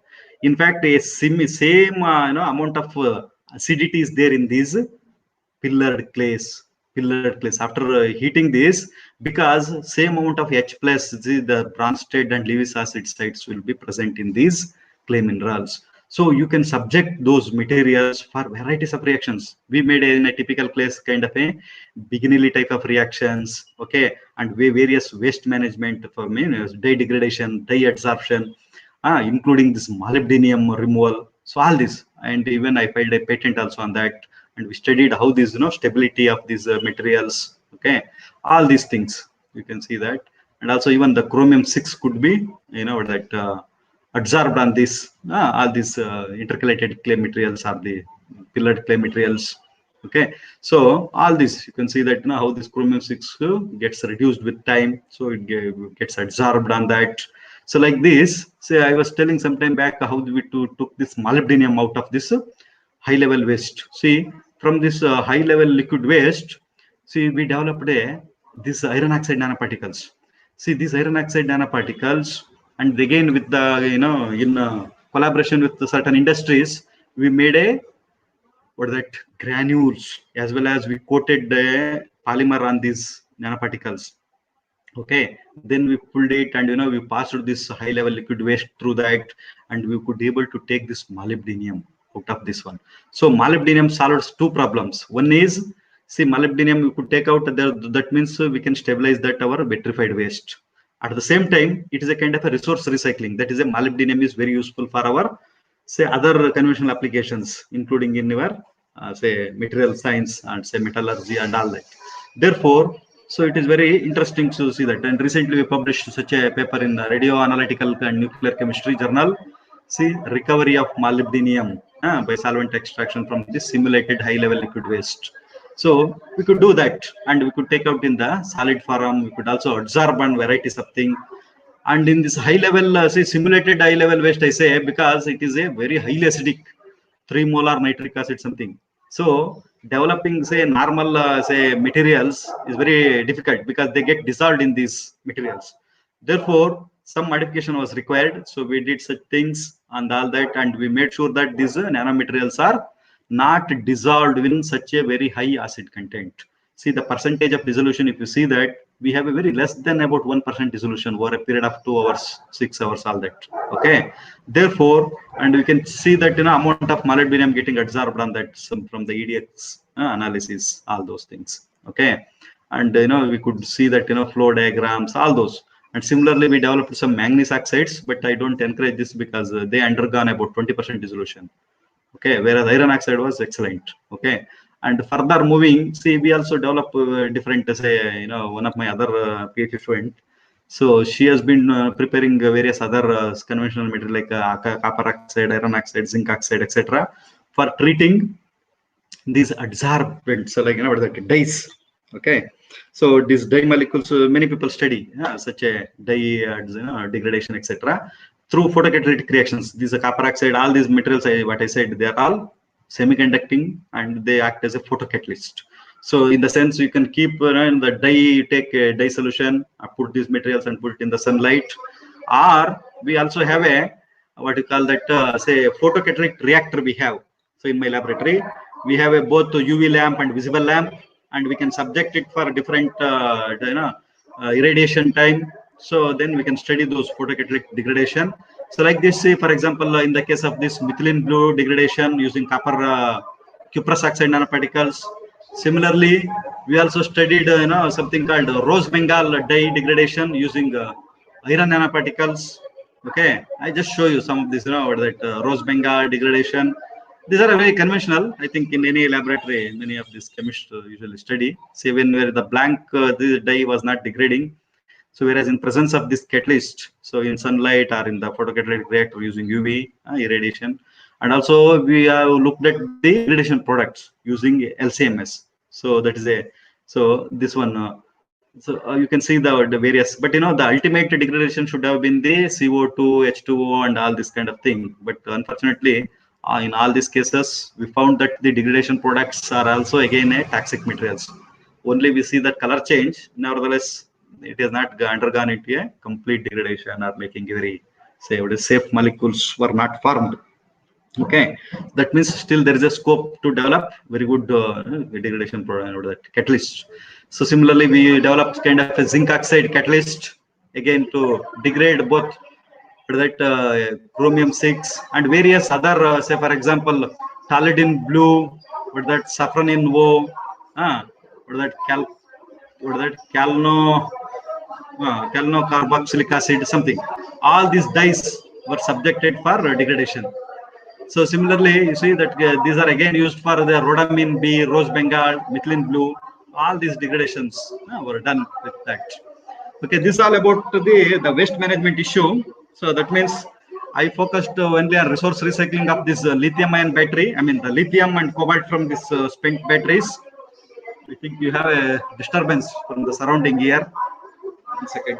In fact, a same amount of acidity is there in these pillared clays. After heating this, because same amount of H plus, the Bronsted and Lewis acid sites will be present in these clay minerals. So you can subject those materials for varieties of reactions. We made in a typical clays kind of a Bignelli type of reactions, okay, and various waste management for dye degradation, dye adsorption, including this molybdenum removal. So all this, and even I filed a patent also on that, and we studied how these stability of these materials, okay, all these things you can see that. And also even the chromium 6 could be that adsorbed on this, all these intercalated clay materials are the pillared clay materials, okay. So all this you can see that how this chromium 6 gets reduced with time, so it gets adsorbed on that. So like this, say I was telling some time back how we took this molybdenum out of this high level waste. See, from this high level liquid waste, see, we developed this iron oxide nanoparticles. See, these iron oxide nanoparticles, and again with the in collaboration with certain industries, we made a that granules, as well as we coated the polymer on these nanoparticles, okay. Then we pulled it, and we passed this high level liquid waste through that, and we could able to take this molybdenum out of this one. So molybdenum solves two problems. One is, see, molybdenum we could take out there, that means we can stabilize that our vitrified waste. At the same time, it is a kind of a resource recycling. That is, a molybdenum is very useful for our, say, other conventional applications, including in your say material science and say metallurgy and all that. Therefore, so it is very interesting to see that. And recently we published such a paper in the Radio Analytical and Nuclear Chemistry journal. See, recovery of molybdenum by solvent extraction from this simulated high level liquid waste. So we could do that, and we could take out in the solid form. We could also adsorb on varieties of things. And in this high level, say simulated high level waste, I say, because it is a very highly acidic 3 molar nitric acid something. So developing say normal say materials is very difficult because they get dissolved in these materials. Therefore, some modification was required. So we did such things and all that, and we made sure that these nanomaterials are not dissolved in such a very high acid content. See the percentage of dissolution. If you see that, we have a very less than about 1% dissolution over a period of 2 hours, 6 hours, all that. Okay. Therefore, and we can see that amount of molybdenum getting adsorbed on that from the EDX analysis, all those things. Okay. And we could see that flow diagrams, all those. And similarly, we developed some manganese oxides, but I don't encourage this because they undergone about 20% dissolution. Okay, whereas iron oxide was excellent. Okay, and further moving, see, we also develop different, say, one of my other PhD student. So she has been preparing various other conventional material like copper oxide, iron oxide, zinc oxide, etc., for treating these adsorbents, so like the dyes. Okay, so these dye molecules, many people study such a dye degradation, etc., through photocatalytic reactions. These are copper oxide, all these materials, what I said, they are all semiconducting and they act as a photocatalyst. So in the sense, you can keep in the dye, take a dye solution, put these materials and put it in the sunlight, or we also have a what you call that say photocatalytic reactor we have. So in my laboratory, we have a both UV lamp and visible lamp, and we can subject it for different irradiation time. So then we can study those photocatalytic degradation. So like this, say for example, in the case of this methylene blue degradation using copper cuprous oxide nanoparticles. Similarly, we also studied something called rose bengal dye degradation using iron nanoparticles. Okay, I just show you some of this, that rose bengal degradation. These are very conventional. I think in any laboratory, many of these chemists usually study. Say when where the blank the dye was not degrading. So whereas in presence of this catalyst, so in sunlight or in the photocatalytic reactor using UV irradiation, and also we have looked at the degradation products using LCMS. So that is a so this one. You can see the various, but the ultimate degradation should have been the CO2, H2O, and all this kind of thing. But unfortunately, In all these cases, we found that the degradation products are also again a toxic materials. Only we see that color change. Nevertheless, it has not undergone into a complete degradation or making a very safe molecules were not formed. Okay, that means still there is a scope to develop very good degradation product, that catalyst. So similarly, we developed kind of a zinc oxide catalyst again to degrade both that chromium 6 and various other, say for example, toluidine blue, or that safranin O, or that calno carboxylic acid, something. All these dyes were subjected for degradation. So similarly, you see that these are again used for the rhodamine B, rose Bengal, methylene blue. All these degradations were done with that. Okay, this is all about the waste management issue. So that means I focused only on resource recycling of this lithium-ion battery. I mean the lithium and cobalt from this spent batteries. I think you have a disturbance from the surrounding here. 1 second.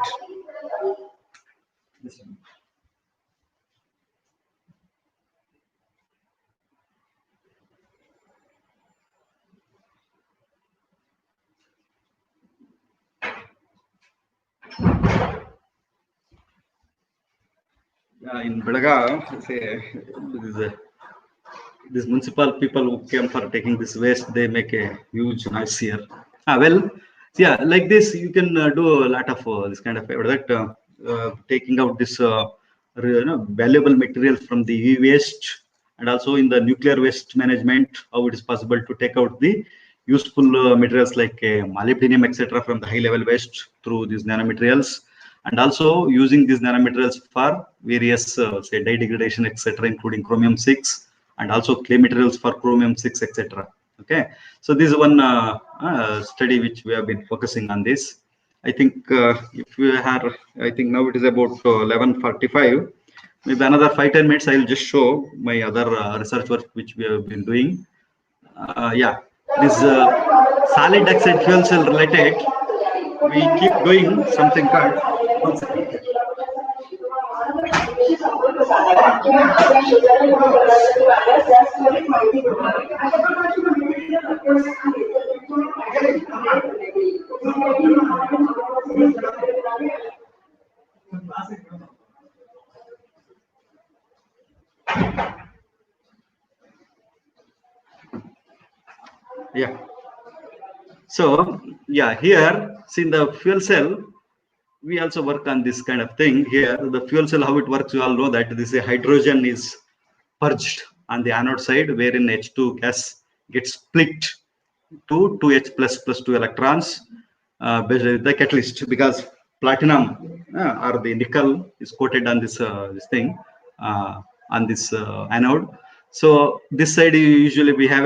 In Belagavi, these municipal people who came for taking this waste, they make a huge noise here. Well, yeah, like this, you can do a lot of this kind of taking out this valuable material from the e-waste, and also in the nuclear waste management, how it is possible to take out the useful materials like molybdenum, etc., from the high-level waste through these nanomaterials, and also using these nanomaterials for various say dye degradation, etc., including chromium 6, and also clay materials for chromium 6, etc. Okay, so this is one study which we have been focusing on this. I think if we have, I think now it is about 11:45. Maybe another 5-10 minutes. I will just show my other research work which we have been doing. Yeah, this solid oxide fuel cell related. We keep doing something called. One second. Yeah. So yeah, here see in the fuel cell, we also work on this kind of thing. Here, the fuel cell, how it works, you all know that this hydrogen is purged on the anode side, wherein H2 gas gets split to 2H plus 2 electrons based on the catalyst, because platinum or the nickel is coated on this thing on this anode. So this side usually we have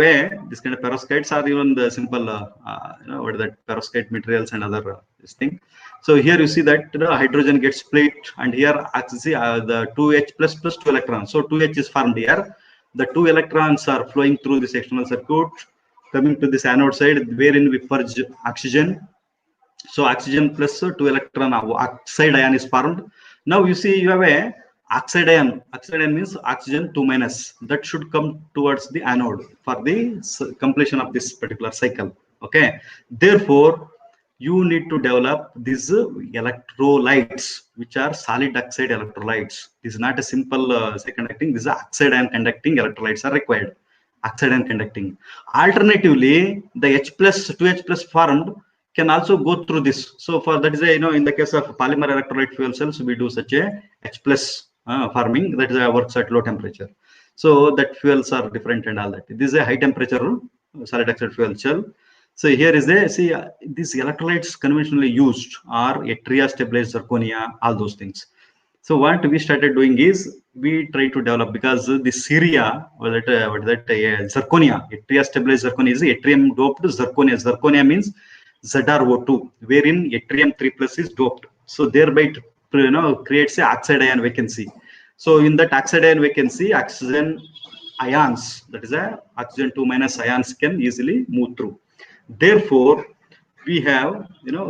this kind of perovskites, or even the simple what is that, perovskite materials and other this thing. So here you see that the hydrogen gets split, and here see the 2H plus 2 electrons. So 2H is formed here. The 2 electrons are flowing through this external circuit, coming to this anode side, wherein we purge oxygen. So oxygen plus 2 electron oxide ion is formed. Now you see you have a oxide ion. Oxide ion means oxygen 2 minus. That should come towards the anode for the completion of this particular cycle. Okay. Therefore, you need to develop these electrolytes, which are solid oxide electrolytes. This is not a simple say conducting. This is oxide ion conducting electrolytes are required. Oxide ion conducting. Alternatively, the H plus 2H plus formed can also go through this. So for that is a, in the case of polymer electrolyte fuel cells, we do such a H plus forming that is works at low temperature. So that fuels are different and all that. This is a high temperature solid oxide fuel cell. So here is the, see, these electrolytes conventionally used are yttria, stabilized zirconia, all those things. So what we started doing is we try to develop, because the Syria, what is that zirconia, yttria stabilized zirconia is yttrium doped zirconia. Zirconia means ZrO2, wherein yttrium 3 plus is doped. So thereby it creates a oxide ion vacancy. So in that oxide ion vacancy, oxygen ions, that is a oxygen 2 minus ions, can easily move through. Therefore, we have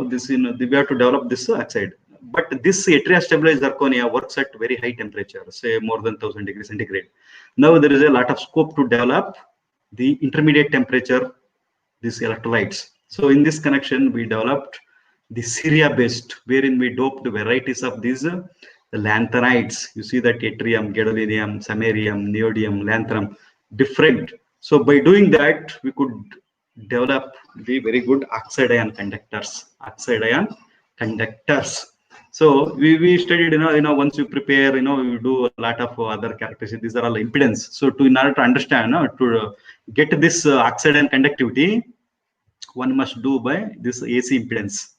this we have to develop this oxide. but this yttria stabilized zirconia works at very high temperature, say more than 1000 degrees centigrade. Now there is a lot of scope to develop the intermediate temperature, these electrolytes. So in this connection, we developed the Syria based, wherein we doped varieties of these the lanthanides. You see that yttrium, gadolinium, samarium, neodymium, lanthanum, different. So by doing that, we could develop the very good oxide ion conductors. Oxide ion conductors. So we studied, once you prepare, you do a lot of other characteristics. These are all impedance. So in order to understand, to get this oxide ion conductivity, one must do by this AC impedance.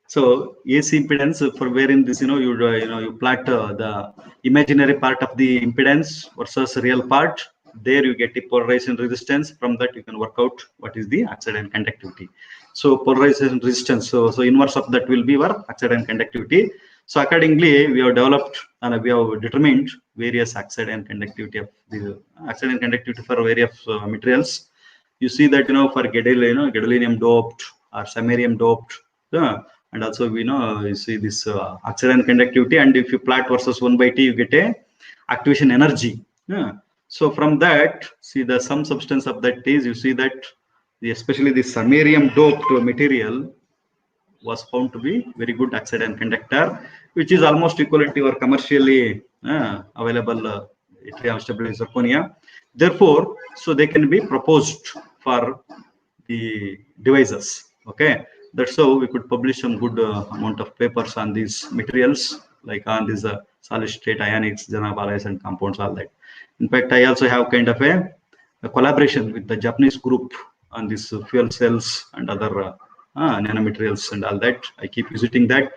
So AC impedance, for wherein this, you plot the imaginary part of the impedance versus real part. There you get the polarization resistance. From that you can work out what is the oxide ion conductivity. So polarization resistance. So inverse of that will be our oxide ion conductivity. So accordingly, we have developed and we have determined various oxide ion conductivity of the oxide ion conductivity for various materials. You see that for gadolinium doped or samarium doped. And also we know you see this oxide ion conductivity, and if you plot versus 1/T, you get a activation energy. So from that, see the some substance of that is, you see that especially the samarium doped material was found to be very good oxide ion conductor, which is almost equivalent to your commercially available yttrium stabilized zirconia. Therefore, so they can be proposed for the devices. Okay, that's how we could publish some good amount of papers on these materials, like on these solid state ionics, Janabalays and compounds, all that. In fact, I also have kind of a collaboration with the Japanese group on these fuel cells and other nanomaterials and all that. I keep visiting that.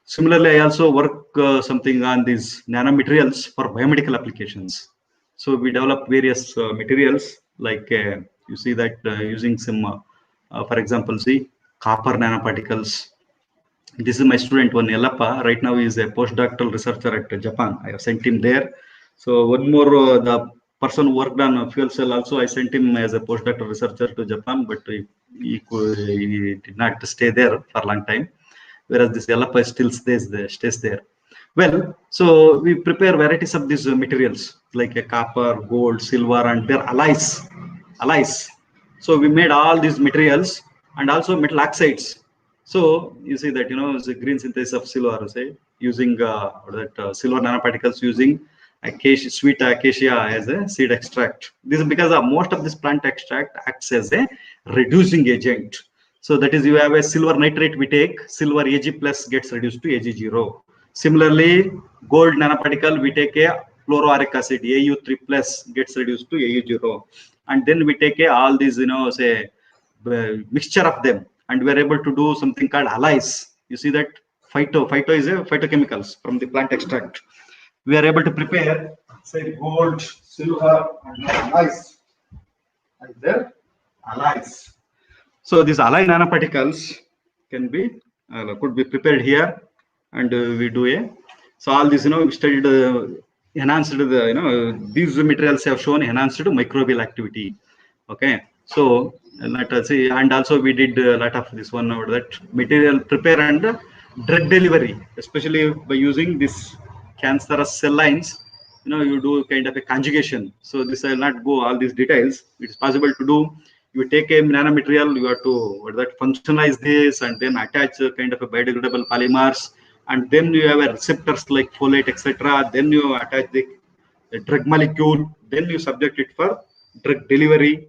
Similarly, I also work something on these nanomaterials for biomedical applications. So we develop various materials, like you see that using some, for example, see copper nanoparticles. This is my student, one Yellappa. Right now he is a postdoctoral researcher at Japan. I have sent him there. So one more, the person who worked on fuel cell also, I sent him as a postdoctoral researcher to Japan, but he did not stay there for a long time. Whereas this Yellappa still stays there. Well, so we prepare varieties of these materials like a copper, gold, silver, and their alloys. So we made all these materials and also metal oxides. So you see that it's a green synthesis of silver, say using silver nanoparticles using acacia, sweet acacia as a seed extract. This is because most of this plant extract acts as a reducing agent. So that is, you have a silver nitrate, we take silver Ag plus gets reduced to Ag0. Similarly, gold nanoparticle, we take a fluoroauric acid, Au3 plus gets reduced to Au0. And then we take all these, say mixture of them, and we are able to do something called alloys. You see that phyto is a phytochemicals from the plant extract. We are able to prepare, say, gold, silver, and alloys. And their alloys. So these alloy nanoparticles can be could be prepared here, and we do a. So all this, we studied enhanced these materials have shown enhanced microbial activity. Okay, so let us see, and also we did a lot of this one over that material prepare and drug delivery, especially by using this cancerous cell lines. You do kind of a conjugation. So this I will not go all these details. It is possible to do. You take a nanomaterial, you have to functionalize this and then attach a kind of a biodegradable polymers, and then you have a receptors like folate, etc. Then you attach the drug molecule, then you subject it for drug delivery.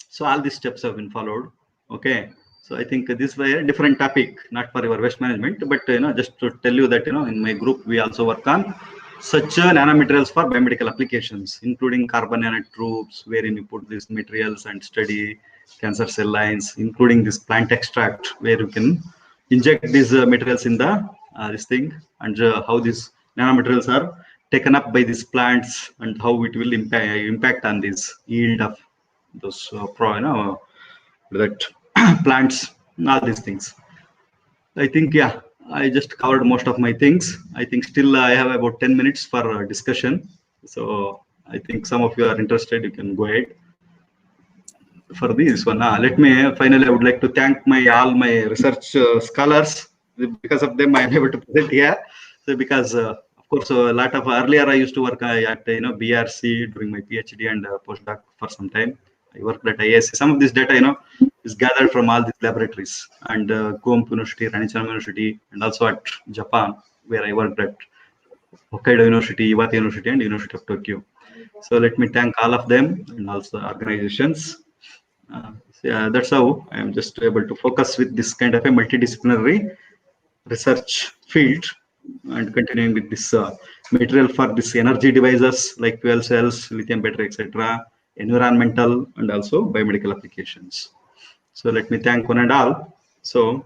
So all these steps have been followed. Okay, so I think this was a different topic, not for your waste management, but just to tell you that in my group we also work on such nanomaterials for biomedical applications, including carbon nanotubes, wherein you put these materials and study cancer cell lines, including this plant extract, where you can inject these materials in the this thing, and how these nanomaterials are taken up by these plants and how it will impact on this yield of those that plants, all these things. I think, yeah, I just covered most of my things. I think still I have about 10 minutes for discussion. So I think some of you are interested, you can go ahead for this one. Let me finally, I would like to thank all my research scholars because of them, I am able to present here. So because of course, a lot of earlier I used to work at BRC during my PhD and postdoc for some time. I worked at ISC. Some of this data, is gathered from all these laboratories and Guamp University, Ranichanam University, and also at Japan, where I worked at Hokkaido University, Iwate University, and University of Tokyo. So let me thank all of them and also organizations. That's how I am just able to focus with this kind of a multidisciplinary research field and continuing with this material for this energy devices like fuel cells, lithium battery, etc., environmental and also biomedical applications. So let me thank one and all. So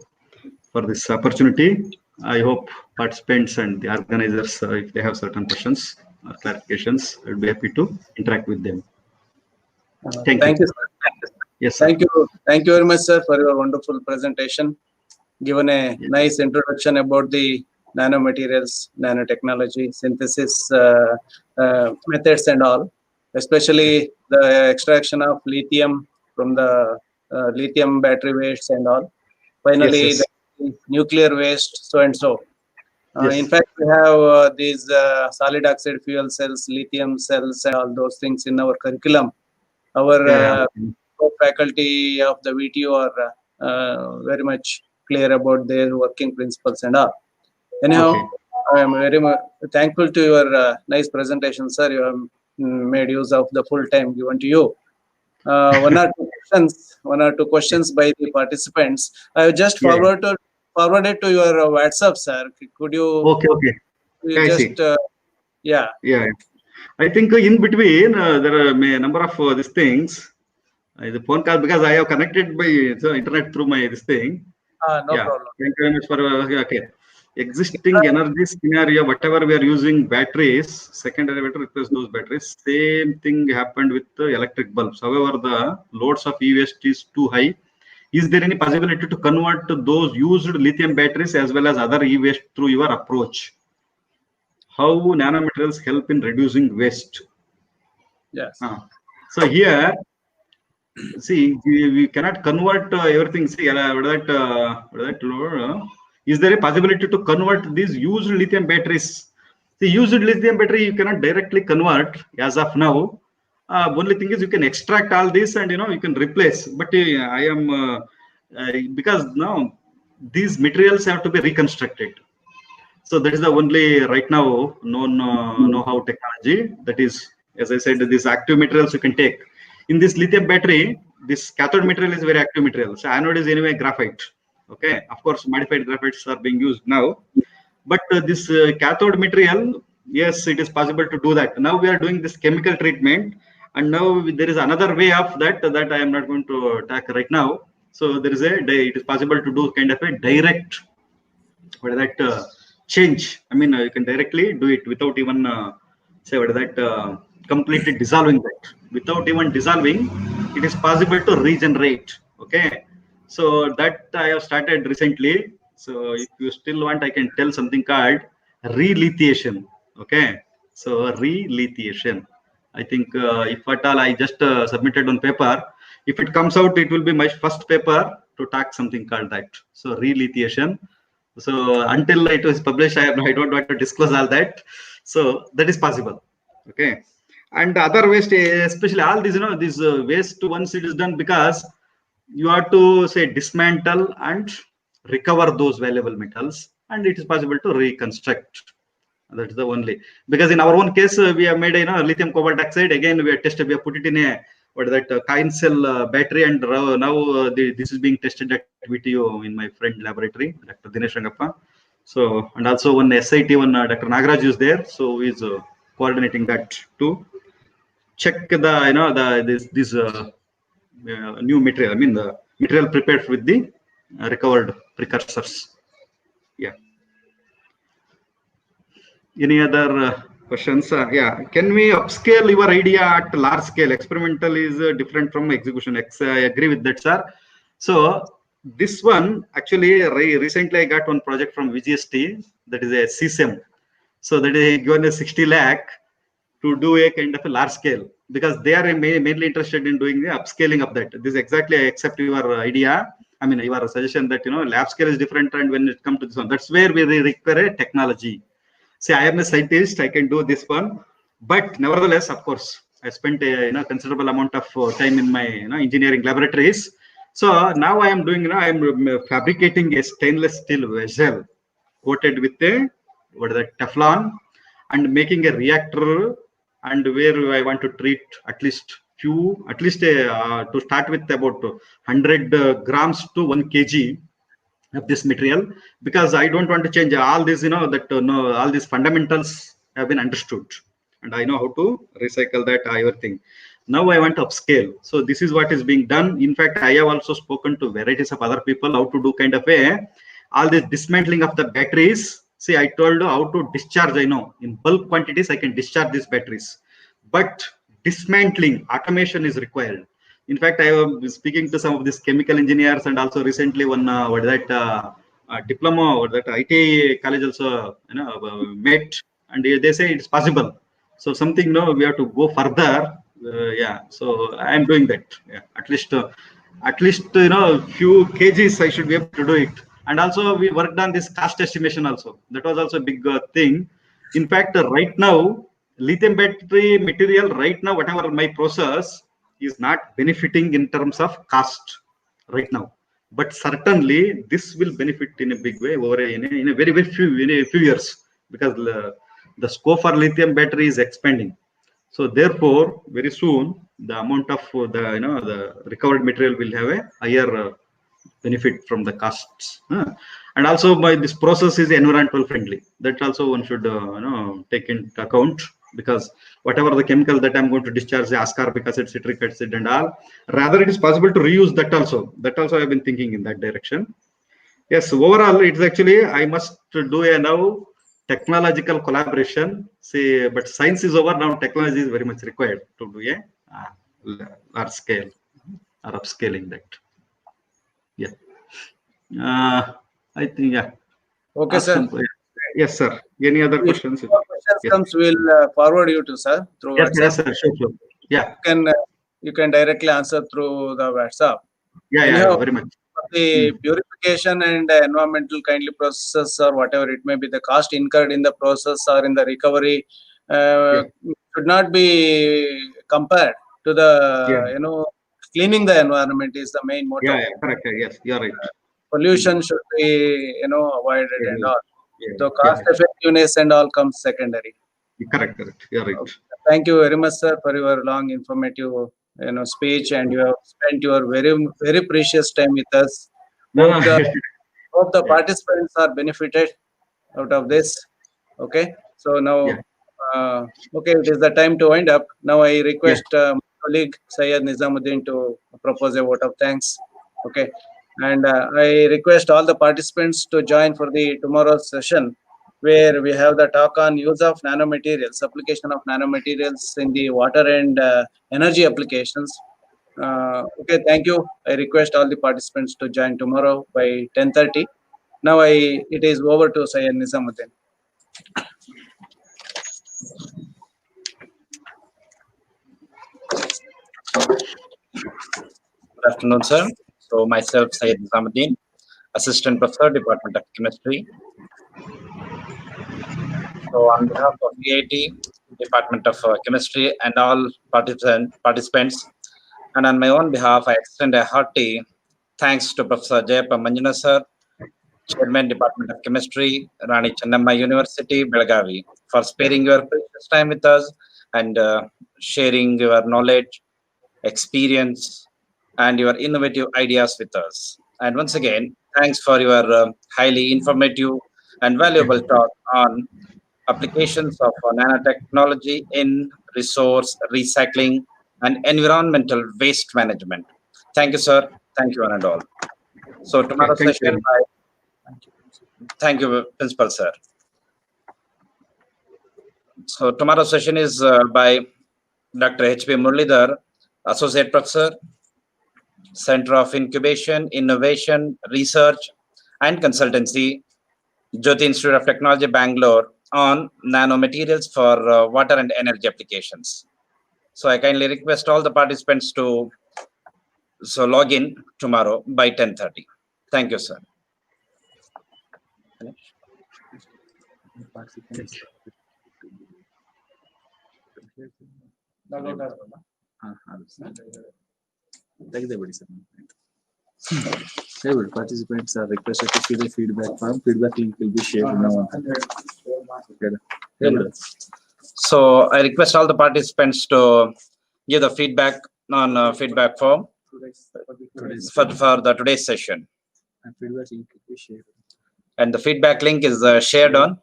for this opportunity, I hope participants and the organizers, if they have certain questions or clarifications, I'll be happy to interact with them. Thank Thank you. you, sir. Yes, sir. Thank you very much, sir, for your wonderful presentation. Given a nice introduction about the nanomaterials, nanotechnology, synthesis methods and all, especially the extraction of lithium from the lithium battery wastes and all. Finally, Yes, yes. the nuclear waste, so and so. Yes. In fact, we have these solid oxide fuel cells, lithium cells, and all those things in our curriculum. Our faculty of the VTU are very much clear about their working principles and all. Anyhow, Okay. I am very much thankful to your nice presentation, sir. You have made use of the full time given to you. One or two questions by the participants. I have just forwarded to your WhatsApp, sir. Could you? Okay. I just see. yeah. Yeah. I think in between there are a number of these things. The phone call, because I have connected by internet through my this thing. No problem. Thank you very much for okay. Existing energy scenario, whatever we are using batteries, secondary battery replace those batteries. Same thing happened with the electric bulbs. However, the loads of e-waste is too high. Is there any possibility to convert those used lithium batteries as well as other e-waste through your approach? How nanomaterials help in reducing waste? Yes. So here, see, we cannot convert everything. See, is there a possibility to convert these used lithium batteries? The used lithium battery you cannot directly convert as of now. Only thing is you can extract all this and you can replace. But I am because now these materials have to be reconstructed. So that is the only right now known know-how technology. That is, as I said, these active materials you can take. In this lithium battery, this cathode material is very active material. So anode is anyway graphite. Okay, of course, modified graphites are being used now. But this cathode material, yes, it is possible to do that. Now we are doing this chemical treatment, and now there is another way of that I am not going to talk right now. So there is it is possible to do kind of a direct change. I mean, you can directly do it without even completely dissolving that. Without even dissolving, it is possible to regenerate. Okay, so that I have started recently. So if you still want, I can tell something called relithiation. Okay, so relithiation. I think if at all I just submitted on paper, if it comes out, it will be my first paper to talk something called that. So relithiation. So until it was published, I don't want to disclose all that. So that is possible. Okay. And other waste, especially all these, this waste once it is done, because you have to say dismantle and recover those valuable metals, and it is possible to reconstruct. That is the only, because in our own case we have made lithium cobalt oxide. Again we have tested, we have put it in a coin cell battery, and now this is being tested at VTU in my friend laboratory, Dr. Dinesh Rangappa. So, and also one SIT one Dr. Nagaraj is there, so he is coordinating that to check the this new material. I mean the material prepared with the recovered precursors. Yeah. Any other questions? Can we upscale your idea at large scale? Experimental is different from execution. I agree with that, sir. So this one, actually, recently I got one project from VGST, that is a CSEM. So that is given a 60 lakh to do a kind of a large scale, because they are mainly interested in doing the upscaling of that. This exactly, I accept your idea. I mean, your suggestion that, lab scale is different, and when it comes to this one, that's where we require a technology. See, I am a scientist, I can do this one, but nevertheless, of course, I spent a considerable amount of time in my engineering laboratories. So now I am doing, I am fabricating a stainless steel vessel coated with a Teflon, and making a reactor, and where I want to treat at least to start with about 100 grams to 1 kg of this material, because I don't want to change all this, all these fundamentals have been understood, and I know how to recycle that everything. Now I want to upscale. So this is what is being done. In fact, I have also spoken to varieties of other people how to do kind of all this dismantling of the batteries. See, I told you how to discharge. I know in bulk quantities I can discharge these batteries, but dismantling automation is required. In fact, I was speaking to some of these chemical engineers, and also recently one diploma or that IT college also met, and they say it's possible. So something we have to go further. Yeah, so I am doing that. Yeah, at least few kgs I should be able to do it. And also we worked on this cost estimation also. That was also a big thing. In fact, right now, lithium battery material, right now, whatever my process is not benefiting in terms of cost right now, but certainly this will benefit in a big way over in a very few years, because the scope for lithium battery is expanding. So therefore, very soon the amount of the recovered material will have a higher benefit from the costs. And also, by this process is environmental friendly. That also one should take into account, because whatever the chemical that I'm going to discharge, the ascorbic acid, citric acid, and all, rather it is possible to reuse that also. That also I've been thinking in that direction. Yes, overall, it's actually I must do a now technological collaboration. Say, but science is over now. Technology is very much required to do a large scale or upscaling that. Yeah. I think, yeah. Okay, sir. Yes, sir. Any other questions? If more questions Yes. comes, we'll forward you to sir through Yes, WhatsApp. yes, sir. Sure. Yeah. You can directly answer through the WhatsApp. Yeah, Anyhow, very much. the purification and environmental kindly process, or whatever it may be, the cost incurred in the process or in the recovery should not be compared to the cleaning the environment is the main motto. Yeah, correct. Yes, you're right. Pollution should be avoided and all. So Yeah. cost effectiveness and all comes secondary. Correct. You're right. Thank you very much, sir, for your long informative speech, and you have spent your very precious time with us. Hope the participants are benefited out of this. Okay, so now okay, it is the time to wind up. Now I request my colleague Syed Nizamuddin to propose a vote of thanks. Okay, and I request all the participants to join for the tomorrow's session, where we have the talk on use of nanomaterials, application of nanomaterials in the water and energy applications. Okay, thank you. I request all the participants to join tomorrow by 10:30. Now it is over to Syed Nizamuddin. Good afternoon, sir. So myself, Syed Nizamuddin, Assistant Professor, Department of Chemistry. So on behalf of EIT, Department of Chemistry, and all participants, and on my own behalf, I extend a hearty thanks to Professor Jayappa Manjuna sir, Chairman, Department of Chemistry, Rani Chennamma University, Belagavi, for sparing your precious time with us and sharing your knowledge, experience, and your innovative ideas with us. And once again, thanks for your highly informative and valuable talk on applications of nanotechnology in resource recycling and environmental waste management. Thank you, sir. Thank you, one and all. So tomorrow's session, thank you, Principal Sir. So tomorrow's session is by Dr. H.P. Muralidhar, Associate Professor, Center of Incubation, Innovation, Research and Consultancy, Jyoti Institute of Technology, Bangalore, on nanomaterials for water and energy applications. So I kindly request all the participants to log in tomorrow by 10:30. Thank you, sir. Participants are requested to fill a feedback form. Feedback link will be shared now. So I request all the participants to give the feedback on feedback form for the today's session. Feedback link will be shared. And the feedback link is shared on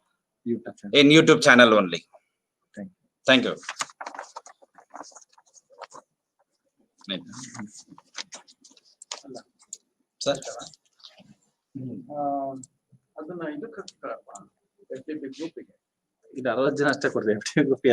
YouTube channel. in YouTube channel only. Thank you. Thank you. Sir. ಇದು 60 ಜನ ಅಷ್ಟೇ ಕೊಡ್ತೇವೆ